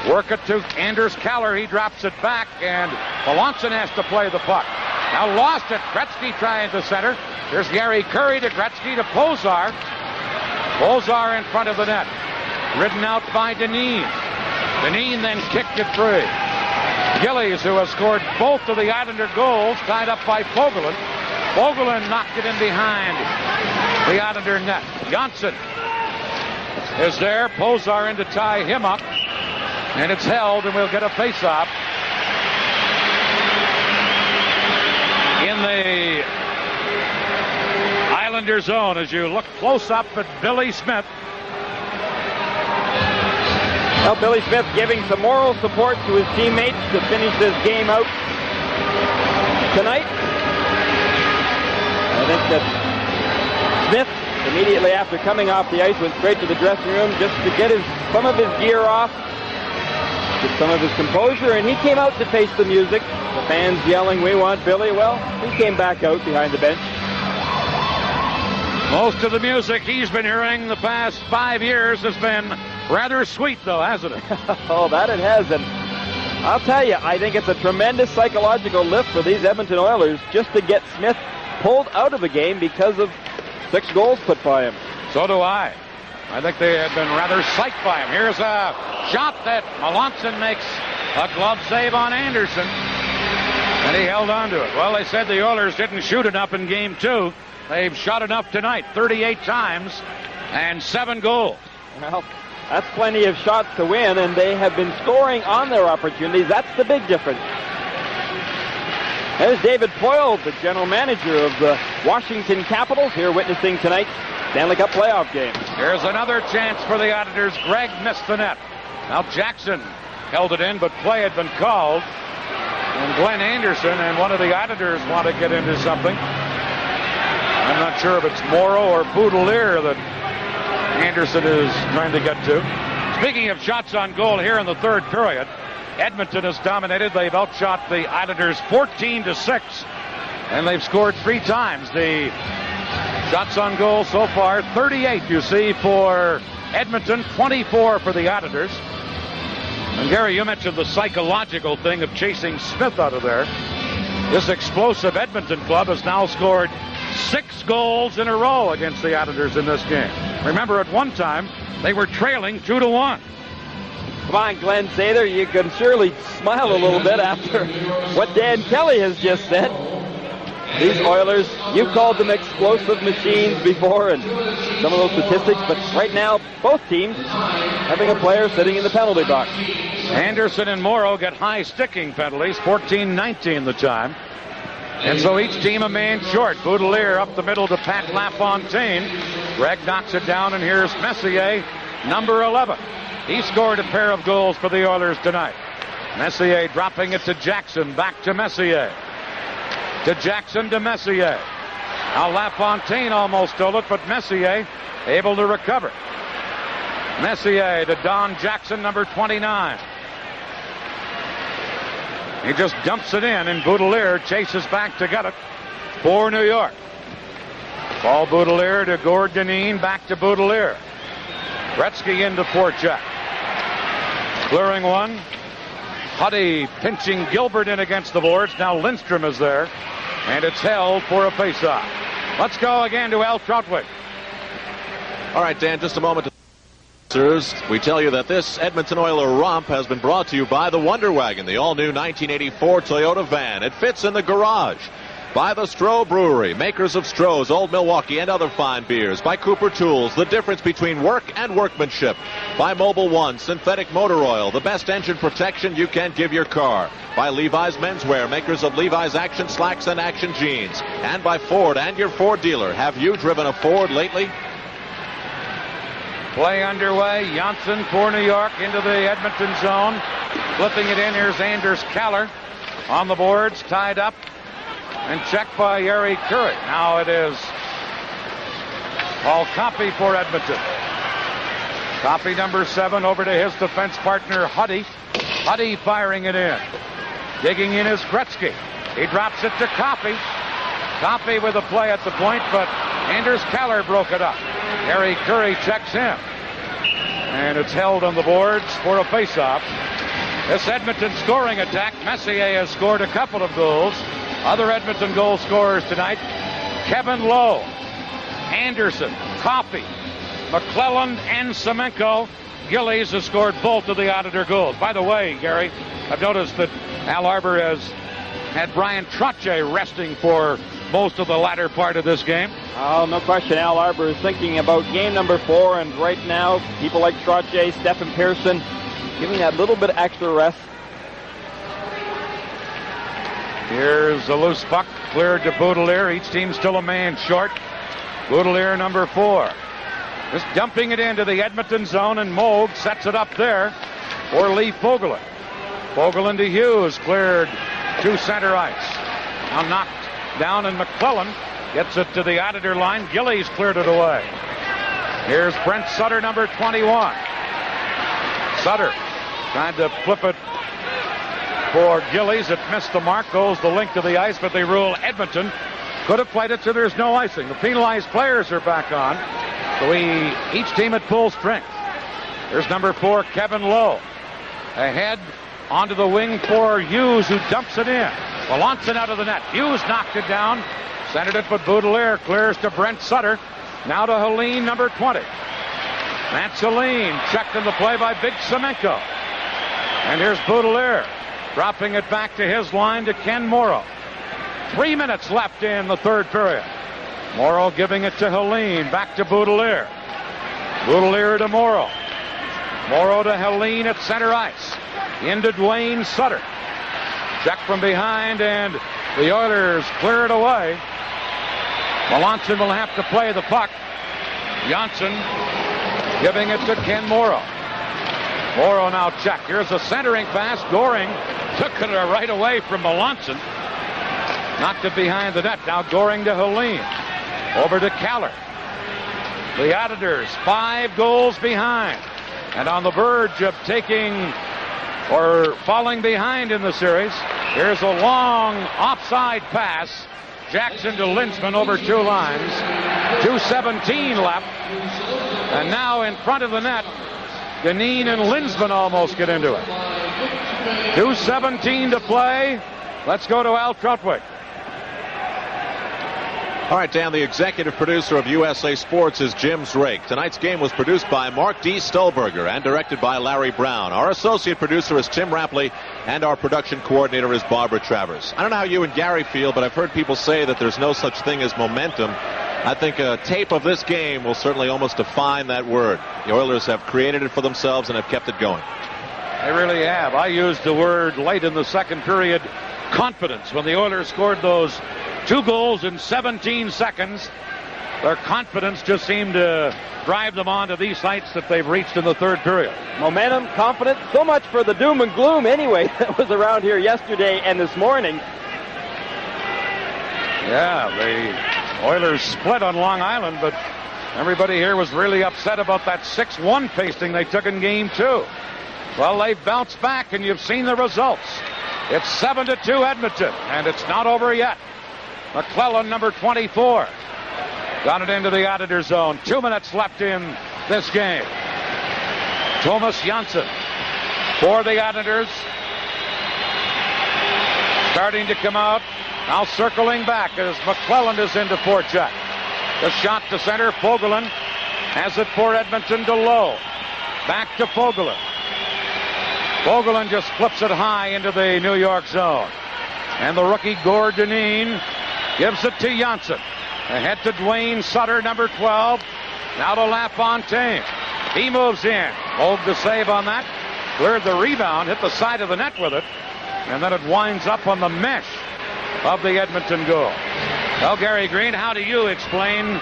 Speaker 2: Work it to Anders Keller. He drops it back, and Melanson has to play the puck. Now lost it. Gretzky trying to center. Here's Gary Curry to Gretzky to Pozar. Pozar in front of the net. Ridden out by Dineen. Dineen then kicked it free. Gillies, who has scored both of the Islander goals, tied up by Fogelin. Fogelin knocked it in behind the Islander net. Janssen is there. Pozar in to tie him up. And it's held, and we'll get a face-off in the Islander zone as you look close up at Billy Smith.
Speaker 3: Well, Billy Smith giving some moral support to his teammates to finish this game out tonight. I think that Smith, immediately after coming off the ice, went straight to the dressing room just to get some of his gear off, get some of his composure, and he came out to face the music. The fans yelling, "We want Billy." Well, he came back out behind the bench.
Speaker 2: Most of the music he's been hearing the past 5 years has been rather sweet, though, hasn't it?
Speaker 3: Oh, that it has. And I'll tell you, I think it's a tremendous psychological lift for these Edmonton Oilers just to get Smith pulled out of the game because of 6 goals put by him.
Speaker 2: So do I. I think they had been rather psyched by him. Here's a shot that Melanson makes a glove save on Anderson. And he held on to it. Well, they said the Oilers didn't shoot enough in Game 2. They've shot enough tonight, 38 times, and 7 goals.
Speaker 3: Well, that's plenty of shots to win, and they have been scoring on their opportunities. That's the big difference. There's David Poyle, the general manager of the Washington Capitals, here witnessing tonight's Stanley Cup playoff game.
Speaker 2: Here's another chance for the Auditors. Gregg missed the net. Now Jackson held it in, but play had been called. And Glenn Anderson and one of the Auditors want to get into something. I'm not sure if it's Morrow or Boudelier that Anderson is trying to get to. Speaking of shots on goal here in the third period, Edmonton has dominated. They've outshot the Islanders 14-6, and they've scored 3 times. The shots on goal so far, 38 you see for Edmonton, 24 for the Islanders. And Gary, you mentioned the psychological thing of chasing Smith out of there. This explosive Edmonton club has now scored 6 goals in a row against the Islanders in this game. Remember, at one time, they were trailing 2-1.
Speaker 3: Come on, Glenn Sather, you can surely smile a little bit after what Dan Kelly has just said. These Oilers, you called them explosive machines before and some of those statistics, but right now, both teams having a player sitting in the penalty box.
Speaker 2: Anderson and Morrow get high sticking penalties, 14-19 the time. And so each team a man short. Boudelier up the middle to Pat LaFontaine. Gregg knocks it down, and here's Messier, number 11. He scored a pair of goals for the Oilers tonight. Messier dropping it to Jackson, back to Messier. To Jackson, to Messier. Now LaFontaine almost stole it, but Messier able to recover. Messier to Don Jackson, number 29. He just dumps it in, and Boudelier chases back to get it for New York. Paul Boudelier to Gord Dineen, back to Boudelier. Gretzky into Forchek. Clearing one. Huddy pinching Gilbert in against the boards. Now Lindstrom is there, and it's held for a faceoff. Let's go again to Al Troutwig.
Speaker 1: All right, Dan, just a moment. We tell you that this Edmonton Oiler romp has been brought to you by the Wonder Wagon, the all-new 1984 Toyota van. It fits in the garage. By the Stroh Brewery, makers of Stroh's, Old Milwaukee, and other fine beers. By Cooper Tools, the difference between work and workmanship. By Mobil One, synthetic motor oil, the best engine protection you can give your car. By Levi's Menswear, makers of Levi's Action Slacks and Action Jeans. And by Ford and your Ford dealer. Have you driven a Ford lately?
Speaker 2: Play underway. Janssen for New York into the Edmonton zone. Flipping it in. Here's Anders Kaller on the boards, tied up and checked by Jari Kurri. Now it is Paul Coffey for Edmonton. Coffey, number 7, over to his defense partner, Huddy. Huddy firing it in. Digging in is Gretzky. He drops it to Coffey. Coffey with a play at the point, but Anders Kaller broke it up. Jari Kurri checks him. And it's held on the boards for a faceoff. This Edmonton scoring attack, Messier has scored a couple of goals. Other Edmonton goal scorers tonight, Kevin Lowe, Anderson, Coffey, McClellan, and Semenko. Gillies has scored both of the Auditor goals. By the way, Gary, I've noticed that Al Arbor has had Brian Trottier resting for most of the latter part of this game.
Speaker 3: Oh, no question. Al Arbor is thinking about game number 4, and right now, people like Trottier, Stephen Pearson, giving that little bit of extra rest.
Speaker 2: Here's a loose puck cleared to Boudelier. Each team still a man short. Boudelier, number 4. Just dumping it into the Edmonton zone, and Moog sets it up there for Lee Fogelin. Fogelin to Hughes, cleared to center ice. Now knocked down, and McClellan gets it to the Auditor line. Gillies cleared it away. Here's Brent Sutter, number 21. Sutter trying to flip it for Gillies. It missed the mark, goes the length of the ice, but they rule Edmonton could have played it so there's no icing. The penalized players are back on, so each team at full strength. There's number 4, Kevin Lowe. Ahead onto the wing for Hughes, who dumps it in. Melanson out of the net. Hughes knocked it down, centered it, but Boudelier clears to Brent Sutter. Now to Helene, number 20. That's Helene, checked in the play by Big Semenko. And here's Boudelier, dropping it back to his line to Ken Morrow. 3 minutes left in the third period. Morrow giving it to Helene, back to Boudelier. Boudelier to Morrow. Morrow to Helene at center ice. Into Dwayne Sutter. Check from behind, and the Oilers clear it away. Melanson will have to play the puck. Johnson giving it to Ken Morrow. Morrow now checked. Here's a centering pass. Goring took it right away from Melanson. Knocked it behind the net. Now Goring to Helene. Over to Keller. The Editors 5 goals behind. And on the verge of taking or falling behind in the series. Here's a long offside pass. Jackson to Lindsman over 2 lines. 2:17 left. And now in front of the net, Dineen and Lindsman almost get into it. 2:17 to play. Let's go to Al Trautwig.
Speaker 1: All right, Dan, the executive producer of USA Sports is Jim Drake. Tonight's game was produced by Mark D. Stolberger and directed by Larry Brown. Our associate producer is Tim Rapley, and our production coordinator is Barbara Travers. I don't know how you and Gary feel, but I've heard people say that there's no such thing as momentum. I think a tape of this game will certainly almost define that word. The Oilers have created it for themselves and have kept it going.
Speaker 2: They really have. I used the word late in the second period, confidence. When the Oilers scored those 2 goals in 17 seconds, their confidence just seemed to drive them on to these heights that they've reached in the third period.
Speaker 3: Momentum, confidence, so much for the doom and gloom anyway that was around here yesterday and this morning.
Speaker 2: Yeah, the Oilers split on Long Island, but everybody here was really upset about that 6-1 pasting they took in Game 2. Well, they've bounced back, and you've seen the results. It's 7-2 Edmonton, and it's not over yet. McClellan, number 24, got it into the editor zone. 2 minutes left in this game. Thomas Janssen for the Editors. Starting to come out. Now circling back as McClellan is into forecheck. The shot to center. Fogelin has it for Edmonton to Lowe. Back to Fogelin. Fogelin just flips it high into the New York zone. And the rookie Gord Dineen gives it to Janssen. Ahead to Dwayne Sutter, number 12. Now to LaFontaine. He moves in. Hold the save on that. Cleared the rebound, hit the side of the net with it. And then it winds up on the mesh of the Edmonton goal. Well, Gary Green, how do you explain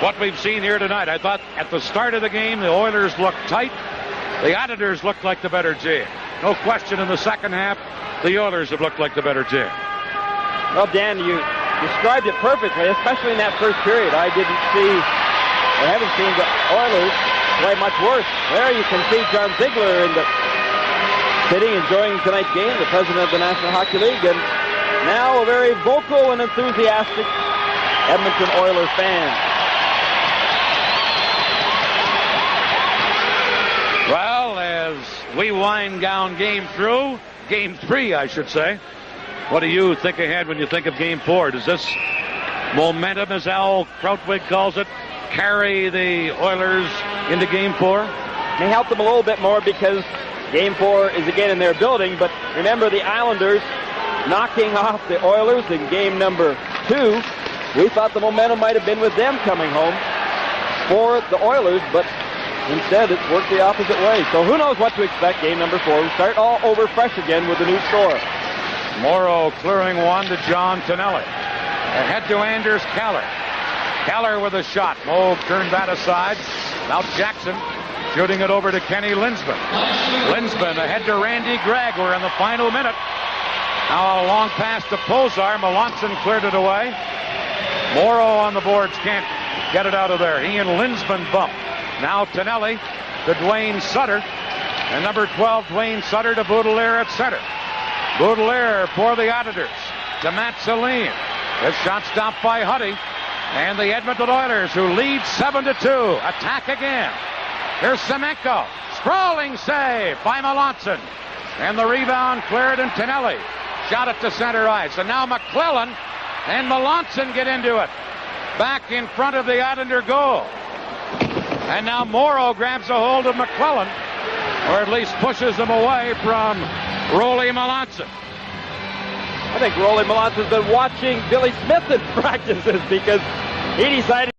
Speaker 2: what we've seen here tonight? I thought at the start of the game, the Oilers looked tight. The Editors looked like the better team. No question in the second half, the Oilers have looked like the better team.
Speaker 3: Well, Dan, you described it perfectly, especially in that first period. I haven't seen the Oilers play much worse. There you can see John Ziegler sitting, enjoying tonight's game, the president of the National Hockey League, and now a very vocal and enthusiastic Edmonton Oilers fan.
Speaker 2: Well, as we wind down Game 3, I should say, what do you think ahead when you think of Game 4? Does this momentum, as Al Trautwig calls it, carry the Oilers into Game 4?
Speaker 3: May help them a little bit more because Game 4 is again in their building, but remember the Islanders knocking off the Oilers in game number 2. We thought the momentum might have been with them coming home for the Oilers, but instead it's worked the opposite way. So who knows what to expect game number 4. We start all over fresh again with a new score.
Speaker 2: Morrow clearing one to John Tonelli. Ahead to Anders Keller. Keller with a shot. Moog turned that aside. Now Jackson shooting it over to Kenny Lindsman. Lindsman ahead to Randy Gregg. We're in the final minute. Now a long pass to Pozar. Melanson cleared it away. Morrow on the boards can't get it out of there. He and Lindsman bump. Now Tonelli to Dwayne Sutter. And number 12, Dwayne Sutter to Boudelier at center. Boudelier for the Editors to Matt Celine. This shot stopped by Huddy. And the Edmonton Oilers, who lead 7-2, attack again. Here's Semenko. Sprawling save by Melanson. And the rebound cleared, and Tonelli shot it to center ice. And now McClellan and Melanson get into it. back in front of the Islander goal. And now Morrow grabs a hold of McClellan, or at least pushes him away from Rolly Melanson.
Speaker 3: I think Rolly Melanson has been watching Billy Smith in practices because he decided